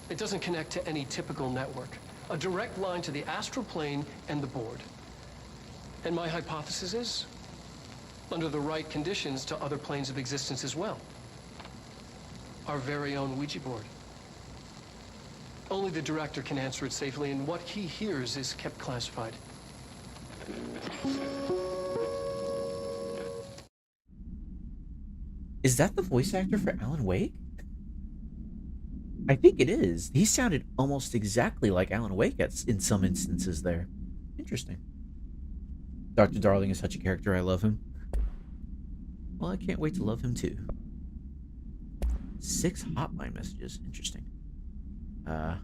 It doesn't connect to any typical network. A direct line to the astral plane and the board. And my hypothesis is, under the right conditions, to other planes of existence as well. Our very own Ouija board. Only the director can answer it safely, and what he hears is kept classified. Is that the voice actor for Alan Wake? I think it is. He sounded almost exactly like Alan Wake in some instances there. Interesting. Dr. Darling is such a character. I love him. Well, I can't wait to love him too. 6 hotline messages. Interesting. I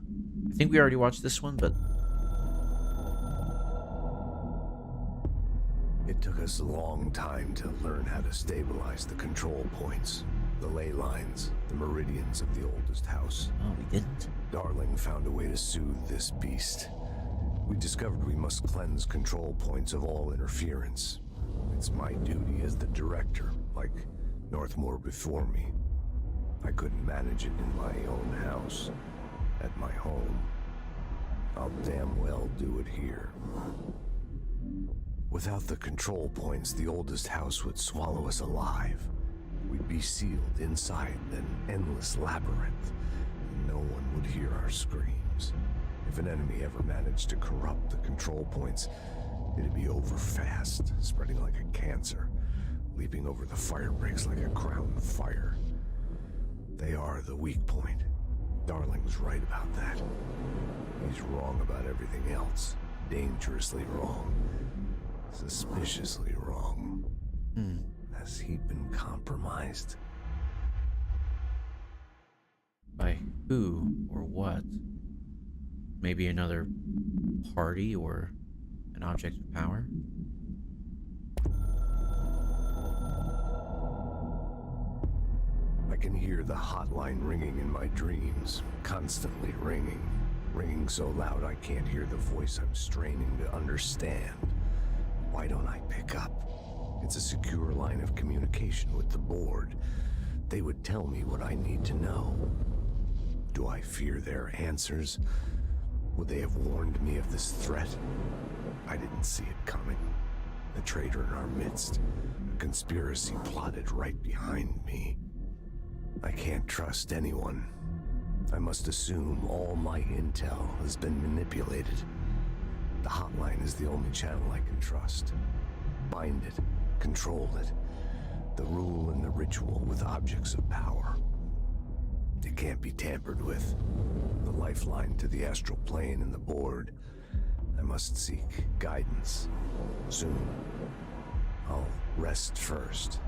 think we already watched this one, but... It took us a long time to learn how to stabilize the control points. The ley lines, the meridians of the oldest house. Oh, we didn't. Darling found a way to soothe this beast. We discovered we must cleanse control points of all interference. It's my duty as the director, like Northmore before me. I couldn't manage it in my own house, at my home. I'll damn well do it here. Without the control points, the oldest house would swallow us alive. We'd be sealed inside an endless labyrinth, and no one would hear our screams. If an enemy ever managed to corrupt the control points, it'd be over fast, spreading like a cancer, leaping over the fire breaks like a crown of fire. They are the weak point. Darling's right about that. He's wrong about everything else. Dangerously wrong. Suspiciously wrong. Has he been compromised? By who or what? Maybe another party or an object of power? I can hear the hotline ringing in my dreams, constantly ringing. Ringing so loud I can't hear the voice I'm straining to understand. Why don't I pick up? It's a secure line of communication with the board. They would tell me what I need to know. Do I fear their answers? Would they have warned me of this threat? I didn't see it coming. A traitor in our midst. A conspiracy plotted right behind me. I can't trust anyone. I must assume all my intel has been manipulated. The hotline is the only channel I can trust. Bind it, control it. The rule and the ritual with objects of power. It can't be tampered with. The lifeline to the astral plane and the board. I must seek guidance. Soon. I'll rest first.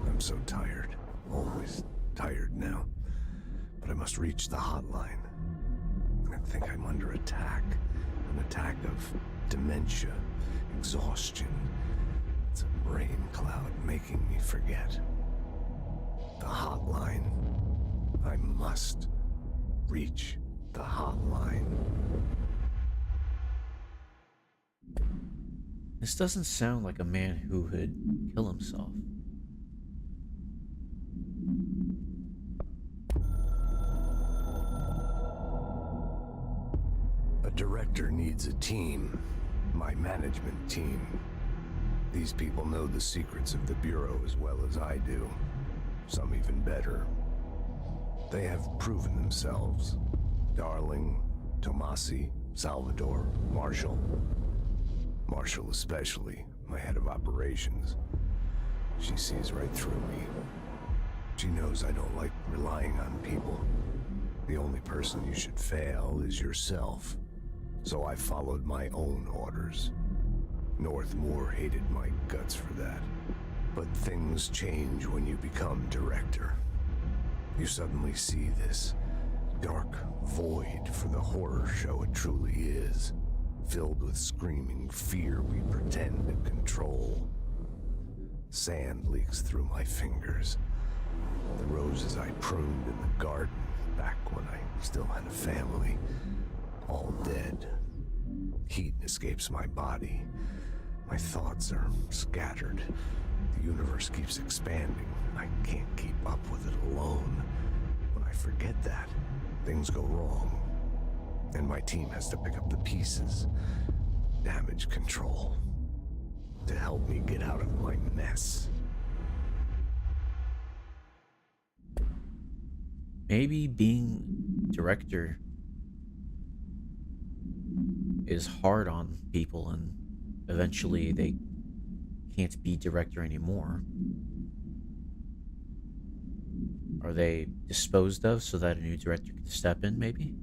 I'm so tired. Always tired now. But I must reach the hotline. I think I'm under attack. An attack of dementia, exhaustion. It's a brain cloud making me forget. The hotline. I must reach the hotline. This doesn't sound like a man who would kill himself. A director needs a team. My management team. These people know the secrets of the Bureau as well as I do. Some even better. They have proven themselves. Darling, Tomasi, Salvador, Marshall. Marshall especially, my head of operations. She sees right through me. She knows I don't like relying on people. The only person you should fail is yourself. So I followed my own orders. Northmore hated my guts for that. But things change when you become director. You suddenly see this dark void for the horror show it truly is, filled with screaming fear we pretend to control. Sand leaks through my fingers. The roses I pruned in the garden back when I still had a family, all dead. Heat escapes my body. My thoughts are scattered. The universe keeps expanding. I can't keep up with it alone. When I forget that, things go wrong. And my team has to pick up the pieces. Damage control. To help me get out of my mess. Maybe being director is hard on people and eventually they can't be director anymore. Are they disposed of so that a new director can step in, maybe?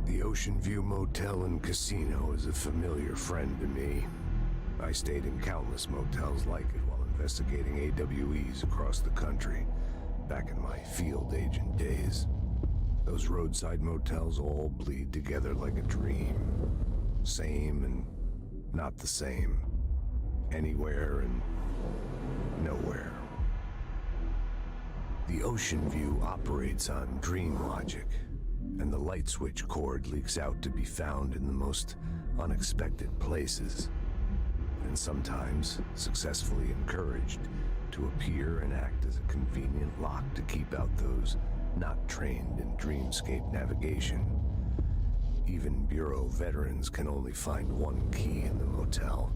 The Ocean View Motel and Casino is a familiar friend to me. I stayed in countless motels like it while investigating AWEs across the country, back in my field agent days. Those roadside motels all bleed together like a dream. Same and not the same. anywhere and nowhere. The Ocean View operates on dream logic, and the light switch cord leaks out to be found in the most unexpected places, and sometimes successfully encouraged to appear and act as a convenient lock to keep out those not trained in dreamscape navigation. Even Bureau veterans can only find one key in the motel.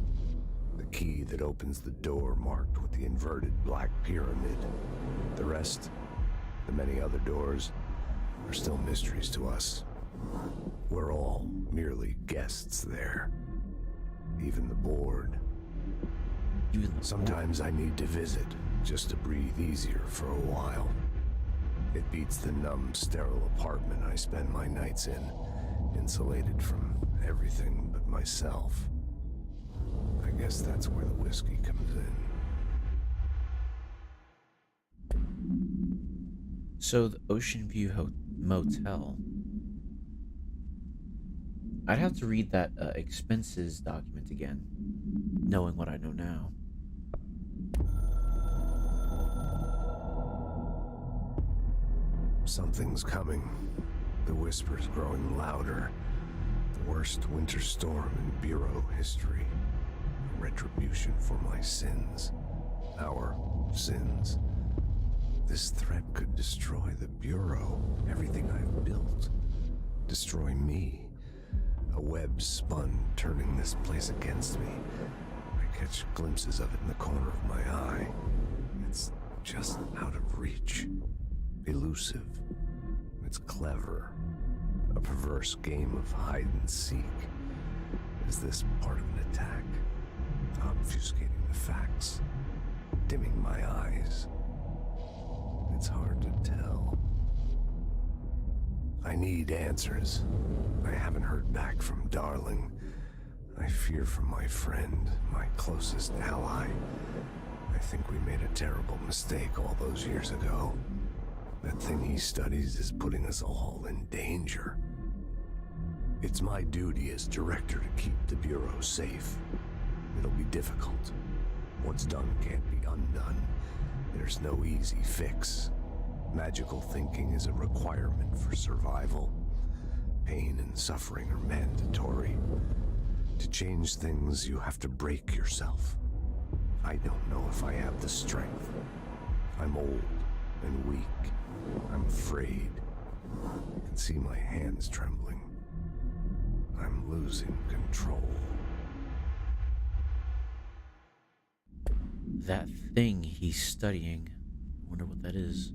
The key that opens the door marked with the inverted black pyramid. The rest, the many other doors, are still mysteries to us. We're all merely guests there. Even the board. Sometimes I need to visit, just to breathe easier for a while. It beats the numb, sterile apartment I spend my nights in, insulated from everything but myself. I guess that's where the whiskey comes in. So the Ocean View Motel. I'd have to read that expenses document again, knowing what I know now. Something's coming. The whispers growing louder. The worst winter storm in Bureau history. Retribution for my sins. Our sins. This threat could destroy the Bureau, everything I've built. Destroy me. A web spun, turning this place against me. I catch glimpses of it in the corner of my eye. It's just out of reach. Elusive. It's clever. A perverse game of hide and seek. Is this part of an attack? Obfuscating the facts. Dimming my eyes. It's hard to tell. I need answers. I haven't heard back from Darling. I fear for my friend, my closest ally. I think we made a terrible mistake all those years ago. That thing he studies is putting us all in danger. It's my duty as director to keep the Bureau safe. It'll be difficult. What's done can't be undone. There's no easy fix. Magical thinking is a requirement for survival. Pain and suffering are mandatory. To change things, you have to break yourself. I don't know if I have the strength. I'm old and weak. I'm afraid. I can see my hands trembling. I'm losing control. That thing he's studying. I wonder what that is.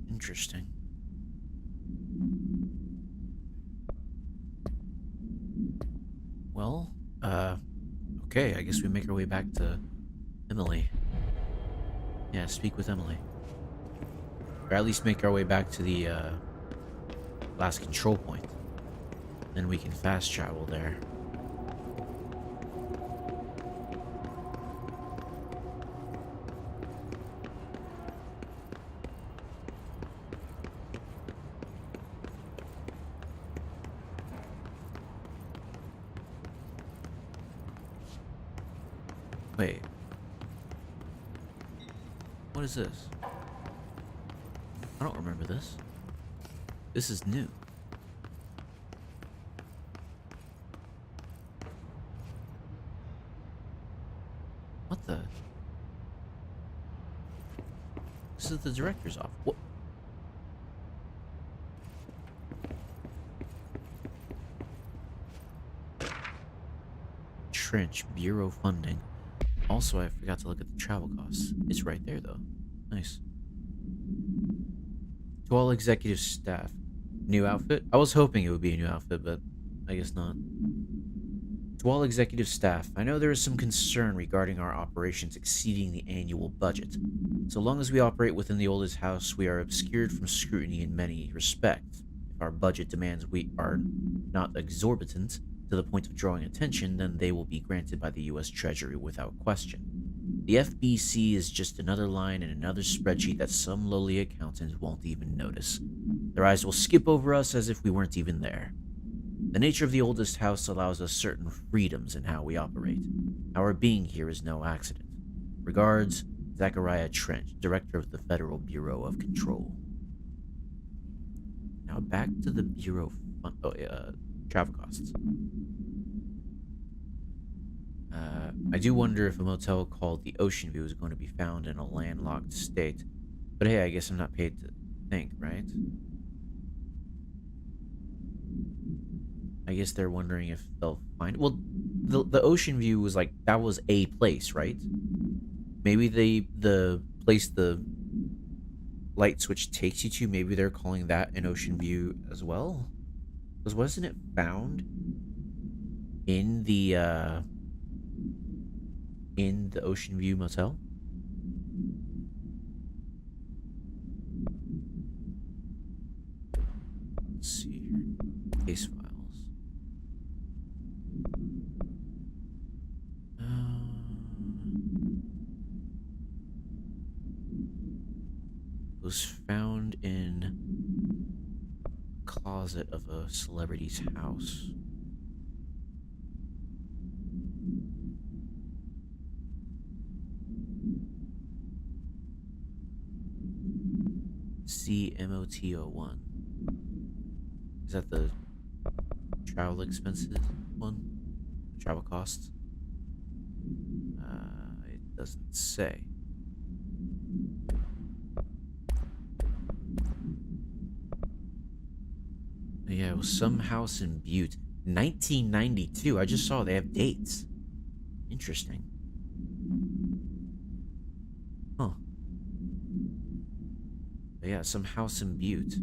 Interesting. Well, okay, I guess we make our way back to Emily. Yeah, speak with Emily. Or at least make our way back to the last control point. Then we can fast travel there. Wait. What is this? I don't remember this. This is new. What the? This is the director's office. What? Trench Bureau funding. Also, I forgot to look at the travel costs. It's right there, though. Nice. To all executive staff. New outfit? I was hoping it would be a new outfit, but I guess not. To all executive staff, I know there is some concern regarding our operations exceeding the annual budget. So long as we operate within the oldest house, we are obscured from scrutiny in many respects. If our budget demands we are not exorbitant to the point of drawing attention, then they will be granted by the US Treasury without question. The FBC is just another line in another spreadsheet that some lowly accountant won't even notice. Their eyes will skip over us as if we weren't even there. The nature of the oldest house allows us certain freedoms in how we operate. Our being here is no accident. Regards, Zachariah Trench, Director of the Federal Bureau of Control. Now back to the Bureau travel costs. I do wonder if a motel called the Ocean View is going to be found in a landlocked state. But hey, I guess I'm not paid to think, right? I guess they're wondering if they'll find... Well, the Ocean View was like... That was a place, right? Maybe the place the light switch takes you to, maybe they're calling that an Ocean View as well? Because wasn't it found in the Ocean View Motel? Let's see here. Case files. Was found in a closet of a celebrity's house. CMOT01. Is that the travel expenses one? Travel costs? It doesn't say. Yeah, it was some house in Butte. 1992. I just saw they have dates. Interesting. Huh. But yeah, some house in Butte.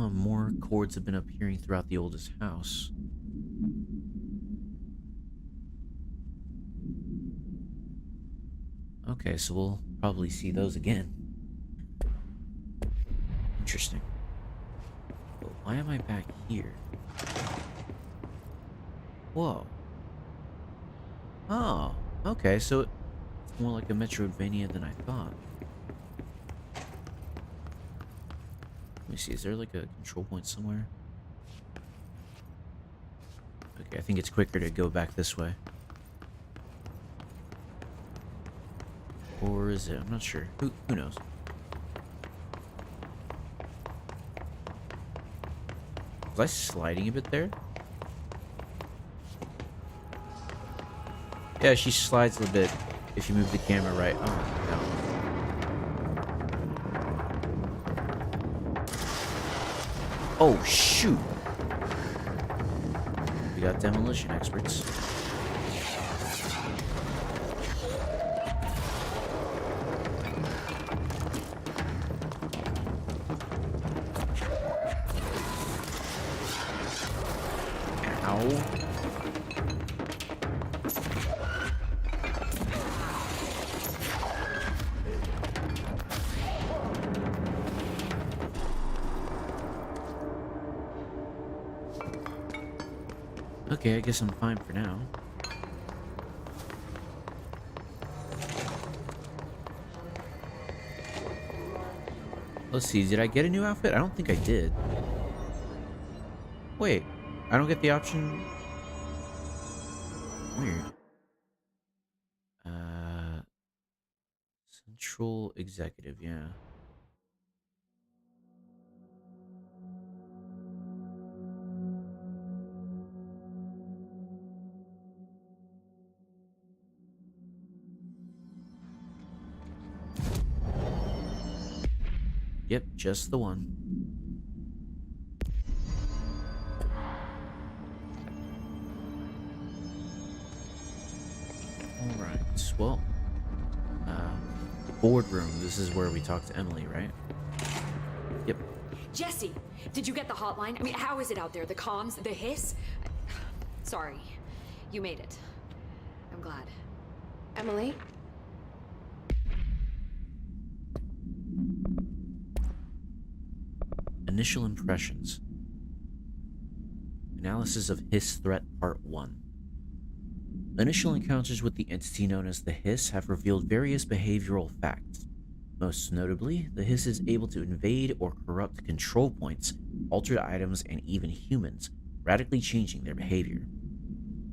More chords have been appearing throughout the oldest house. Okay, so we'll probably see those again. Interesting. But why am I back here? Whoa. Oh, okay, so it's more like a Metroidvania than I thought. Let me see, is there like a control point somewhere? Okay, I think it's quicker to go back this way. Or is it? I'm not sure. Who knows? Was I sliding a bit there? Yeah, she slides a little bit if you move the camera right. Oh, no. Oh, shoot. We got demolition experts. Ow. Okay, I guess I'm fine for now. Let's see, did I get a new outfit? I don't think I did. Wait, I don't get the option? Weird. Central Executive, yeah. Yep, just the one. Alright, well, boardroom. This is where we talk to Emily, right? Yep. Jesse, did you get the hotline? I mean, how is it out there? The comms, the hiss? Sorry, you made it. I'm glad. Emily? Initial impressions. Analysis of Hiss Threat Part 1. Initial encounters with the entity known as the Hiss have revealed various behavioral facts. Most notably, the Hiss is able to invade or corrupt control points, altered items, and even humans, radically changing their behavior.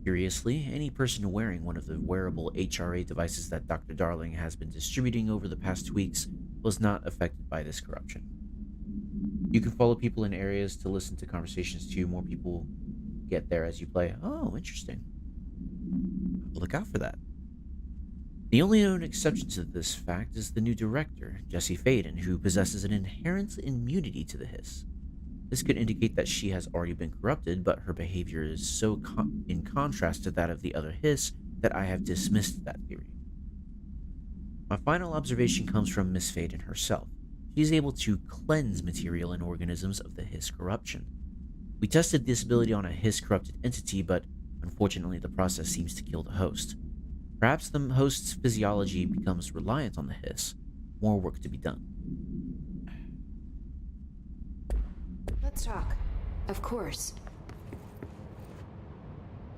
Curiously, any person wearing one of the wearable HRA devices that Dr. Darling has been distributing over the past 2 weeks was not affected by this corruption. You can follow people in areas to listen to conversations too. More people get there as you play. Oh, interesting. Look out for that. The only known exception to this fact is the new director, Jesse Faden, who possesses an inherent immunity to the Hiss. This could indicate that she has already been corrupted, but her behavior is so in contrast to that of the other Hiss that I have dismissed that theory. My final observation comes from Miss Faden herself. She is able to cleanse material and organisms of the Hiss corruption. We tested this ability on a Hiss corrupted entity, but unfortunately the process seems to kill the host. Perhaps the host's physiology becomes reliant on the Hiss. More work to be done. Let's talk. Of course.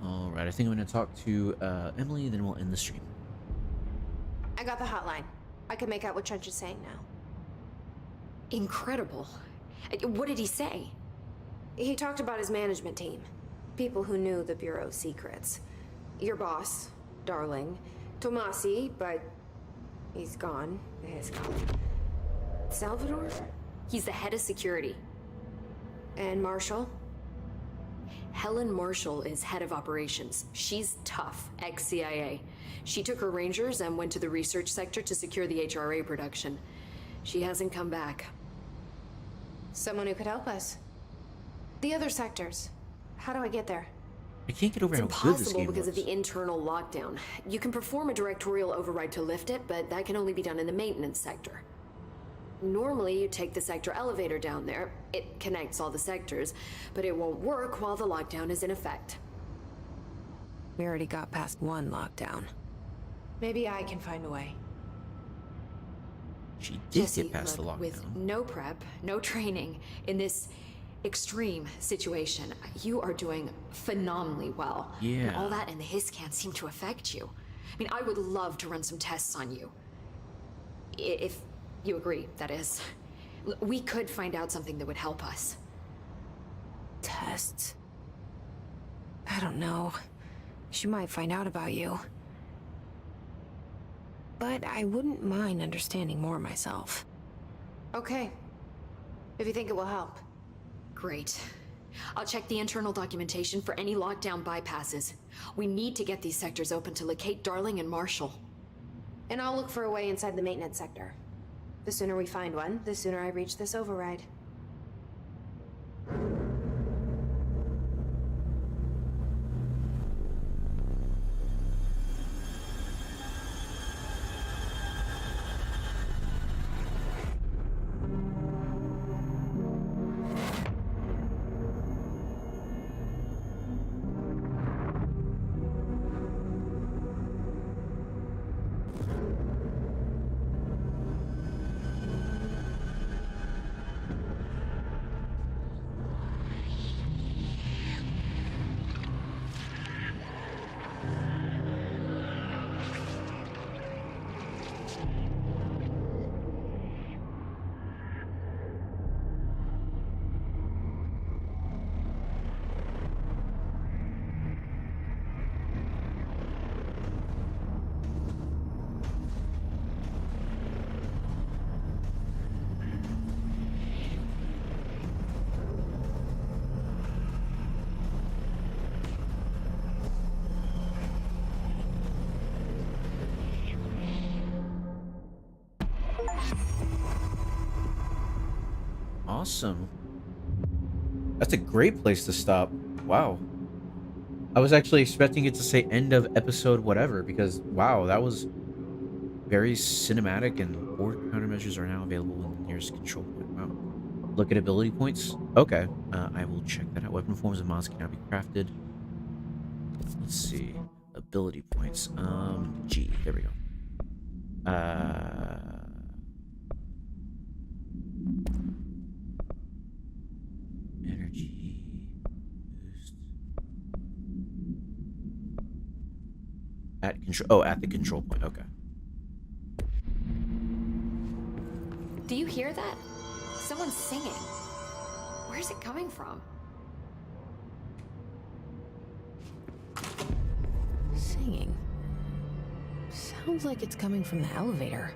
Alright, I think I'm going to talk to Emily, then we'll end the stream. I got the hotline. I can make out what Trench is saying now. Incredible. What did he say? He talked about his management team. People who knew the Bureau's secrets. Your boss, Darling. Tomasi, but he's gone. He's gone. Salvador? He's the head of security. And Marshall? Helen Marshall is head of operations. She's tough, ex-CIA. She took her rangers and went to the research sector to secure the HRA production. She hasn't come back. Someone who could help us. The other sectors. How do I get there? I can't get over It's how good this impossible game because looks. of the internal lockdown. You can perform a directorial override to lift it, but that can only be done in the maintenance sector. Normally, you take the sector elevator down there. It connects all the sectors, but it won't work while the lockdown is in effect. We already got past one lockdown. Maybe I can find a way. She did Jesse, get past look, the with lockdown. no prep, no training, in this extreme situation, you are doing phenomenally well. Yeah. And all that and the Hiss can't seem to affect you. I mean, I would love to run some tests on you. If you agree, that is. We could find out something that would help us. Tests? I don't know. She might find out about you. But I wouldn't mind understanding more myself. Okay. If you think it will help. Great. I'll check the internal documentation for any lockdown bypasses. We need to get these sectors open to locate Darling and Marshall. And I'll look for a way inside the maintenance sector. The sooner we find one, the sooner I reach this override. Awesome. That's a great place to stop. Wow. I was actually expecting it to say end of episode whatever because, wow, that was very cinematic, and board countermeasures are now available in the nearest control point. Wow. Look at ability points. Okay. I will check that out. Weapon forms and mods can now be crafted. Let's see. Ability points. G. There we go. Energy boost. At control. Oh, at the control point. Okay. Do you hear that? Someone's singing. Where's it coming from? Singing. Sounds like it's coming from the elevator.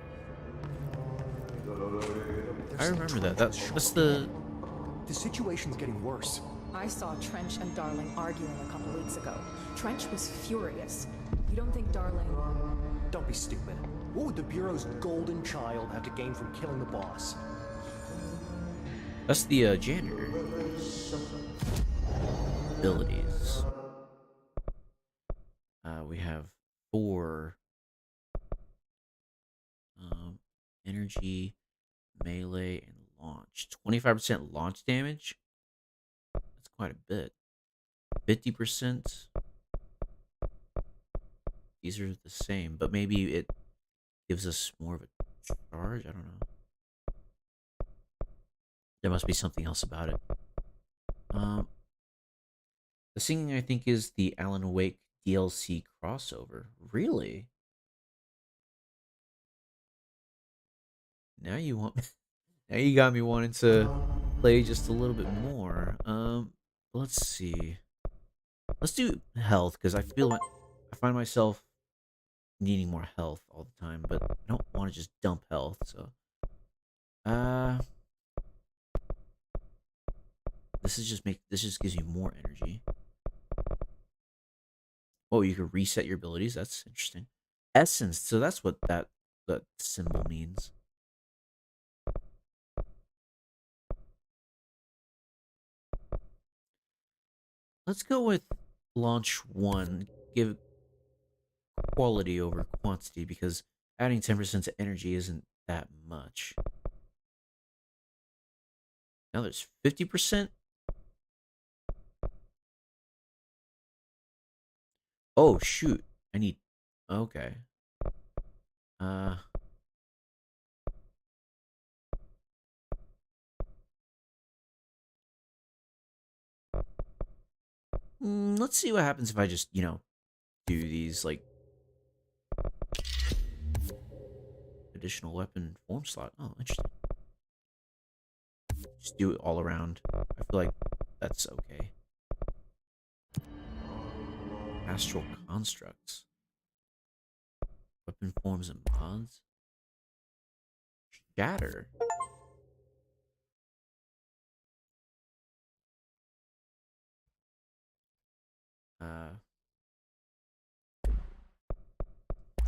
I remember that. That's the. The situation's getting worse. I saw Trench and Darling arguing a couple weeks ago. Trench was furious. You don't think Darling... Don't be stupid. What would the Bureau's golden child have to gain from killing the boss? That's the janitor. Abilities. We have 4 energy, melee, and launch. 25% launch damage. That's quite a bit. 50%. These are the same, but maybe it gives us more of a charge. I don't know. There must be something else about it. The singing, I think, is the Alan Wake DLC crossover. Really? Now you want now you got me wanting to play just a little bit more. Let's see. Let's do health, because I find myself needing more health all the time, but I don't want to just dump health, so this just gives you more energy. Oh, you can reset your abilities. That's interesting. Essence. So that's what that symbol means. Let's go with launch 1. Give quality over quantity, because adding 10% to energy isn't that much. Now there's 50%. Oh shoot. I need okay. Let's see what happens if I just, do these, like, additional weapon form slot. Oh, interesting. Just do it all around. I feel like that's okay. Astral constructs. Weapon forms and mods. Shatter.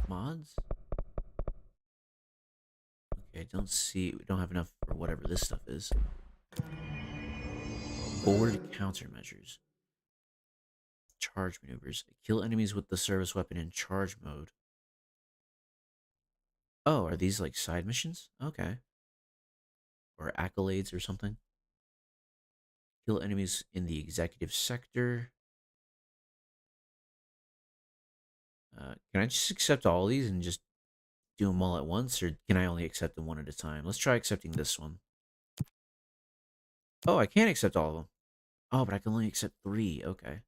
Mods? Okay, we don't have enough for whatever this stuff is. Board countermeasures. Charge maneuvers. Kill enemies with the service weapon in charge mode. Oh, are these like side missions? Okay. Or accolades or something. Kill enemies in the executive sector. Can I just accept all these and just do them all at once, or can I only accept them one at a time? Let's try accepting this one. Oh, I can't accept all of them. Oh, but I can only accept 3. Okay.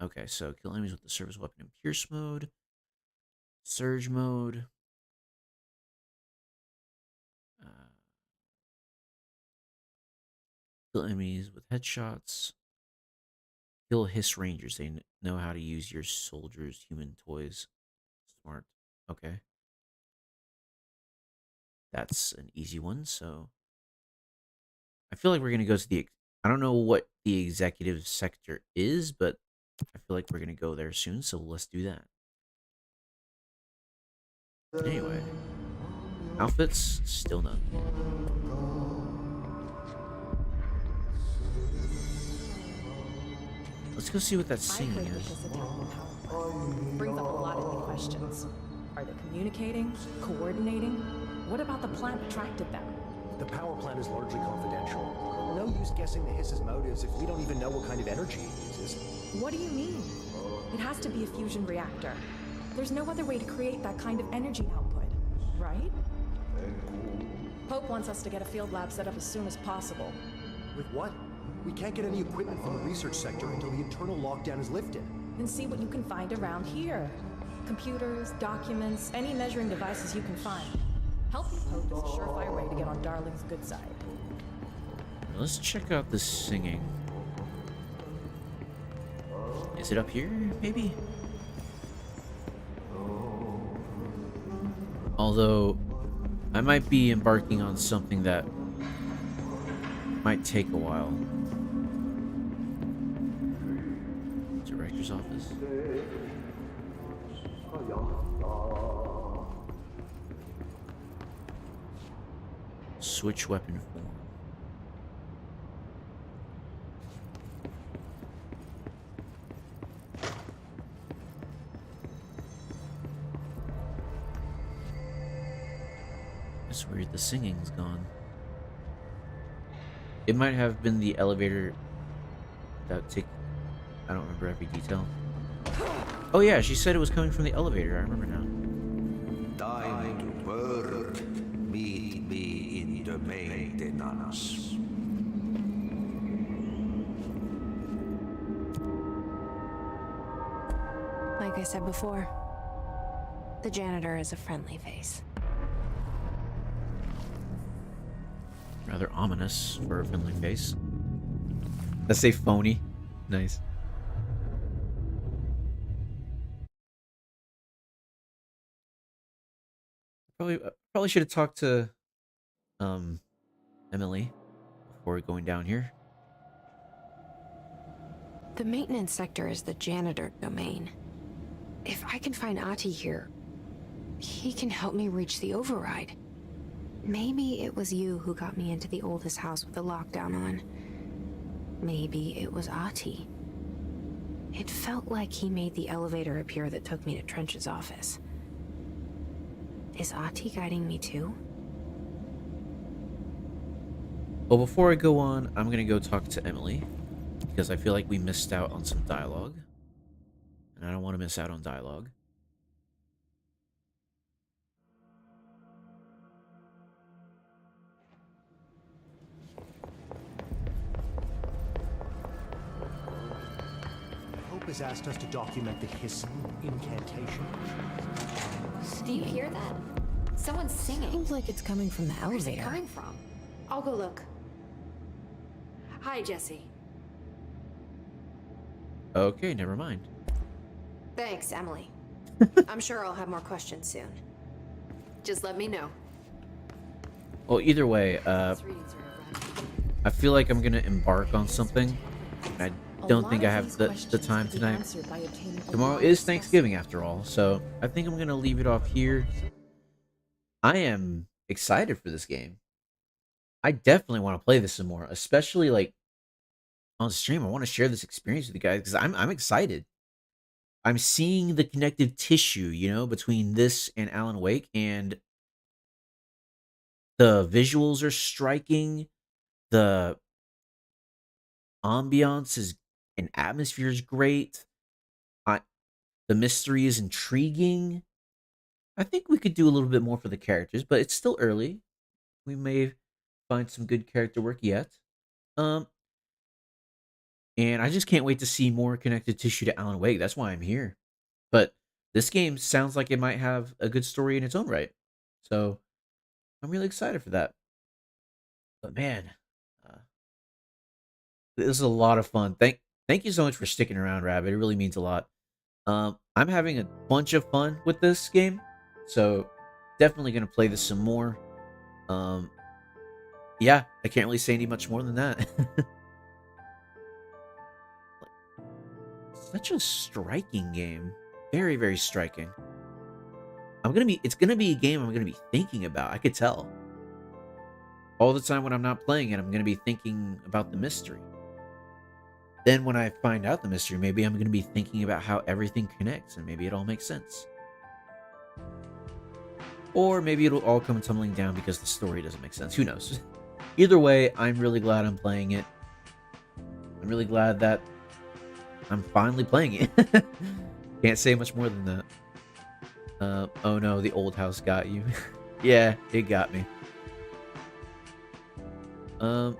Okay, so kill enemies with the service weapon in pierce mode. Surge mode. Kill enemies with headshots. Kill Hiss Rangers. They know how to use your soldiers' human toys. Smart. Okay. That's an easy one, so... I feel like we're going to go to the... I don't know what the executive sector is, but I feel like we're going to go there soon, so let's do that. Anyway. Outfits? Still none. Let's go see what that I singing heard is. this attack on the power plant. Brings up a lot of new questions. Are they communicating? Coordinating? What about the plant attracted them? The power plant is largely confidential. No use guessing the Hiss's motives if we don't even know what kind of energy it uses. What do you mean? It has to be a fusion reactor. There's no other way to create that kind of energy output, right? Pope wants us to get a field lab set up as soon as possible. With what? We can't get any equipment from the research sector until the internal lockdown is lifted. Then see what you can find around here. Computers, documents, any measuring devices you can find. Helping Pope is a surefire way to get on Darling's good side. Let's check out the singing. Is it up here, maybe? Although, I might be embarking on something that might take a while. Director's office. Switch weapon form. It's weird, the singing's gone. It might have been the elevator that take. I don't remember every detail. Oh yeah, she said it was coming from the elevator. I remember now. Time to work. Meet me in the maintenance. Like I said before, the janitor is a friendly face. Rather ominous for a friendly face. Let's say phony. Nice. Probably should have talked to Emily before going down here. The maintenance sector is the janitor domain. If I can find Ahti here, he can help me reach the override. Maybe it was you who got me into the oldest house with the lockdown on. Maybe it was Ahti. It felt like he made the elevator appear that took me to Trench's office. Is Ahti guiding me too? Well, before I go on, I'm gonna go talk to Emily because I feel like we missed out on some dialogue, and I don't want to miss out on dialogue. Pope has asked us to document the Hiss incantation. Do you hear that? Someone's singing. Seems like it's coming from the Where's it elevator. coming from? I'll go look. Hi, Jesse. Okay, never mind. Thanks, Emily. I'm sure I'll have more questions soon. Just let me know. Well, either way, This reading's nerve-wracking. I feel like I'm gonna embark on something, and I don't think I have the time tonight. Tomorrow is Thanksgiving after all, so I think I'm gonna leave it off here. I am excited for this game. I definitely want to play this some more, especially like on stream. I want to share this experience with you guys because I'm excited. I'm seeing the connective tissue, you know, between this and Alan Wake, and the visuals are striking. The ambiance is and atmosphere is great. The mystery is intriguing. I think we could do a little bit more for the characters, but it's still early. We may find some good character work yet. And I just can't wait to see more connected tissue to Alan Wake. That's why I'm here. But this game sounds like it might have a good story in its own right. So I'm really excited for that. But man, this is a lot of fun. Thank you so much for sticking around, Rabbit. It really means a lot. I'm having a bunch of fun with this game, so definitely gonna play this some more. Yeah, I can't really say any much more than that. Such a striking game. Very, very striking. It's gonna be a game I'm gonna be thinking about. I could tell. All the time when I'm not playing it, I'm gonna be thinking about the mystery. then when I find out the mystery, maybe I'm going to be thinking about how everything connects, and maybe it all makes sense. Or maybe it'll all come tumbling down because the story doesn't make sense. Who knows? Either way, I'm really glad I'm playing it. I'm really glad that I'm finally playing it. Can't say much more than that. Oh no, the old house got you. Yeah, it got me. But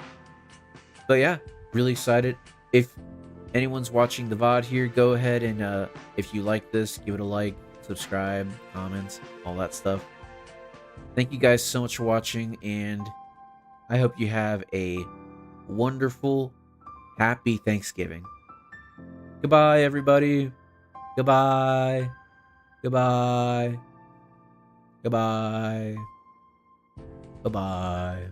yeah, really excited. If anyone's watching the VOD here, go ahead and if you like this, give it a like, subscribe, comments, all that stuff. Thank you guys so much for watching, and I hope you have a wonderful, happy Thanksgiving. Goodbye, everybody. Goodbye. Goodbye. Goodbye. Goodbye.